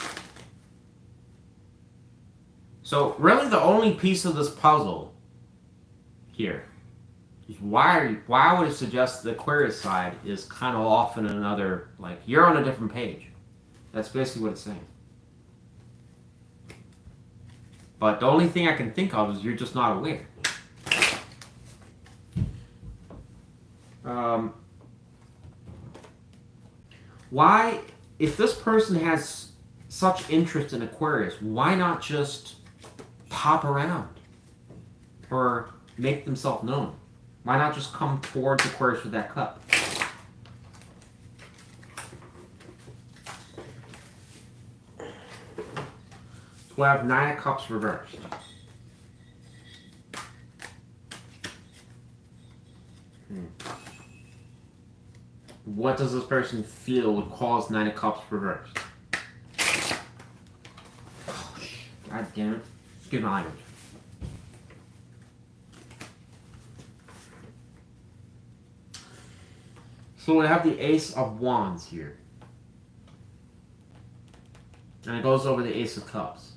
So really the only piece of this puzzle here is why would it suggest the Aquarius side is kind of off in another, like you're on a different page. That's basically what it's saying. But the only thing I can think of is you're just not aware. Why, if this person has such interest in Aquarius, why not just pop around or make themselves known? Why not just come towards Aquarius with that cup? So we have 9 of Cups reversed. What does this person feel would cause 9 of Cups reversed? Oh, God damn it. Excuse my language. So we have the Ace of Wands here. And it goes over the Ace of Cups.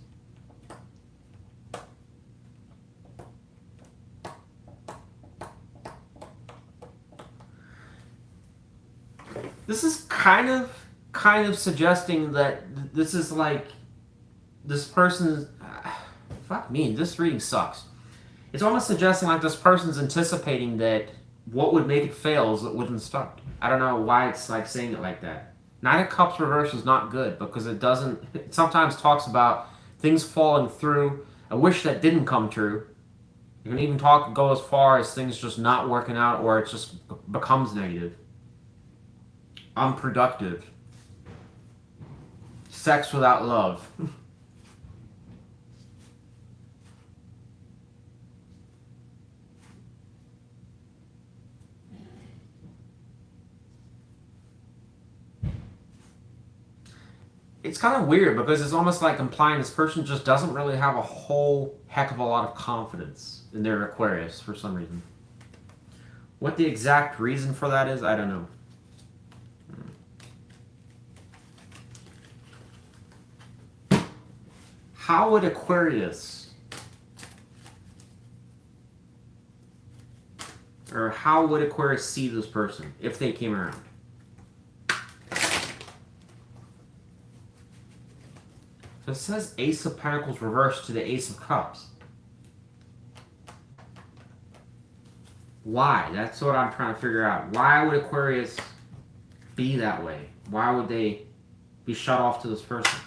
This is kind of suggesting that this is like this person's. Fuck me, this reading sucks. It's almost suggesting like this person's anticipating that what would make it fail is it wouldn't start. I don't know why it's like saying it like that. 9 of Cups reverse is not good because it doesn't. It sometimes talks about things falling through. A wish that didn't come true. You can even go as far as things just not working out, or it just becomes negative. Unproductive. Sex without love. It's kind of weird because it's almost like implying this person just doesn't really have a whole heck of a lot of confidence in their Aquarius for some reason. What the exact reason for that is, I don't know. How would Aquarius, or how would Aquarius see this person if they came around? So it says Ace of Pentacles reversed to the Ace of Cups. Why? That's what I'm trying to figure out. Why would Aquarius be that way? Why would they be shut off to this person?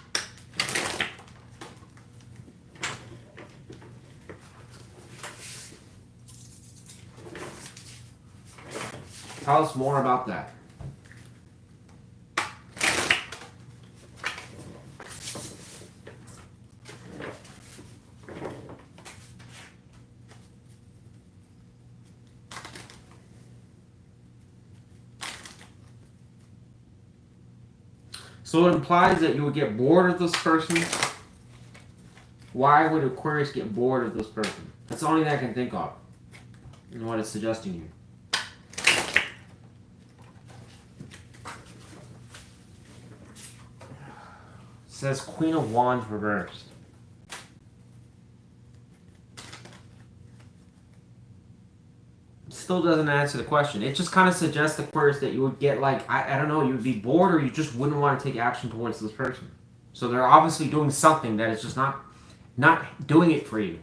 Tell us more about that. So it implies that you would get bored of this person. Why would Aquarius get bored of this person? That's the only thing I can think of and what it's suggesting here. It says Queen of Wands reversed. still doesn't answer the question. It just kind of suggests, Aquarius, that you would get like, I don't know, you would be bored or you just wouldn't want to take action towards this person. So they're obviously doing something that is just not doing it for you.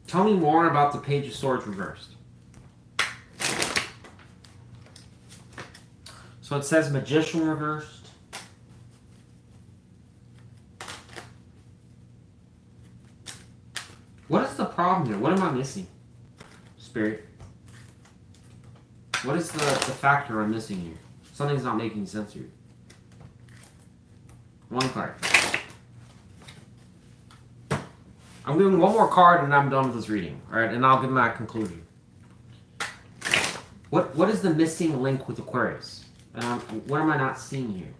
Tell me more about the Page of Swords reversed. So it says Magician reversed. What is the problem here? What am I missing? Spirit. What is the factor I'm missing here? Something's not making sense here. One card. I'm doing one more card and I'm done with this reading. Alright, and I'll give my conclusion. What is the missing link with Aquarius? What am I not seeing here?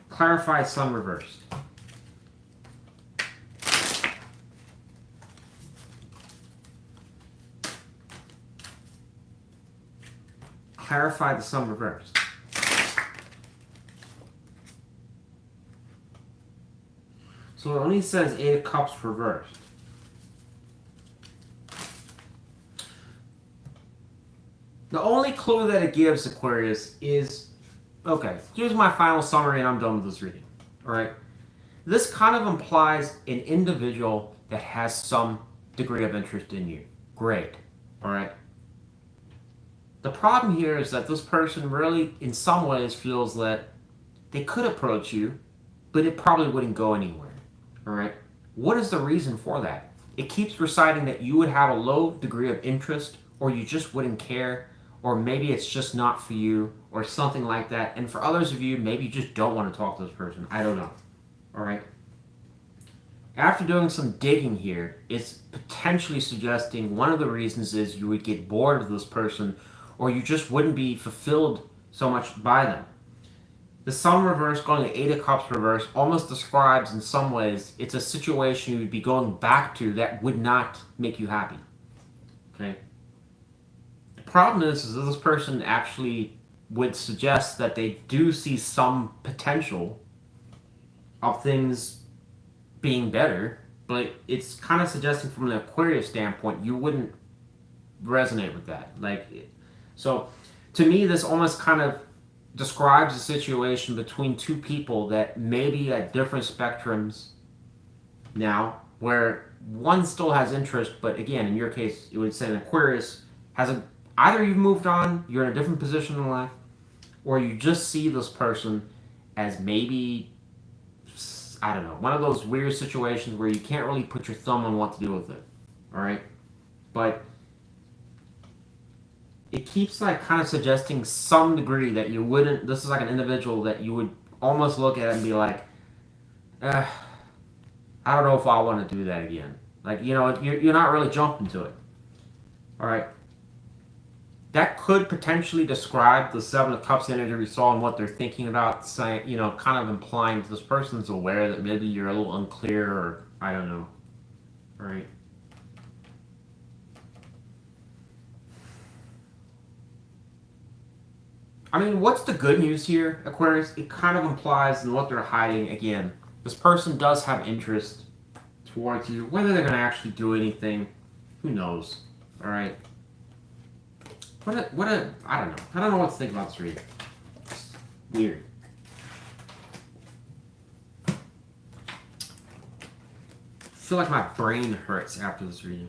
Clarify Sun reversed. Clarify the Sun reversed. So it only says 8 of Cups reversed. The only clue that it gives, Aquarius, is... Okay, here's my final summary and I'm done with this reading. Alright? This kind of implies an individual that has some degree of interest in you. Great. Alright? The problem here is that this person really, in some ways, feels that they could approach you, but it probably wouldn't go anywhere. Alright? What is the reason for that? It keeps reciting that you would have a low degree of interest, or you just wouldn't care, or maybe it's just not for you, or something like that. And for others of you, maybe you just don't want to talk to this person. I don't know. Alright? After doing some digging here, it's potentially suggesting one of the reasons is you would get bored of this person, or you just wouldn't be fulfilled so much by them. The Sun reverse going to 8 of Cups reverse almost describes in some ways it's a situation you would be going back to that would not make you happy. Okay? The problem is that this person actually would suggest that they do see some potential of things being better, but it's kind of suggesting from an Aquarius standpoint you wouldn't resonate with that. So, to me, this almost kind of describes a situation between two people that may be at different spectrums now, where one still has interest, but again, in your case, it would say an Aquarius either you've moved on, you're in a different position in life, or you just see this person as maybe, I don't know, one of those weird situations where you can't really put your thumb on what to do with it. Alright? But it keeps kind of suggesting some degree that you wouldn't, this is like an individual that you would almost look at and be like, I don't know if I want to do that again. You're not really jumping to it. Alright? That could potentially describe the 7 of Cups energy we saw and what they're thinking about, saying, kind of implying that this person's aware that maybe you're a little unclear, or I don't know. Alright? I mean, what's the good news here, Aquarius? It kind of implies in what they're hiding, again, this person does have interest towards you. Whether they're going to actually do anything, who knows? Alright? I don't know. I don't know what to think about this reading. It's weird. I feel like my brain hurts after this reading.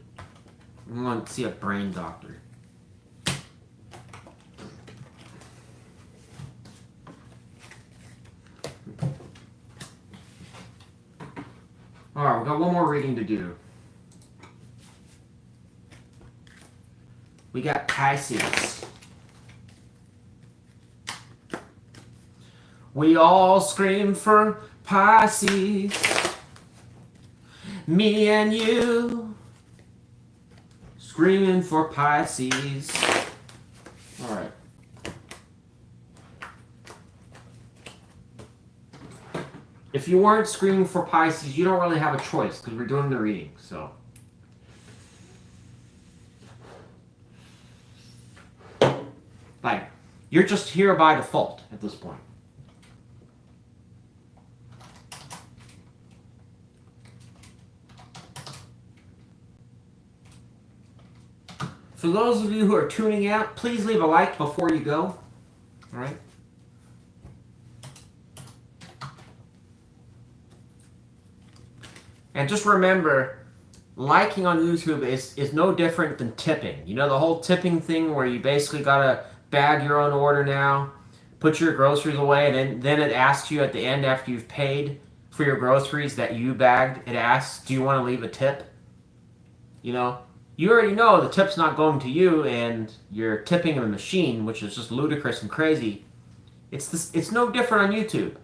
I'm going to see a brain doctor. Alright, we've got one more reading to do. We got Pisces. We all scream for Pisces. Me and you. Screaming for Pisces. Alright. If you weren't screaming for Pisces, you don't really have a choice because we're doing the reading, so. Like, you're just here by default at this point. For those of you who are tuning out, please leave a like before you go. All right? And just remember, liking on YouTube is no different than tipping. You know the whole tipping thing where you basically gotta bag your own order now, put your groceries away, and then it asks you at the end after you've paid for your groceries that you bagged, it asks, do you want to leave a tip? You know, you already know the tip's not going to you and you're tipping a machine, which is just ludicrous and crazy. It's no different on YouTube.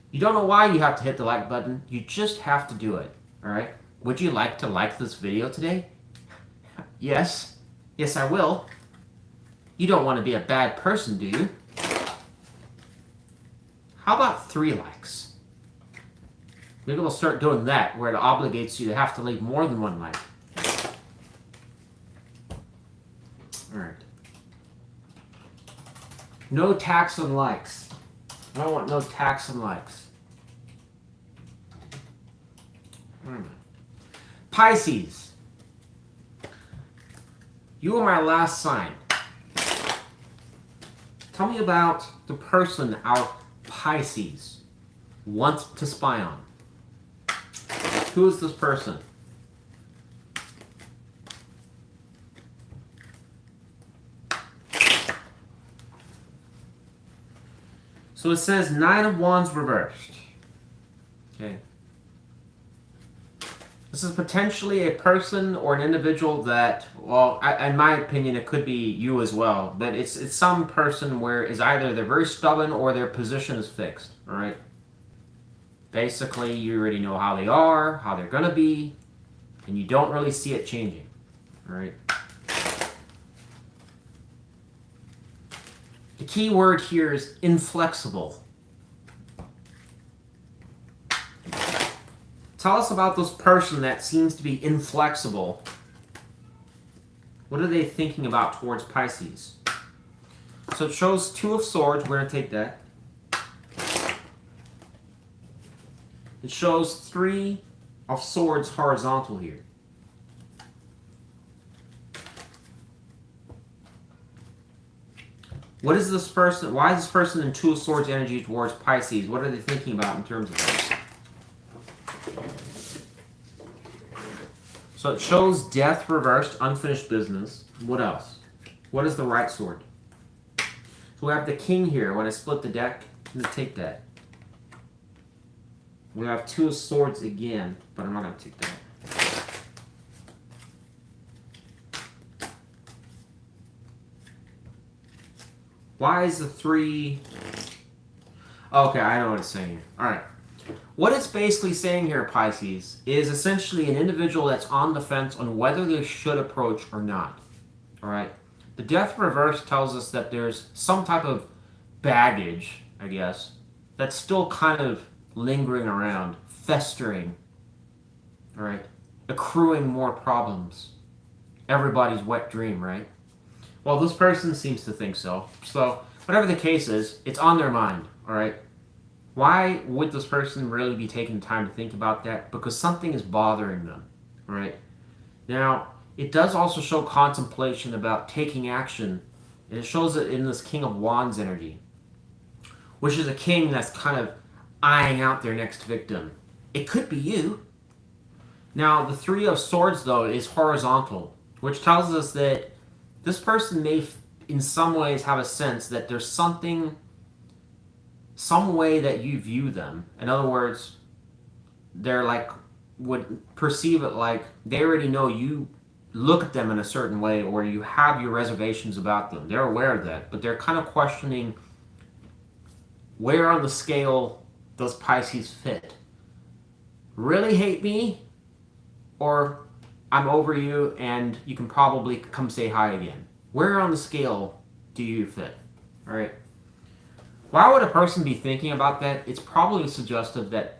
You don't know why you have to hit the like button. You just have to do it. All right? Would you like to like this video today? Yes. Yes, I will. You don't want to be a bad person, do you? How about 3 likes? Maybe we'll start doing that, where it obligates you to have to leave more than 1 like. All right. No tax on likes. I don't want no tax on likes. Pisces. You are my last sign. Tell me about the person our Pisces wants to spy on. Who is this person? So it says 9 of Wands reversed. Okay. This is potentially a person or an individual that, well, in my opinion, it could be you as well. But it's some person where is either they're very stubborn or their position is fixed. All right. Basically, you already know how they are, how they're gonna be, and you don't really see it changing. All right. The key word here is inflexible. Tell us about this person that seems to be inflexible. What are they thinking about towards Pisces? So it shows 2 of Swords. We're going to take that. It shows 3 of Swords horizontal here. What is this person? Why is this person in 2 of Swords energy towards Pisces? What are they thinking about in terms of this? So it shows death reversed, unfinished business. What else? What is the right sword? So we have the king here. When I split the deck, I'm going to take that. We have 2 of Swords again, but I'm not going to take that. Why is the 3... Okay, I know what it's saying here. Alright. What it's basically saying here, Pisces, is essentially an individual that's on the fence on whether they should approach or not. Alright? The death reverse tells us that there's some type of baggage, I guess, that's still kind of lingering around, festering. Alright? Accruing more problems. Everybody's wet dream, right? Well, this person seems to think so. So, whatever the case is, it's on their mind, alright? Why would this person really be taking time to think about that? Because something is bothering them, right? Now, it does also show contemplation about taking action. And it shows it in this King of Wands energy, which is a king that's kind of eyeing out their next victim. It could be you. Now, the 3 of Swords, though, is horizontal, which tells us that this person may, in some ways, have a sense that there's something... some way that you view them. In other words, they're like, would perceive it like they already know you look at them in a certain way or you have your reservations about them. They're aware of that, but they're kind of questioning where on the scale does Pisces fit? Really hate me? Or I'm over you and you can probably come say hi again. Where on the scale do you fit? All right. Why would a person be thinking about that? It's probably suggestive that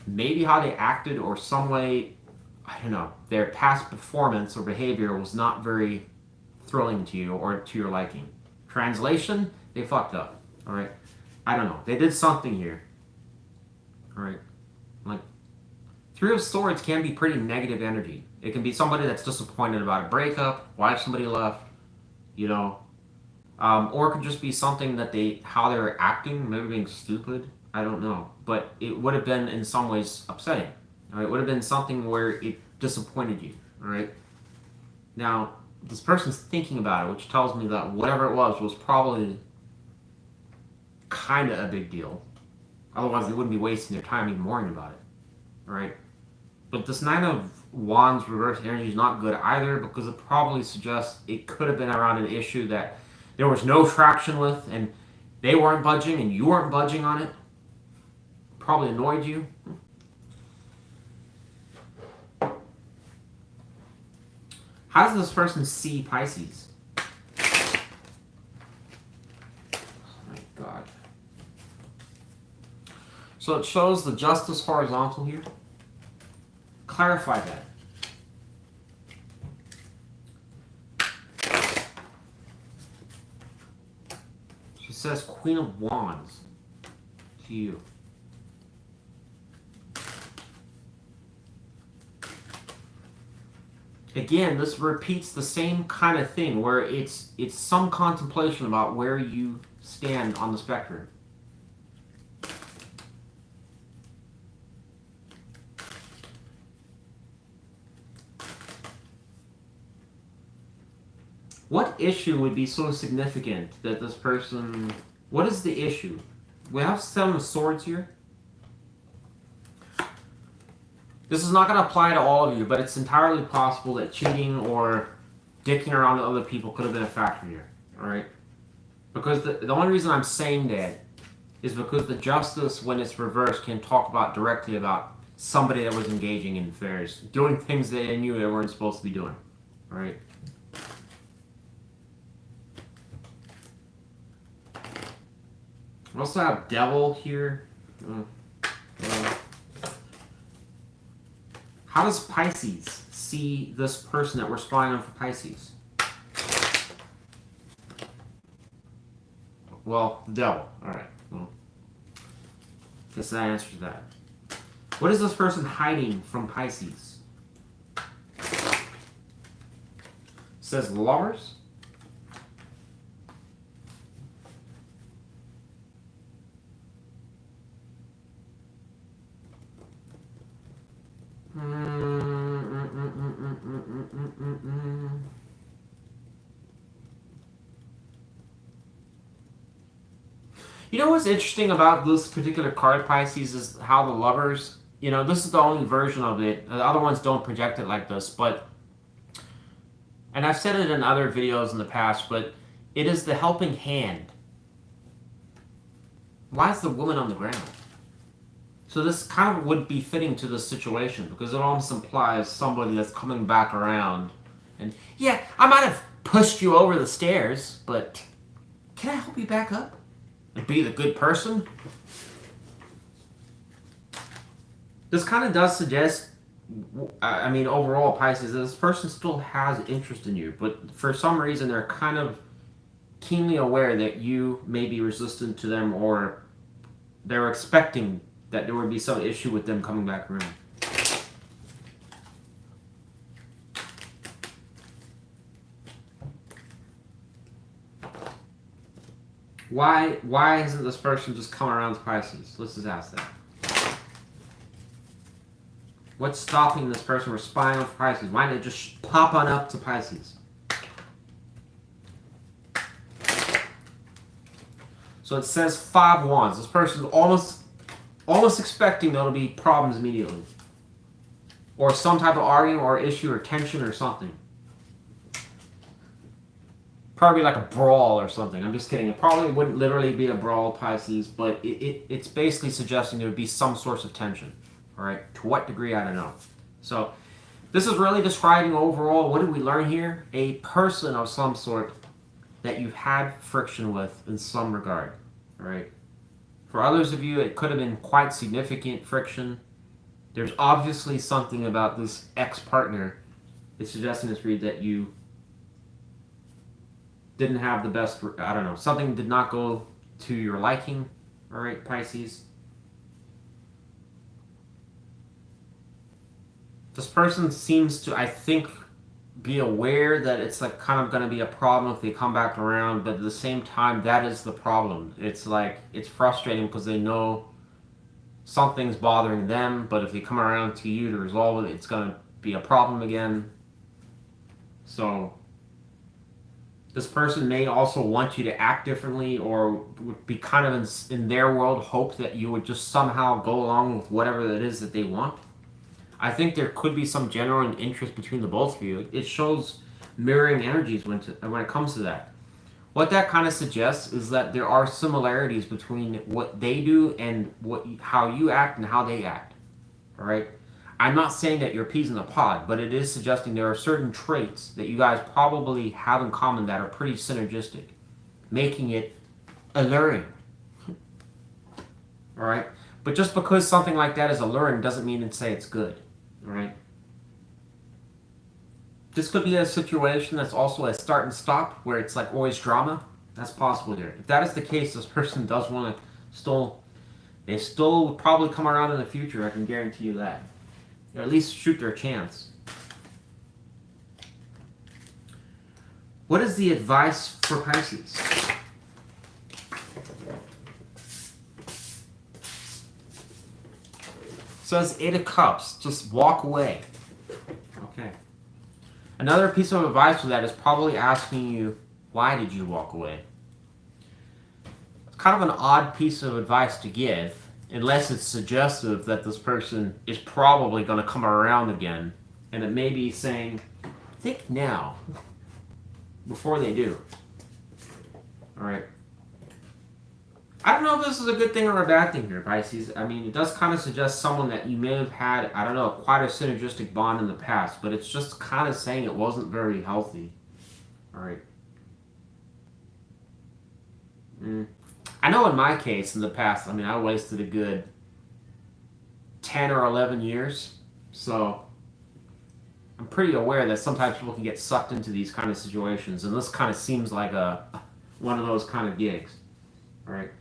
maybe how they acted or some way, I don't know, their past performance or behavior was not very thrilling to you or to your liking. Translation, they fucked up. All right. I don't know. They did something here. All right. Like, Three of Swords can be pretty negative energy. It can be somebody that's disappointed about a breakup, why somebody left, you know. Or it could just be something that how they were acting, maybe being stupid. I don't know. But it would have been in some ways upsetting. All right. It would have been something where it disappointed you. All right. Now, this person's thinking about it, which tells me that whatever it was probably kind of a big deal. Otherwise, they wouldn't be wasting their time even worrying about it. All right. But this Nine of Wands reverse energy is not good either, because it probably suggests it could have been around an issue that there was no traction with, and they weren't budging, and you weren't budging on it. Probably annoyed you. How does this person see Pisces? Oh my God. So it shows the Justice horizontal here. Clarify that. She says Queen of Wands to you. Again, this repeats the same kind of thing where it's some contemplation about where you stand on the spectrum. What issue would be so significant that this person... What is the issue? We have Seven of Swords here. This is not going to apply to all of you, but it's entirely possible that cheating or dicking around with other people could have been a factor here. Alright? Because the only reason I'm saying that is because the Justice, when it's reversed, can talk directly about somebody that was engaging in affairs, doing things that they knew they weren't supposed to be doing. Alright? We also have Devil here. How does Pisces see this person that we're spying on for Pisces? Well, the Devil. Alright. Well, guess that answers that. What is this person hiding from Pisces? It says Lovers. You know what's interesting about this particular card, Pisces, is how the Lovers, you know, this is the only version of it. The other ones don't project it like this, but, and I've said it in other videos in the past, but it is the helping hand. Why is the woman on the ground? So this kind of would be fitting to this situation, because it almost implies somebody that's coming back around. And yeah, I might have pushed you over the stairs, but can I help you back up? And be the good person? This kind of does suggest, I mean, overall, Pisces, this person still has interest in you, but for some reason they're kind of keenly aware that you may be resistant to them, or they're expecting that there would be some issue with them coming back around. Why hasn't this person just come around to Pisces? Let's just ask that. What's stopping this person from spying on Pisces? Why didn't it just pop on up to Pisces? So it says Five of Wands. This person's almost expecting there'll be problems immediately. Or some type of argument or issue or tension or something. Probably like a brawl or something. I'm just kidding. It probably wouldn't literally be a brawl, Pisces, but it's basically suggesting there would be some source of tension. All right? To what degree, I don't know. So this is really describing overall, what did we learn here? A person of some sort that you've had friction with in some regard. All right? For others of you, it could have been quite significant friction. There's obviously something about this ex-partner. It's suggesting this read that you didn't have the best, I don't know, something did not go to your liking, all right, Pisces. This person seems to, I think, be aware that it's like kind of going to be a problem if they come back around, but at the same time, that is the problem. It's like, it's frustrating because they know something's bothering them, but if they come around to you to resolve it, it's going to be a problem again. So this person may also want you to act differently, or would be kind of in their world hope that you would just somehow go along with whatever it is that they want. I think there could be some genuine interest between the both of you. It shows mirroring energies when it comes to that. What that kind of suggests is that there are similarities between what they do and how you act and how they act. All right? I'm not saying that you're peas in a pod, but it is suggesting there are certain traits that you guys probably have in common that are pretty synergistic, making it alluring. All right? But just because something like that is alluring doesn't mean to say it's good. All right? This could be a situation that's also a start and stop, where it's like always drama. That's possible here. If that is the case, this person does want to they still will probably come around in the future, I can guarantee you that. Or at least shoot their chance. What is the advice for Pisces? Says 8 of Cups, just walk away. Okay. Another piece of advice for that is probably asking you, why did you walk away? It's kind of an odd piece of advice to give, unless it's suggestive that this person is probably going to come around again, and it may be saying, think now, before they do. Alright. I don't know if this is a good thing or a bad thing here, Pisces. I mean, it does kind of suggest someone that you may have had, I don't know, quite a synergistic bond in the past, but it's just kind of saying it wasn't very healthy. Alright. I know in my case, in the past, I mean, I wasted a good 10 or 11 years, so I'm pretty aware that sometimes people can get sucked into these kind of situations, and this kind of seems like one of those kind of gigs. Alright.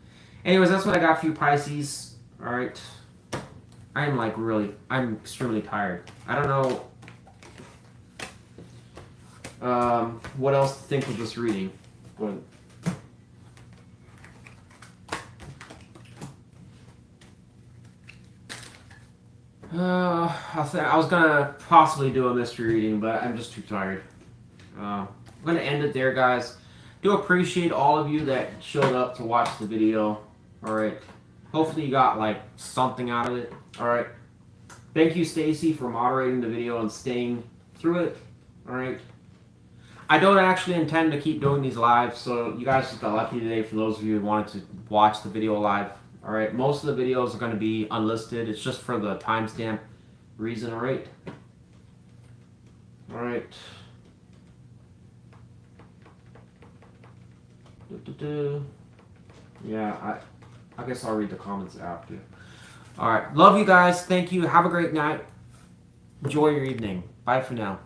Anyways, that's what I got for you, Pisces. Alright. I'm extremely tired. I don't know what else to think of this reading. But I was gonna possibly do a mystery reading, but I'm just too tired. I'm gonna end it there, guys. Do appreciate all of you that showed up to watch the video. Alright. Hopefully you got like something out of it. Alright. Thank you, Stacy, for moderating the video and staying through it. Alright. I don't actually intend to keep doing these live, so you guys just got lucky today for those of you who wanted to watch the video live. Alright. Most of the videos are going to be unlisted. It's just for the timestamp reason. Alright. Alright. Yeah, I guess I'll read the comments after. Alright, love you guys. Thank you. Have a great night. Enjoy your evening. Bye for now.